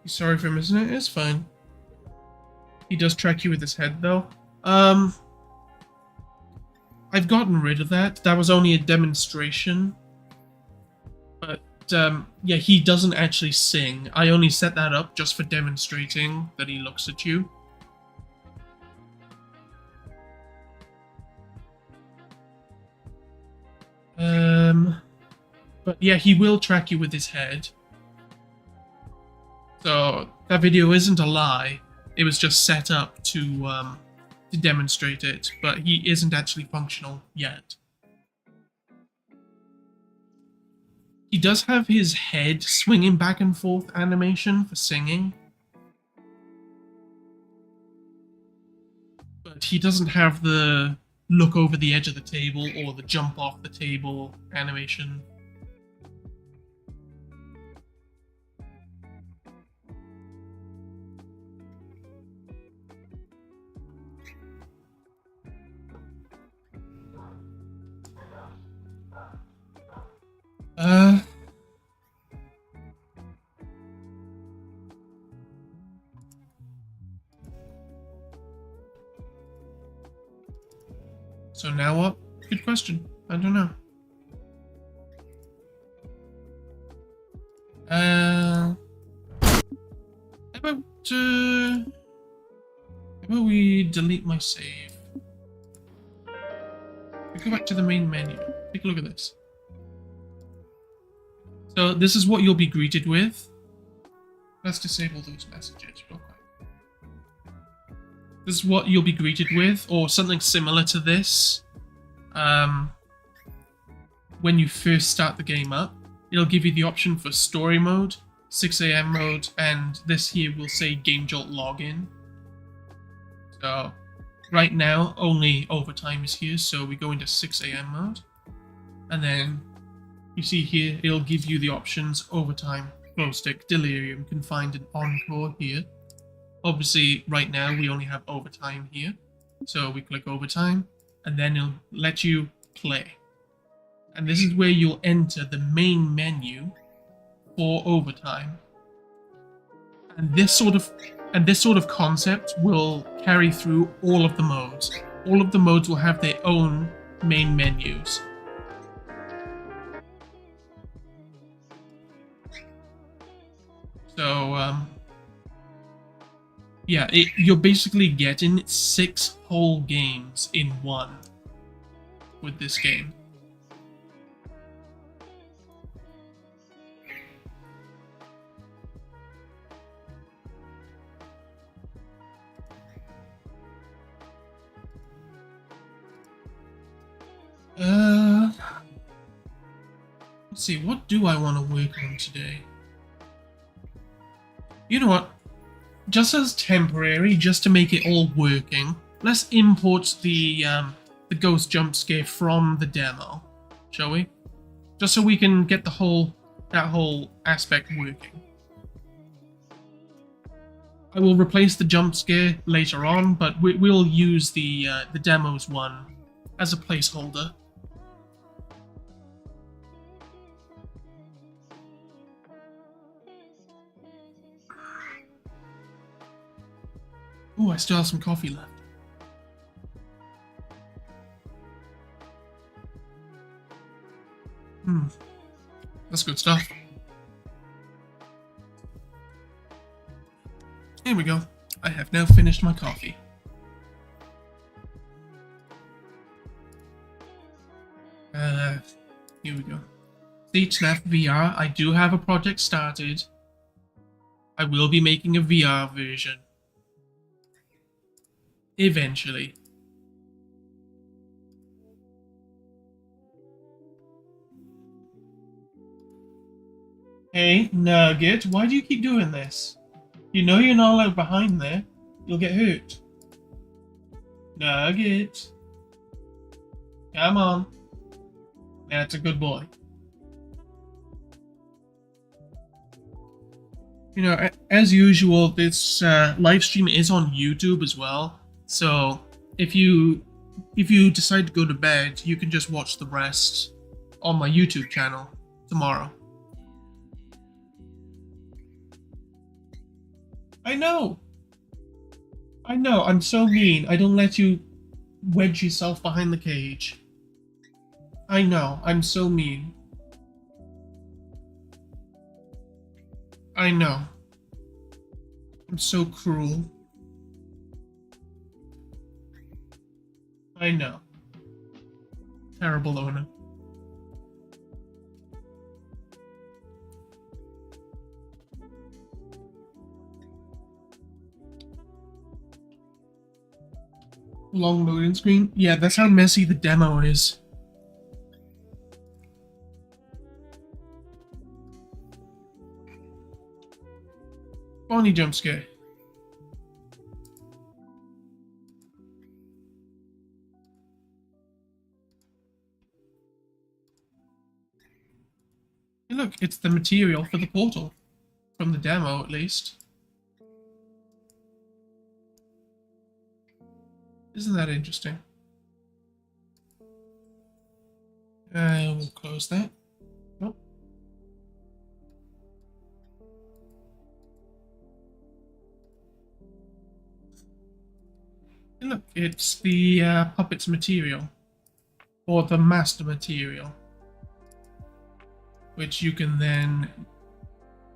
Sorry for missing it. It's fine. He does track you with his head, though. I've gotten rid of that. That was only a demonstration. But, yeah, he doesn't actually sing. I only set that up just for demonstrating that he looks at you. But yeah, he will track you with his head. So that video isn't a lie. It was just set up to demonstrate it, but he isn't actually functional yet. He does have his head swinging back and forth animation for singing, but he doesn't have the look over the edge of the table or the jump off the table animation. So now what? Good question. I don't know. How about we delete my save? We go back to the main menu. Take a look at this. So this is what you'll be greeted with. Let's disable those messages real quick. This is what you'll be greeted with, or something similar to this. When you first start the game up, it'll give you the option for story mode, 6 AM mode, and this here will say Game Jolt login. So right now only overtime is here, so we go into 6 AM mode, and then you see here it'll give you the options overtime, glow stick, delirium, confined, and encore here. Obviously right now we only have overtime here, so we click overtime, and then it'll let you play. And this is where you'll enter the main menu for overtime. And this sort of concept will carry through all of the modes. All of the modes will have their own main menus. So yeah, you're basically getting 6 whole games in one with this game. Let's see, what do I want to work on today? You know what? Just as temporary, just to make it all working, let's import the ghost jump scare from the demo, shall we? Just so we can get that whole aspect working. I will replace the jump scare later on, but we'll use the demos one as a placeholder. Ooh, I still have some coffee left. That's good stuff. Here we go. I have now finished my coffee. Here we go. TNaF VR. I do have a project started. I will be making a VR version. Eventually. Hey, Nugget, why do you keep doing this? You know you're not allowed behind there. You'll get hurt. Nugget. Come on. That's a good boy. You know, as usual, this live stream is on YouTube as well. So if you decide to go to bed, you can just watch the rest on my YouTube channel tomorrow. I know, I'm so mean. I don't let you wedge yourself behind the cage. I know, I'm so mean. I know. I'm so cruel. I know. Terrible owner. long loading screen. Yeah, that's how messy the demo is. Bonnie jump scare. Hey, look, it's the material for the portal. From the demo, at least. Isn't that interesting? We'll close that. Nope. Hey, look, it's the puppet's material. Or the master material. Which you can then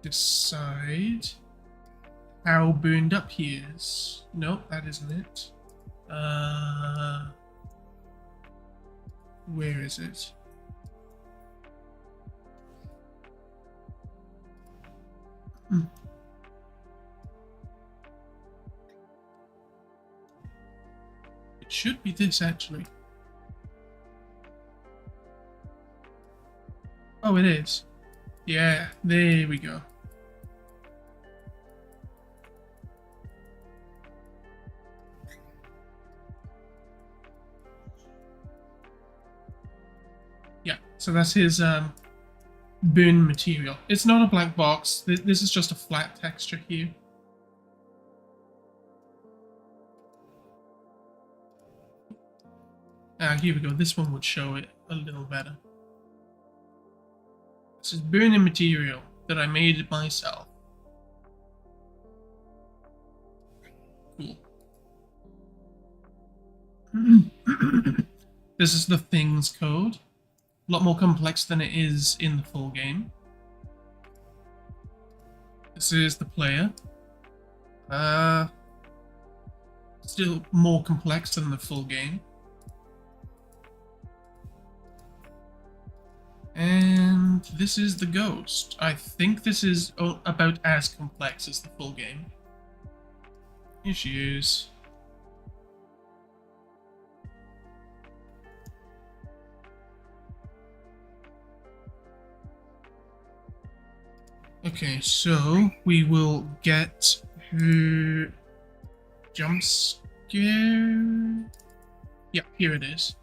decide how burned up he is. Nope, that isn't it. Where is it? It should be this, actually. Oh, it is. Yeah, there we go. Yeah, so that's his burn material. It's not a black box. This is just a flat texture here. Here we go. This one would show it a little better. This is burning material that I made it myself. Cool. This is the things code. A lot more complex than it is in the full game. This is the player. Still more complex than the full game. And this is the ghost. I think this is about as complex as the full game. Here she is. Okay, so we will get her jump scare. Yeah, here it is.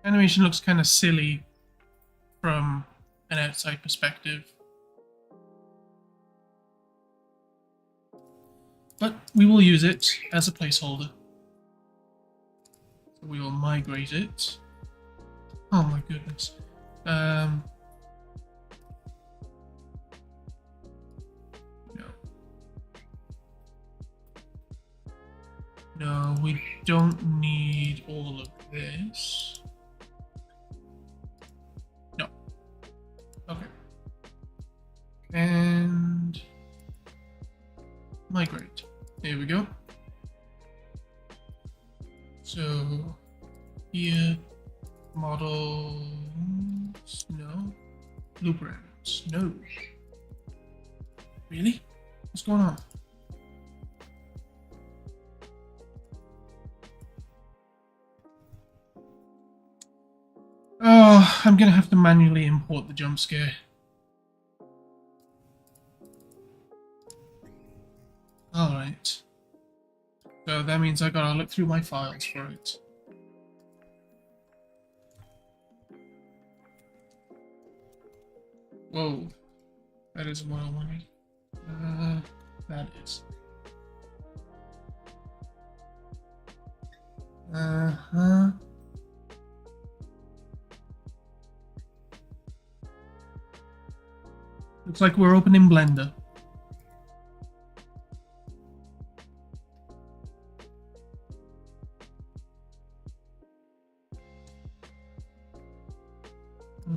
Animation looks kind of silly from an outside perspective. But we will use it as a placeholder. So we will migrate it. Oh my goodness. No. No, we don't need all of this. No. Okay. And migrate. There we go. So here, models, no. Blueprints, no. Really? What's going on? Oh, I'm gonna have to manually import the jump scare. Alright. So that means I gotta look through my files for it. Whoa. That isn't what I wanted. That is. Uh-huh. Looks like we're opening Blender.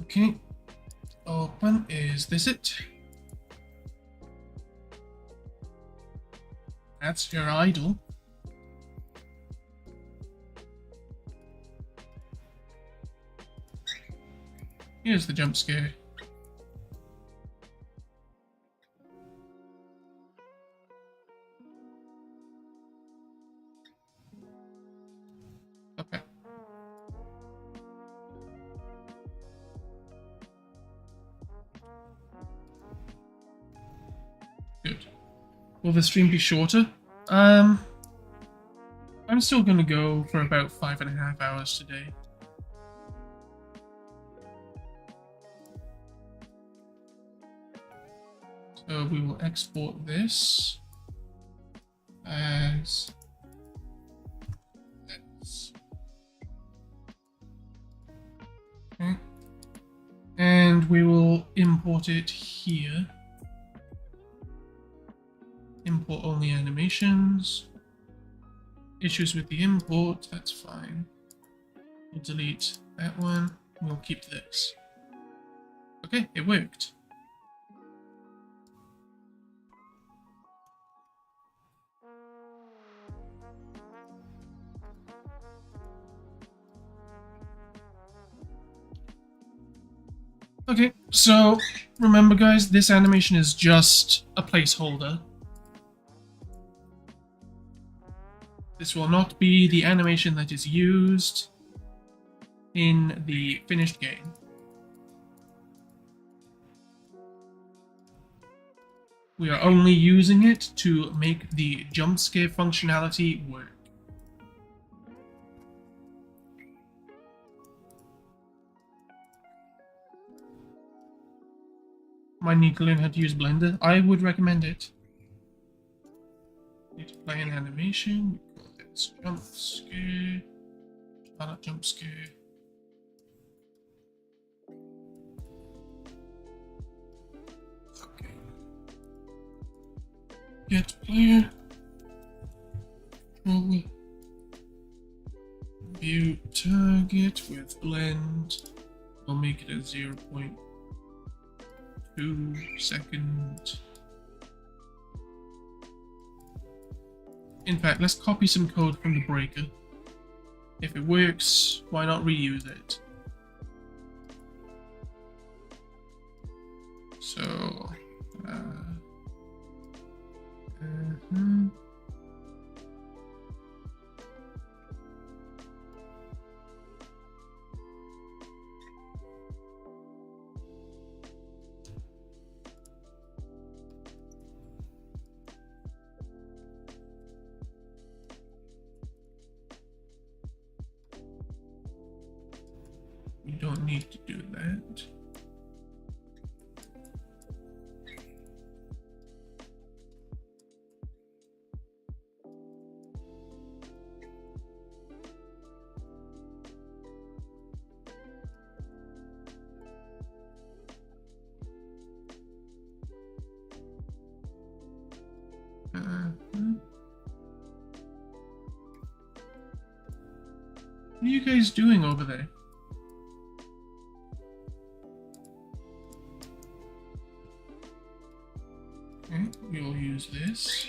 Okay. Open. Is this it? That's your idol. Here's the jump scare. Will the stream be shorter? I'm still gonna go for about 5.5 hours today. So we will export this as this. Okay. And we will import it here. Import only animations. Issues with the import, that's fine. We'll delete that one. We'll keep this. Okay, it worked. Okay, so remember guys, this animation is just a placeholder. This will not be the animation that is used in the finished game. We are only using it to make the jump scare functionality work. Might need to learn how to use Blender. I would recommend it. Need to play an animation. We call this jump scare. Not jump scare. Okay. Get player. Controller. View target with blend. We'll make it a 0.2 second. In fact, let's copy some code from the breaker. If it works, why not reuse it? So, we don't need to do that. What are you guys doing over there? Okay, we'll use this.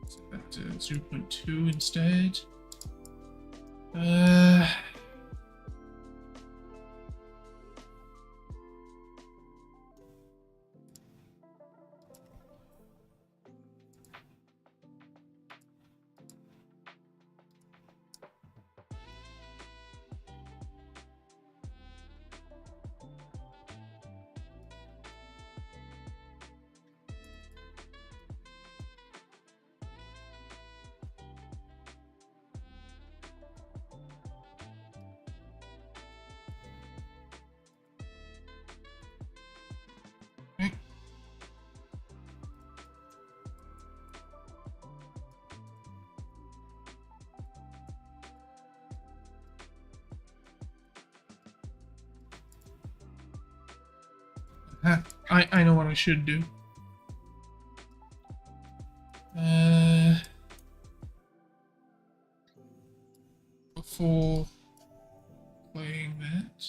Set that to 0.2 instead. Okay. I know what I should do. Before playing that,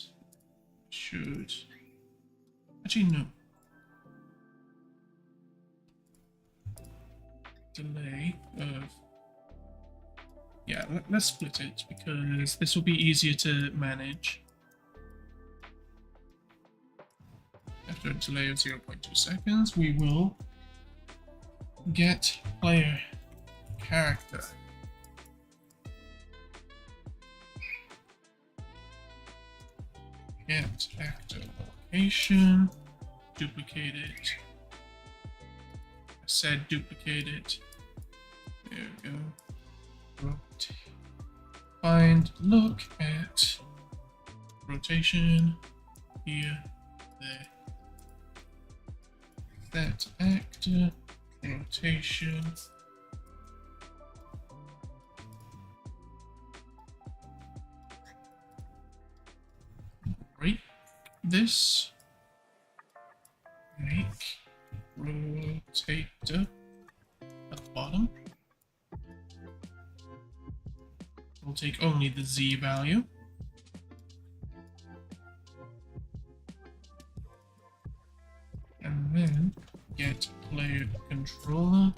should actually no. Delay of let's split it because this will be easier to manage. After a delay of 0.2 seconds, we will get player character. Get actor location, duplicate it. I said duplicate it. There we go. Rotate. Find, look at rotation here, there. That actor, rotation. Right. This. Make rotator at the bottom. We'll take only the Z value. And then get player controller,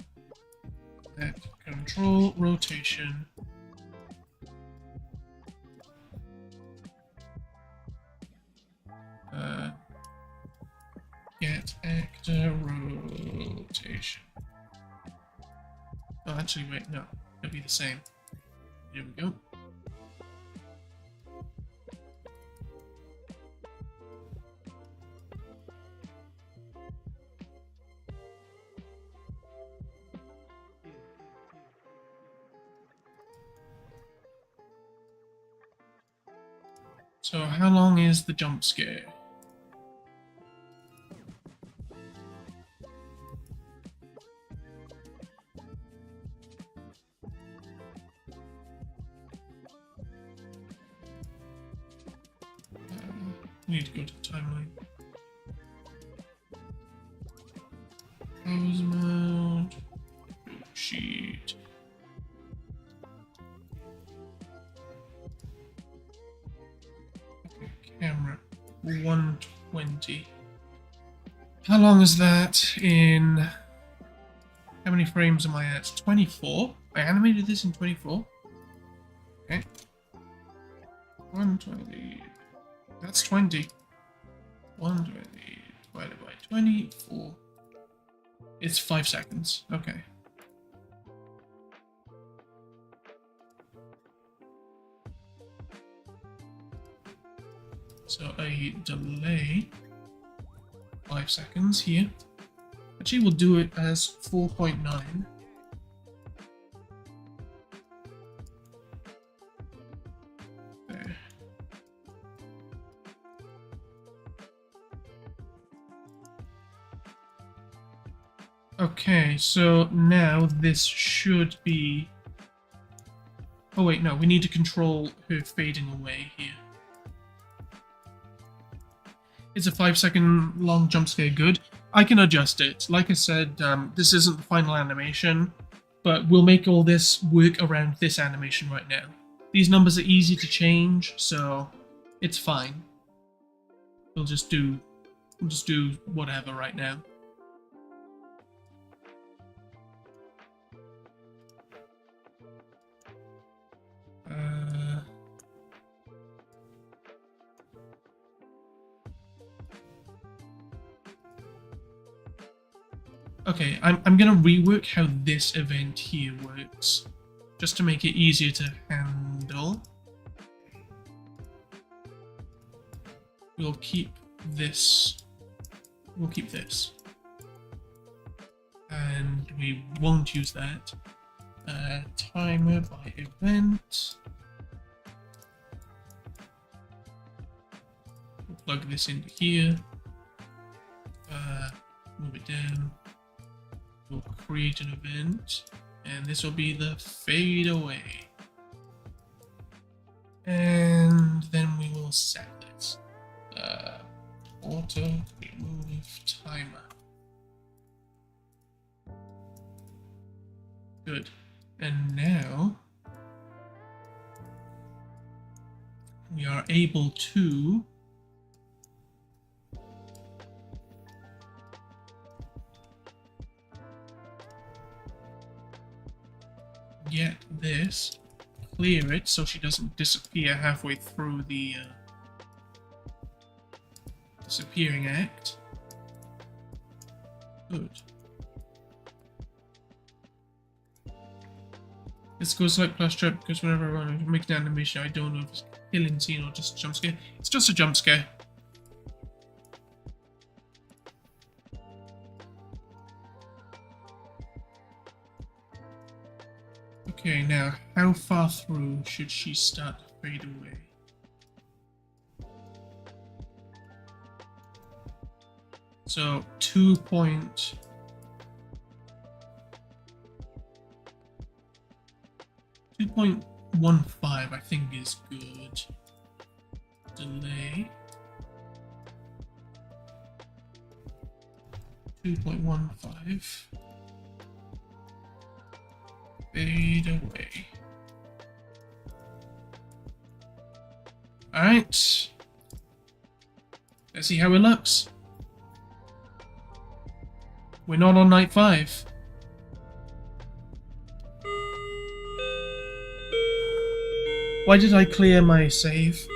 that control rotation. Get actor rotation. Oh, actually, wait, no. It'll be the same. Here we go. So how long is the jump scare? Need to go to the timeline. Pose mode. Sheet. Okay, camera. 120. How long is that in... How many frames am I at? 24? I animated this in 24? Okay. 120. That's 20. 120 divided by 24. It's 5 seconds. Okay. So a delay 5 seconds here. Actually, we'll do it as 4.9. There. Okay, so now this should be... Oh wait, no, we need to control her fading away here. Is a 5 second long jump scare good? I can adjust it. Like I said, this isn't the final animation, but we'll make all this work around this animation right now. These numbers are easy to change, so it's fine. We'll just do whatever right now. Okay, I'm gonna rework how this event here works, just to make it easier to handle. We'll keep this. We'll keep this. And we won't use that. Timer by event. We'll plug this into here. Move it down. We'll create an event, and this will be the fade away. And then we will set this. Auto remove timer. Good. And now we are able to get this, clear it so she doesn't disappear halfway through the disappearing act. Good. This goes like plus trap because whenever I want to make an animation, I don't know if it's a killing scene or just a jump scare. It's just a jump scare. Okay, now, how far through should she start to fade away? So, 2.15 I think is good. Delay. 2.15. Fade away. Alright. Let's see how it looks. We're not on night 5. Why did I clear my save?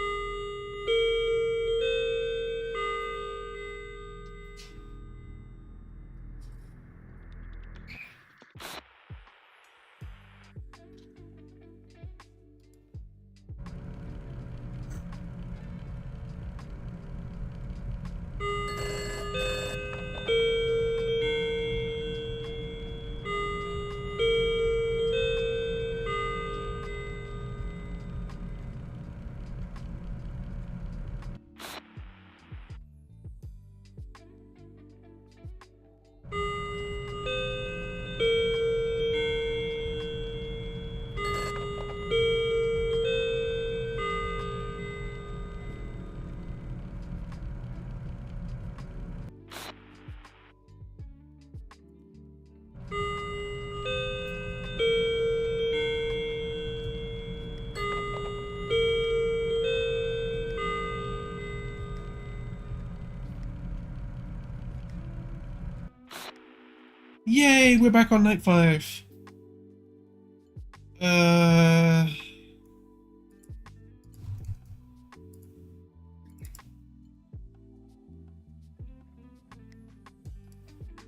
Yay, we're back on night 5.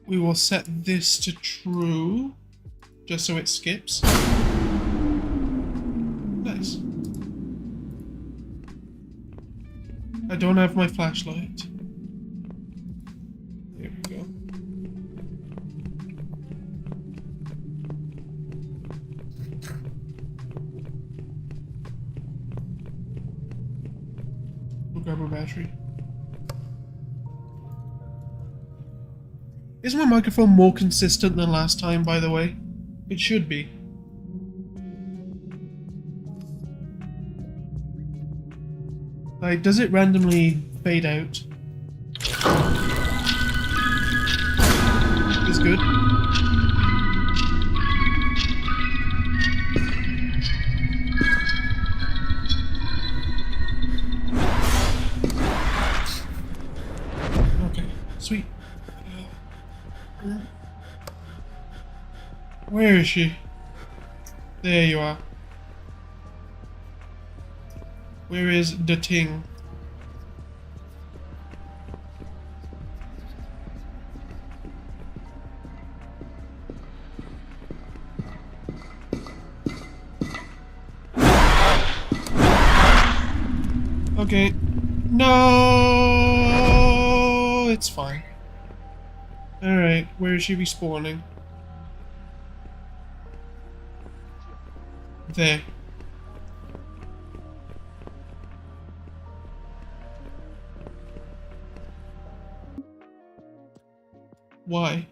We will set this to true, just so it skips. Nice. I don't have my flashlight. There we go. We'll grab a battery. Is my microphone more consistent than last time, by the way? It should be. Like, does it randomly fade out? It's good. Okay, sweet. Where is she? There you are. Where is the ting? Okay. No, it's fine. Alright, where is she respawning? There. Why?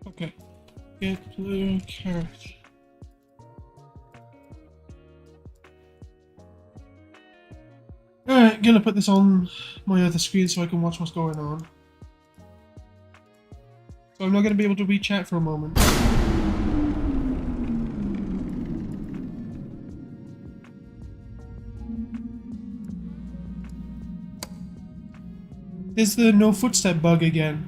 Okay. Get the carrot. Alright, gonna put this on my other screen so I can watch what's going on. So I'm not gonna be able to read chat for a moment. There's the no footstep bug again.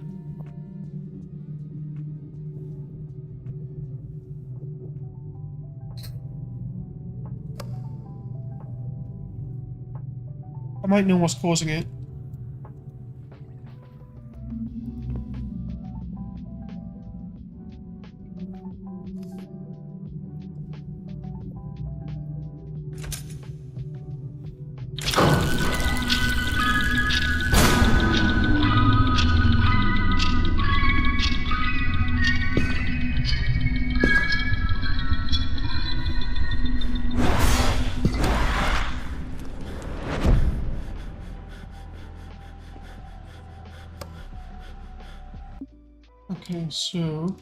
I might know what's causing it. Okay, so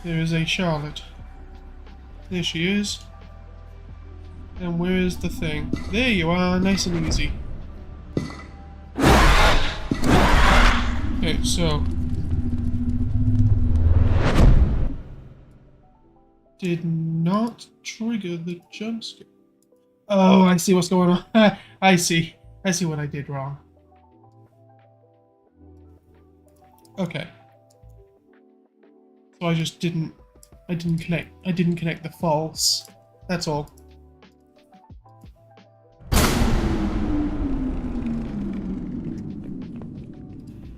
there is a Charlotte. There she is. And where's the thing? There you are, nice and easy. Okay, so did not trigger the jump scare. Oh, I see what's going on. I see. I see what I did wrong. Okay. So I didn't connect the false. That's all.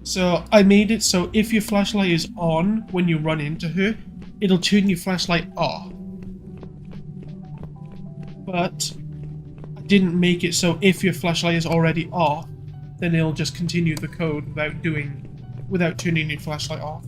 So I made it so if your flashlight is on when you run into her, it'll turn your flashlight off. But I didn't make it so if your flashlight is already off, then it'll just continue the code without turning your flashlight off.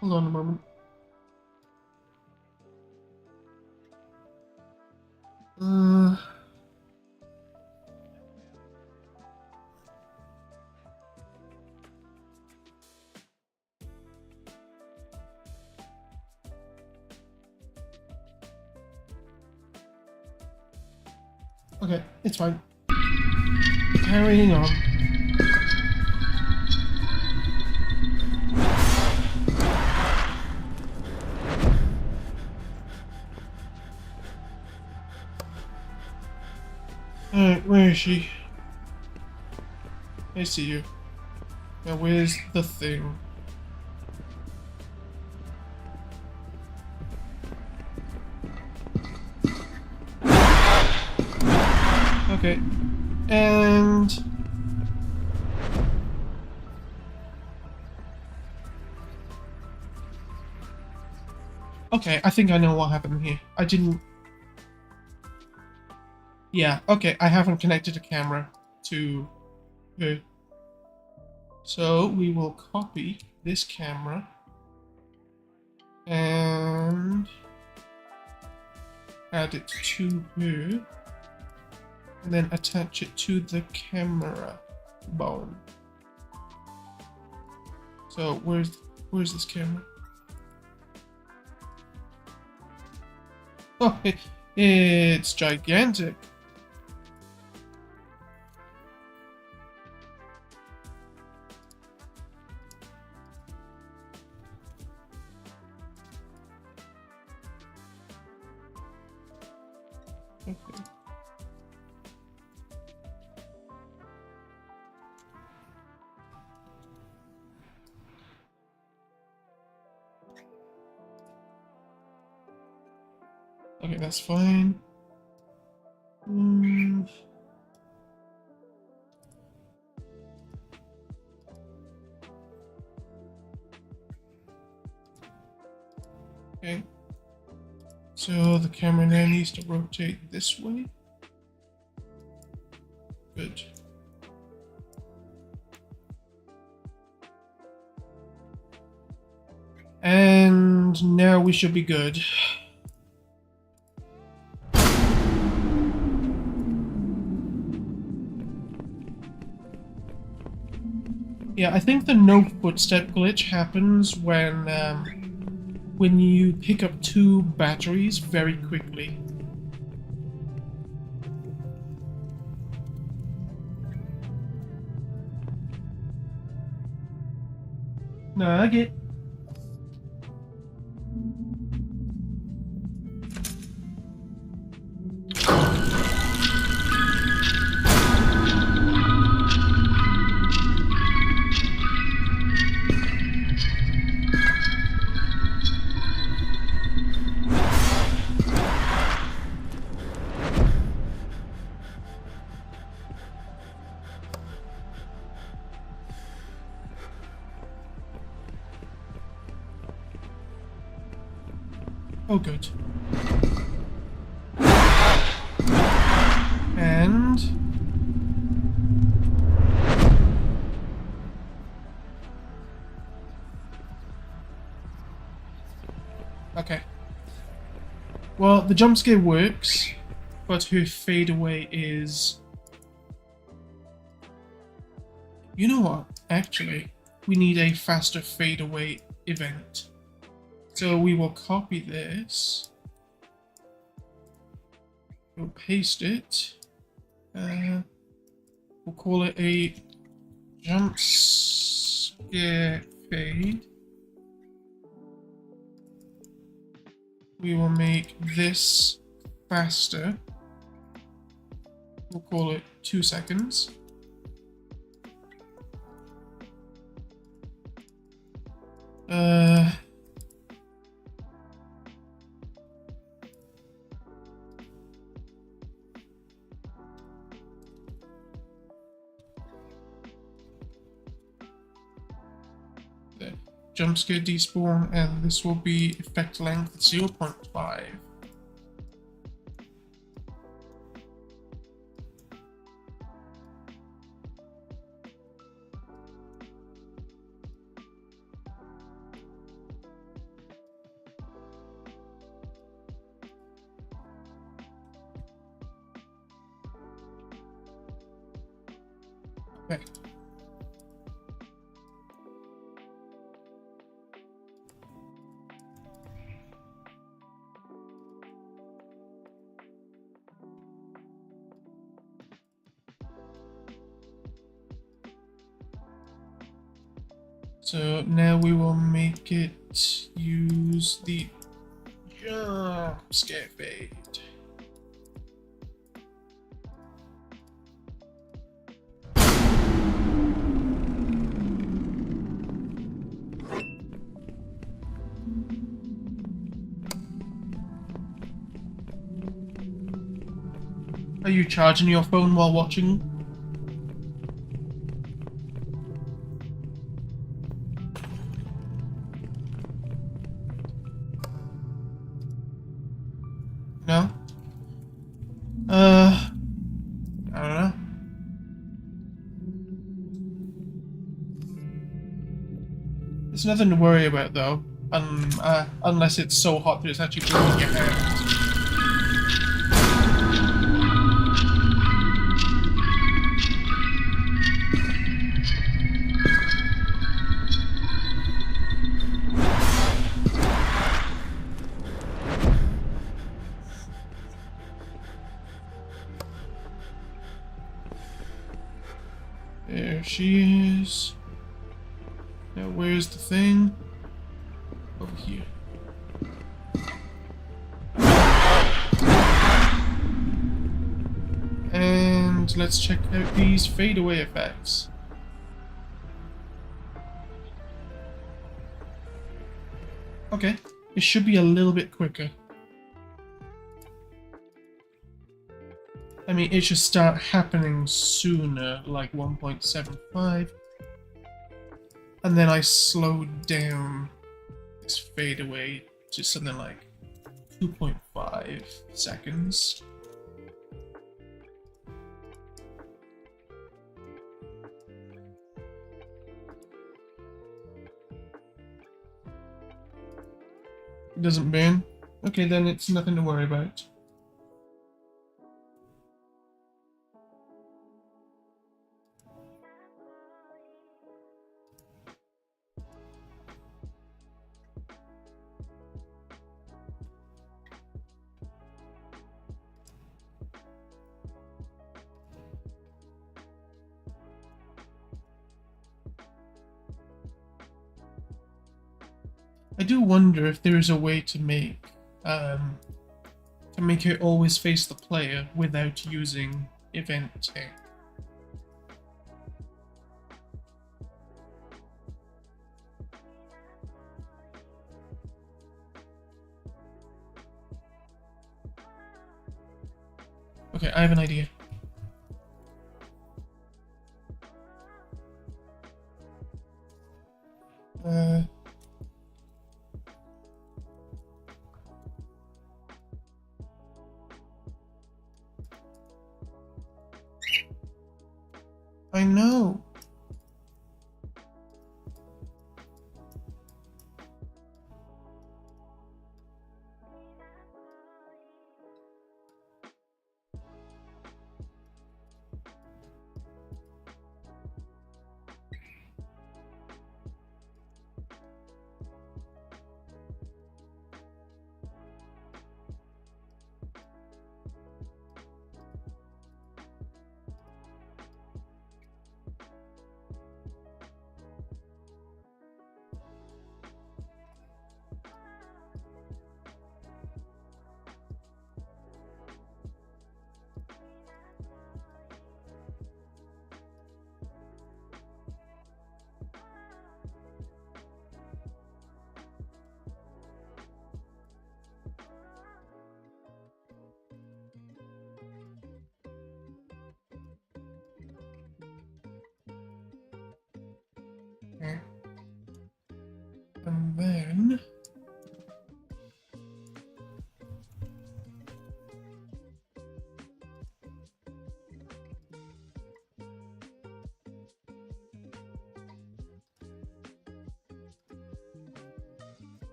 Hold on a moment. Okay, it's fine. Carrying on. Alright, where is she? I see you. Now where's the thing? Okay. And okay, I think I know what happened here. I didn't. Yeah, okay, I haven't connected a camera to her. So we will copy this camera and add it to her and then attach it to the camera bone. So where's this camera? Oh, it's gigantic. Okay. Okay, that's fine. Okay. So the camera now needs to rotate this way. Good. And now we should be good. Yeah, I think the no footstep glitch happens when you pick up 2 batteries very quickly. Nugget. Oh, good. And Well, the jump scare works, but her fadeaway is... You know what? Actually, we need a faster fadeaway event. So we will copy this. We'll paste it. We'll call it a jump scare fade. We will make this faster. We'll call it 2 seconds. The jump scare despawn, and this will be effect length 0.5. Okay. So now we will make it use the jump scare fade. Are you charging your phone while watching? No? I don't know. There's nothing to worry about though, unless it's so hot that it's actually burning your hands. There she is. Now where's the thing? Over here. And let's check out these fadeaway effects. Okay, it should be a little bit quicker. I mean, it should start happening sooner, like 1.75. And then I slowed down this fadeaway to something like 2.5 seconds. It doesn't burn? Okay, then it's nothing to worry about. I do wonder if there is a way to make it always face the player without using eventing. Okay, I have an idea. I know. Okay. And then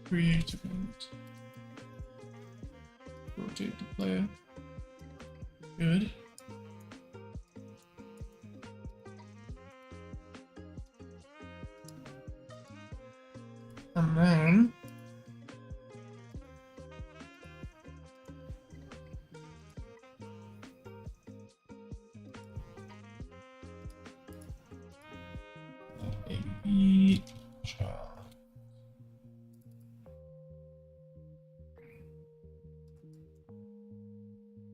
create event. Rotate the player. Good. And then A child.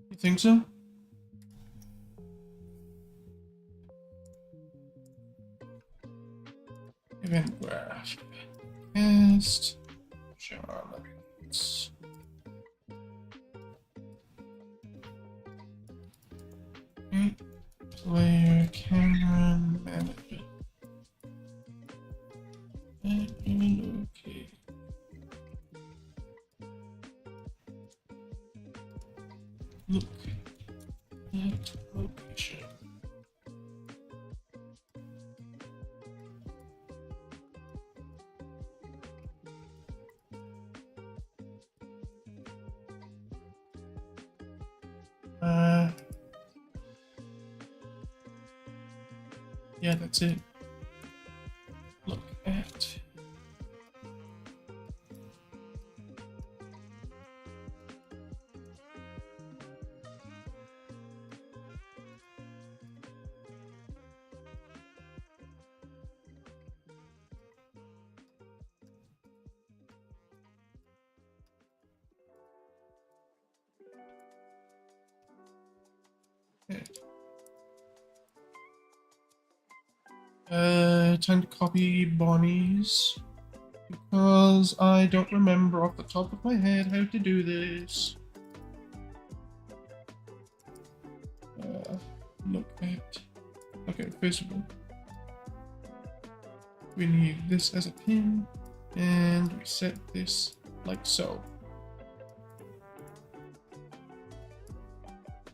You think so? Event graph. Cast. Charlotte. Okay. Player camera manager. Okay. Look at location. Yeah, that's it. Look at. Okay. Time to copy Bonnie's because I don't remember off the top of my head how to do this. Look at. Okay, first of all, we need this as a pin, and we set this like so.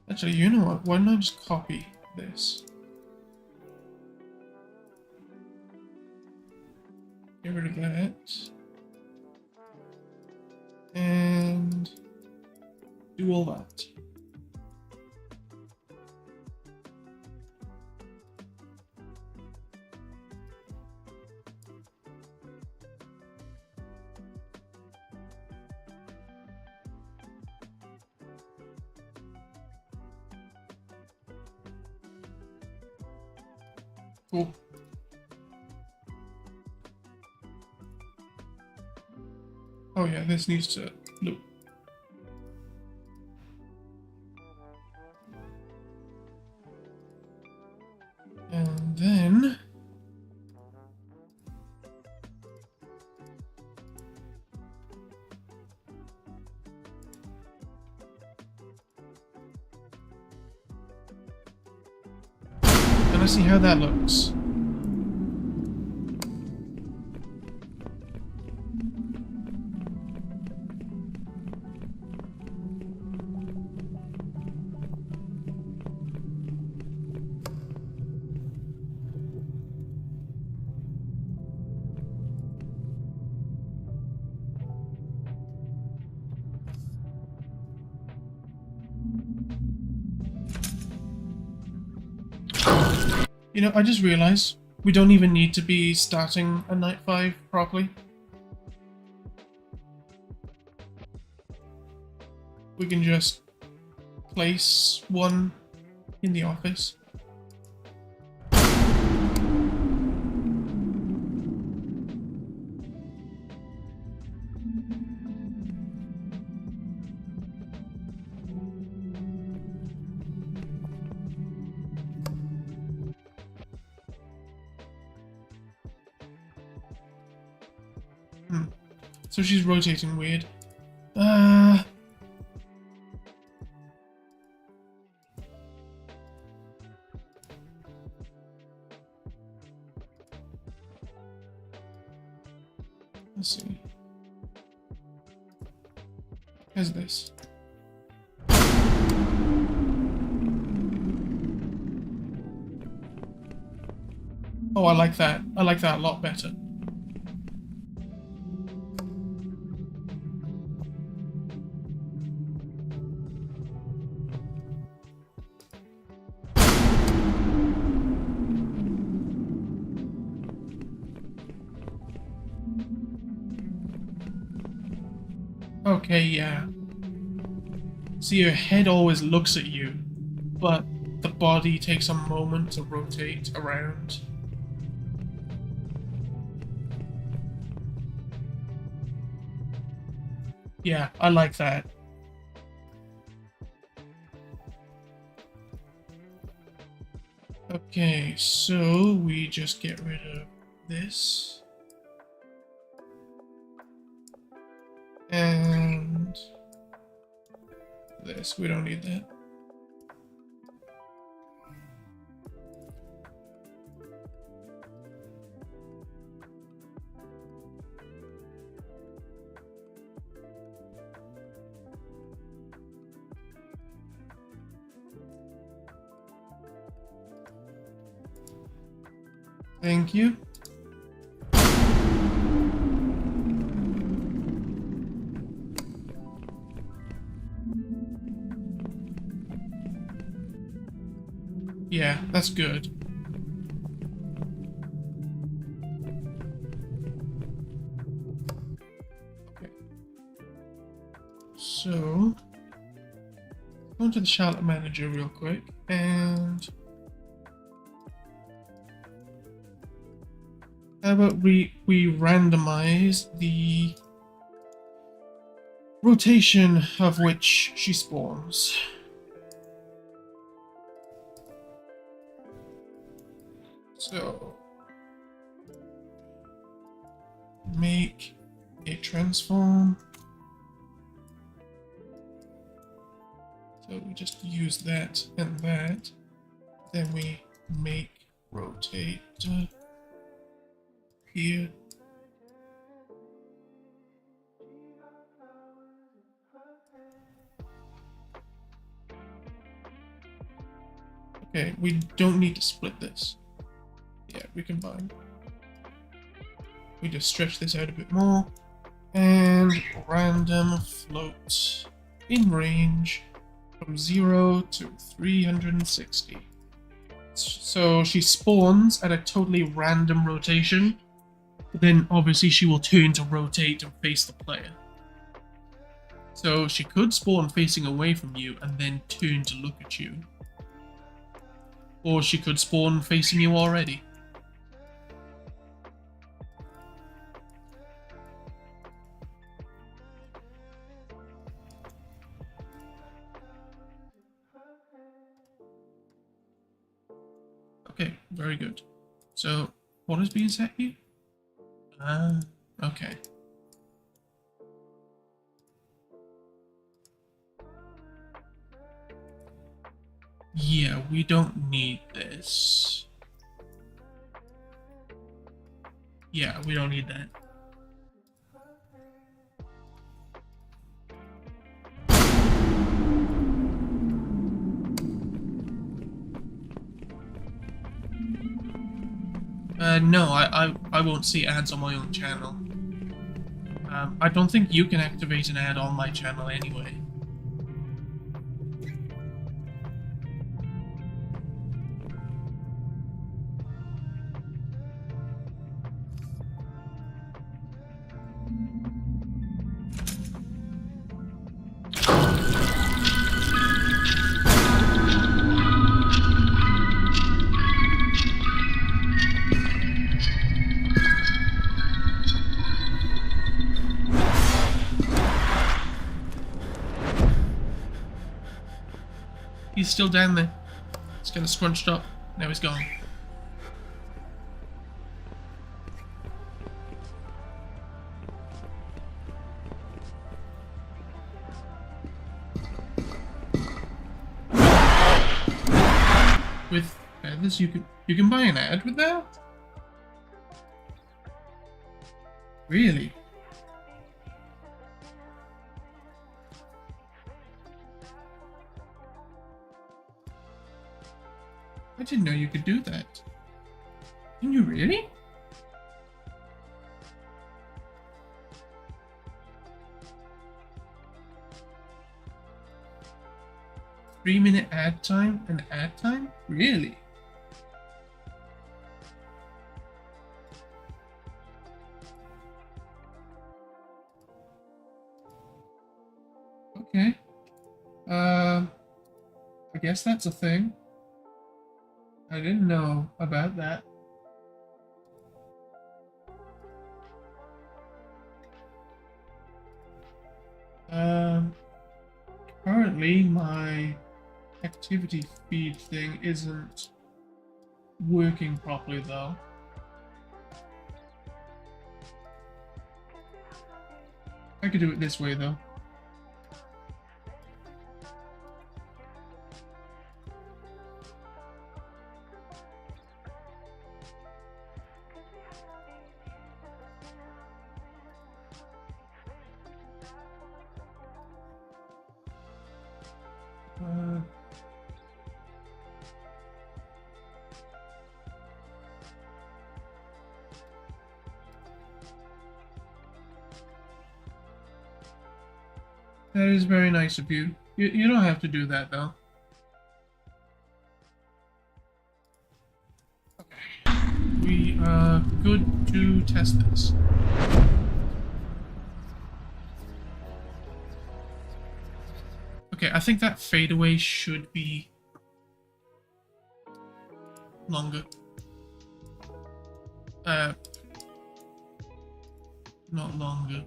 Actually, you know what? Why don't I just copy this? Get rid of that. And do all that. Cool. Oh yeah, this needs to loop. And then let's see how that looks. You know, I just realized we don't even need to be starting a night 5 properly. We can just place one in the office. So she's rotating weird. Let's see. How's this? Oh, I like that. I like that a lot better. Okay, yeah. See, your head always looks at you, but the body takes a moment to rotate around. Yeah, I like that. Okay, so we just get rid of this. And this, we don't need that. Thank you. Yeah, that's good. Okay. So, go into the Charlotte Manager real quick, and how about we randomize the rotation of which she spawns. So, make a transform. So we just use that and that. Then we make rotate here. Okay, we don't need to split this. Yeah, we combine. We just stretch this out a bit more. And random float in range from 0 to 360. So she spawns at a totally random rotation, but then obviously she will turn to rotate and face the player. So she could spawn facing away from you and then turn to look at you. Or she could spawn facing you already. Okay, very good. So, what is being set here? Okay. Yeah, we don't need this. Yeah, we don't need that. No, I won't see ads on my own channel. I don't think you can activate an ad on my channel anyway. He's still down there. He's kind of scrunched up. Now he's gone. with feathers. You can buy an ad with that? Really? I didn't know you could do that. Can you really? Three-minute ad time and ad time? Really? Okay. I guess that's a thing. I didn't know about that. Currently my activity feed thing isn't working properly though. I could do it this way though. That is very nice of you. You don't have to do that though. Okay. We are good to test this. Okay, I think that fadeaway should be longer. Not longer.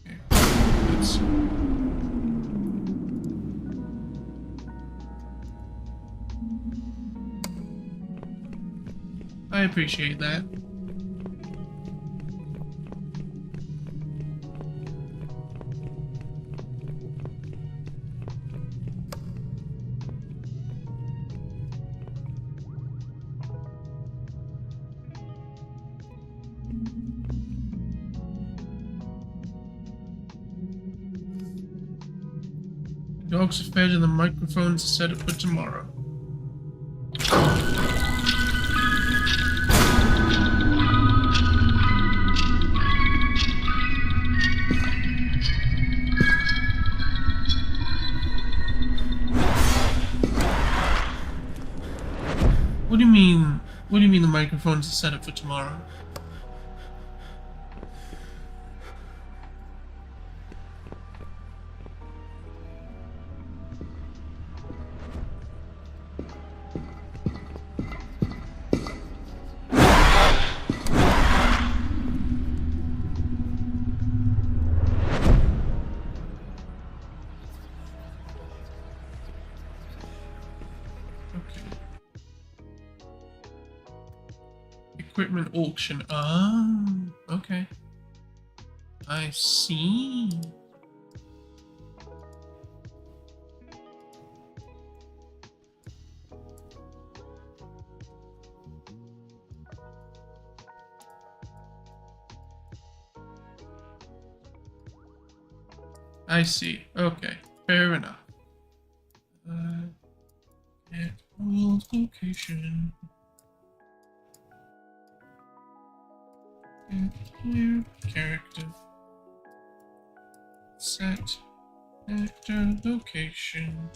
Okay, let's... I appreciate that. Dogs are fed and the microphones are set up for tomorrow. What do you mean? What do you mean the microphones are set up for tomorrow? Equipment auction. Oh, okay. I see. I see. Okay, fair enough. Get world location. New character. Set actor location.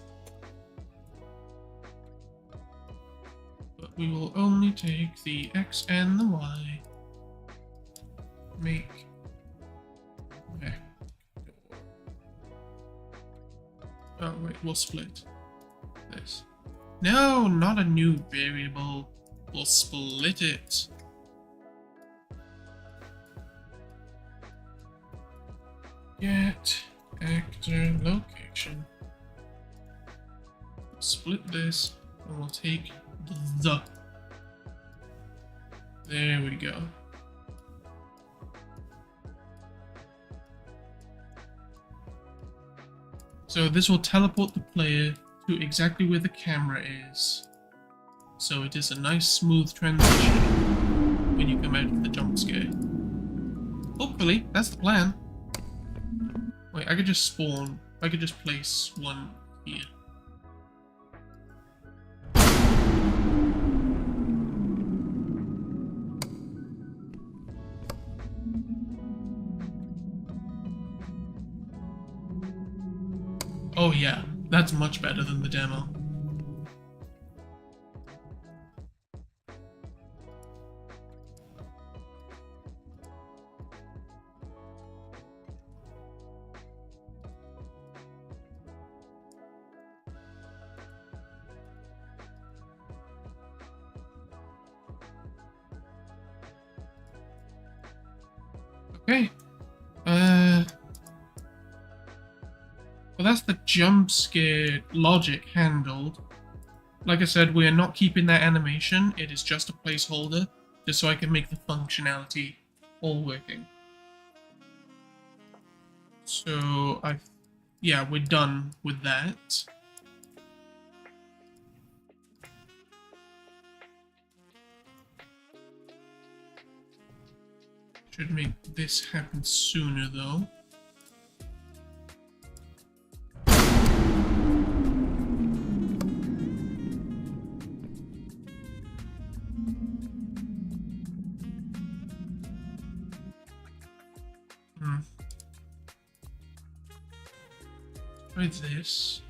But we will only take the X and the Y. Make vector. Oh wait, we'll split this. No, not a new variable. We'll split it. Get actor location. Split this, and we'll take the. There we go. So this will teleport the player to exactly where the camera is. So it is a nice smooth transition when you come out of the jump scare. Hopefully, that's the plan. Wait, I could just spawn. I could just place one here. Oh yeah, that's much better than the demo. Okay. Well, that's the jump scare logic handled. Like I said, we are not keeping that animation. It is just a placeholder, just so I can make the functionality all working. So, yeah, we're done with that. Should make this happen sooner, though. Try this.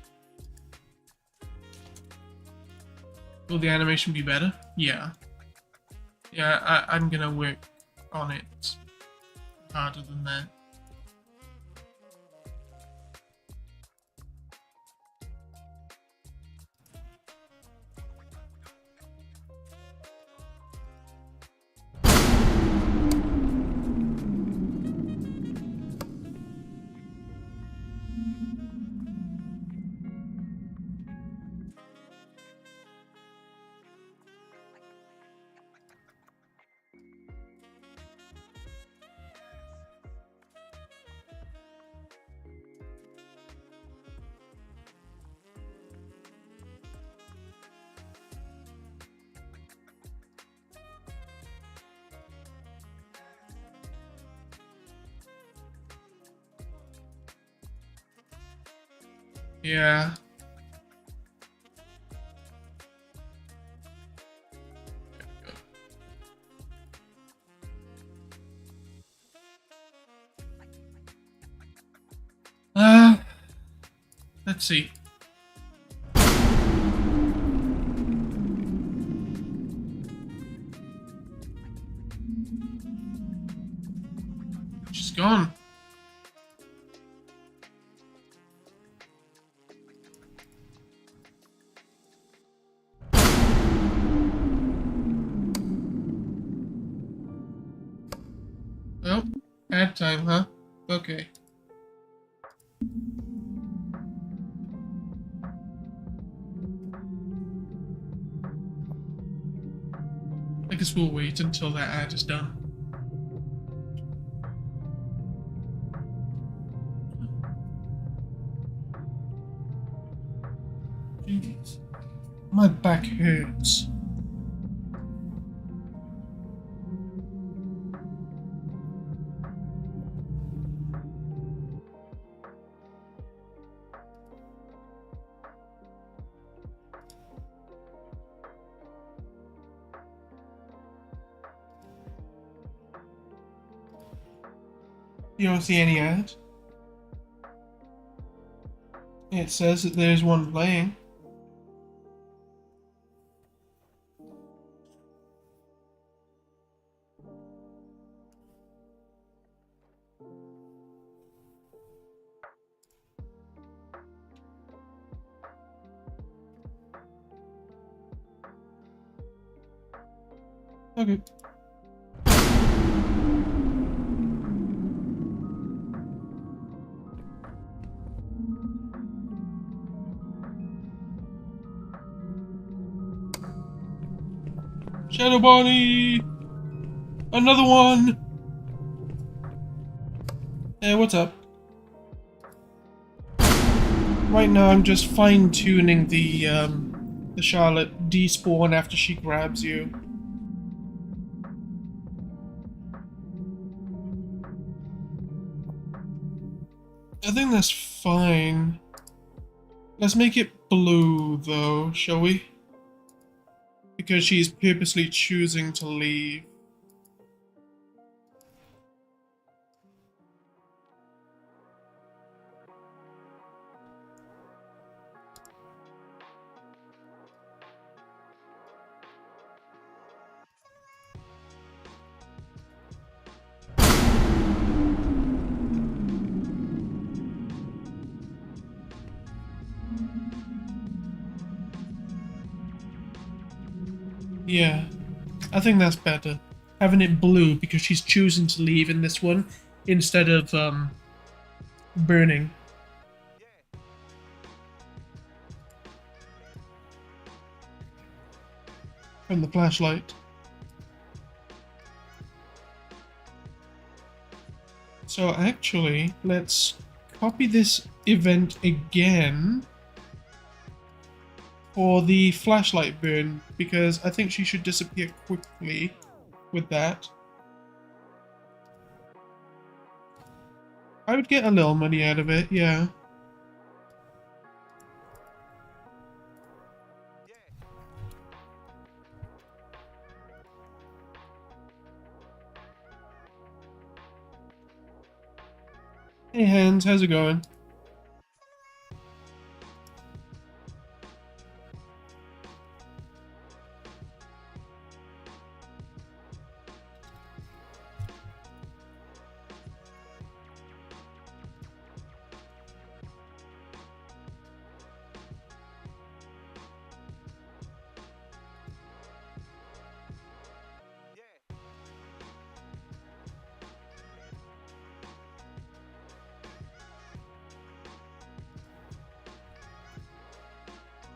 Will the animation be better? Yeah. Yeah, I'm gonna work on it harder than that. Yeah. Let's see. She's gone. Well, ad time, huh? Okay. I guess we'll wait until that ad is done. Jeez. My back hurts. You don't see any ad? It says that there's one playing. Okay. Shadow Body! Another one! Hey, what's up? Right now I'm just fine-tuning the Charlotte despawn after she grabs you. I think that's fine. Let's make it blue, though, shall we? Because she's purposely choosing to leave. Yeah, I think that's better. Having it blue because she's choosing to leave in this one instead of burning from the flashlight. So actually, let's copy this event again for the flashlight burn because I think she should disappear quickly with that. I would get a little money out of it, yeah. Hey Hans, how's it going?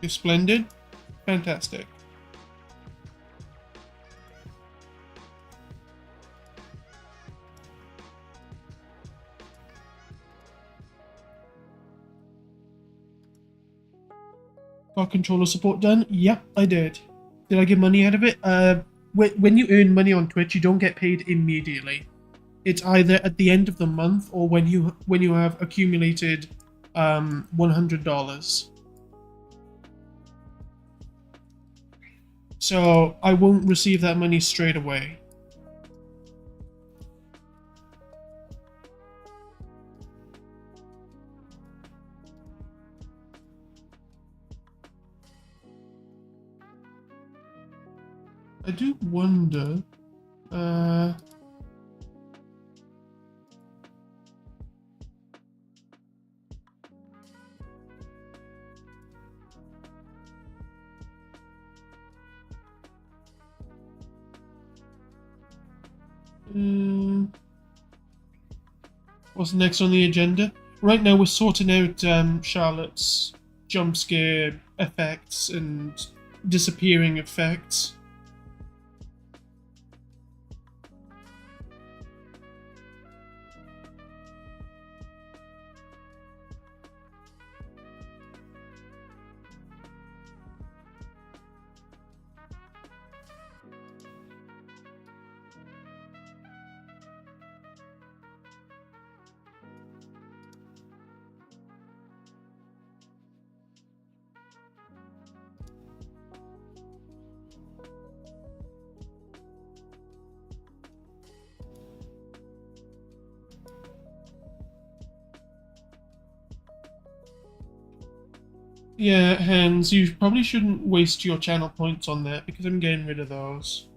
You're splendid? Fantastic. Got controller support done? Yep, I did. Did I get money out of it? When you earn money on Twitch, you don't get paid immediately. It's either at the end of the month or when you have accumulated $100. So I won't receive that money straight away. I do wonder. What's next on the agenda? Right now we're sorting out Charlotte's jump scare effects and disappearing effects. Yeah, Hans, you probably shouldn't waste your channel points on that because I'm getting rid of those.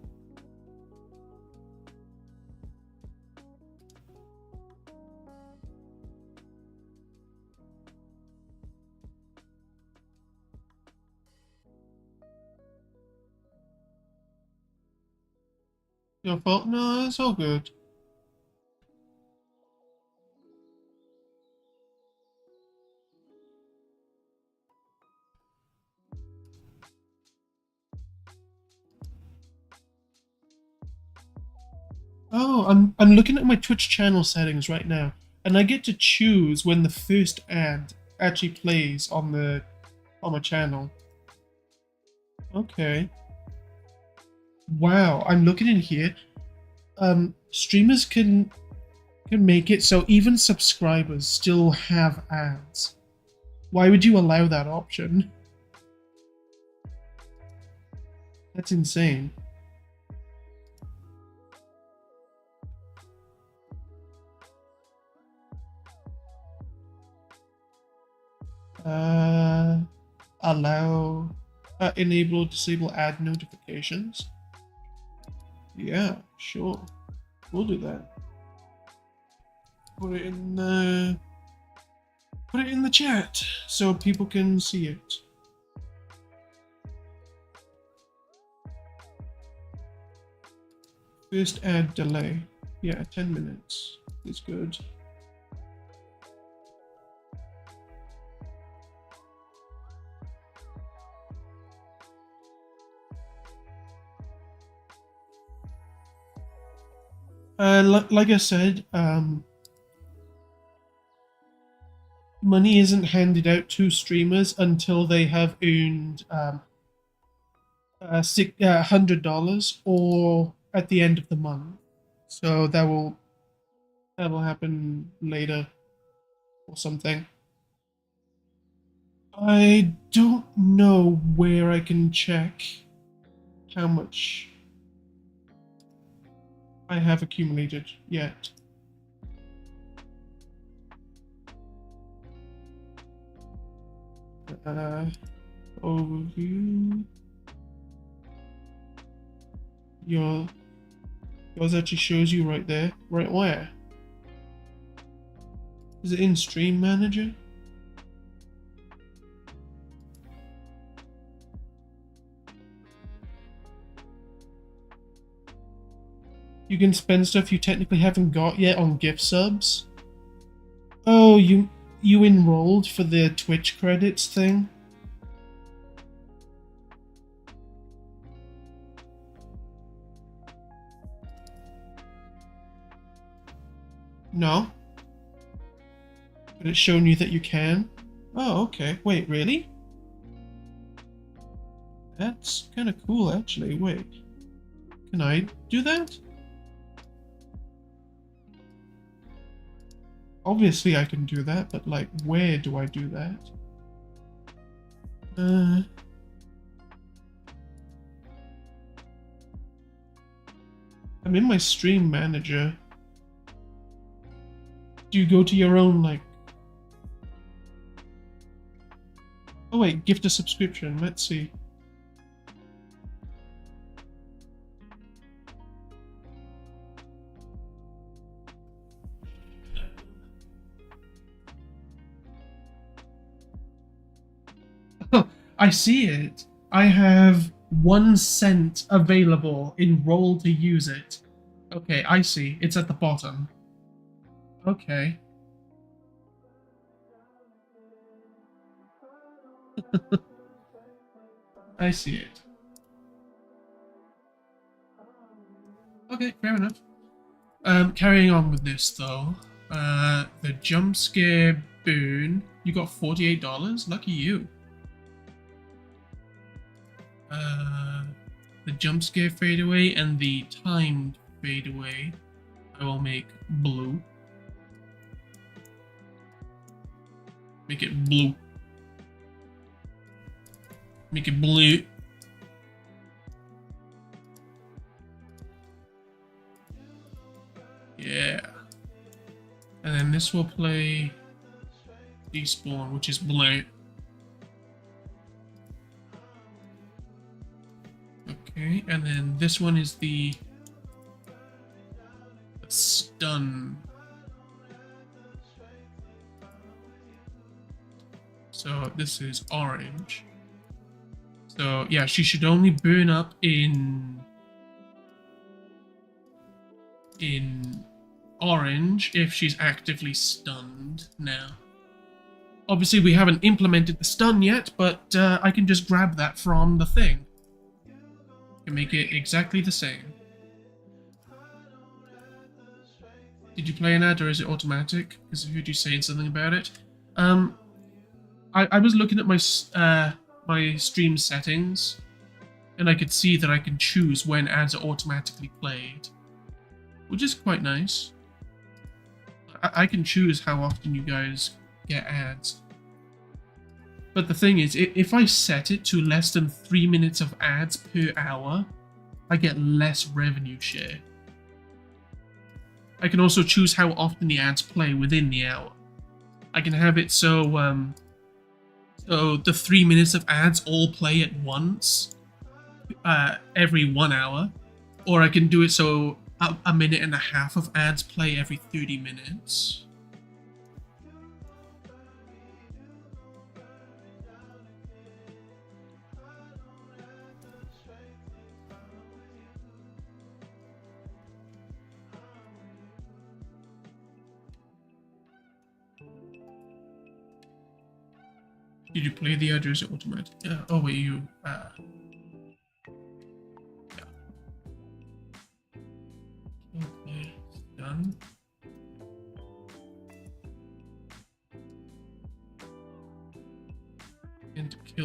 Your fault? No, it's all good. Oh, I'm looking at my Twitch channel settings right now, and I get to choose when the first ad actually plays on my channel. Okay. Wow, I'm looking in here. Streamers can make it so even subscribers still have ads. Why would you allow that option? That's insane. Uh, allow, enable, disable ad notifications. Yeah, sure. We'll do that. Put it in the chat so people can see it. First ad delay. Yeah, 10 minutes is good. Like I said, money isn't handed out to streamers until they have earned $100 or at the end of the month. So that will happen later or something. I don't know where I can check how much I have accumulated yet. Overview. Yours actually shows you right there. Right where? Is it in Stream Manager? You can spend stuff you technically haven't got yet on gift subs. Oh, you enrolled for the Twitch credits thing? No. But it's shown you that you can? Oh, okay. Wait, really? That's kind of cool, actually. Wait. Can I do that? Obviously I can do that, but like, where do I do that? I'm in my stream manager. Do you go to your own, like... Oh wait, gift a subscription. Let's see. I see it. I have 1 cent available in roll to use it. Okay, I see. It's at the bottom. Okay. I see it. Okay, fair enough. Carrying on with this though. The jump scare boon. You got $48? Lucky you. The jump scare fadeaway and the timed fadeaway I will make blue. Make it blue. Make it blue. Yeah. And then this will play despawn, which is blue. Okay, and then this one is the stun. So this is orange. So yeah, she should only burn up in orange if she's actively stunned now. Obviously we haven't implemented the stun yet, but I can just grab that from the thing. Can make it exactly the same. Did you play an ad or is it automatic? Because I heard you saying something about it. I was looking at my stream settings, and I could see that I can choose when ads are automatically played, which is quite nice. I can choose how often you guys get ads. But the thing is, if I set it to less than 3 minutes of ads per hour, I get less revenue share. I can also choose how often the ads play within the hour. I can have it so the 3 minutes of ads all play at once every 1 hour, or I can do it so a minute and a half of ads play every 30 minutes. Did you play the ad or is it automatic? Oh wait, you yeah. Okay, done.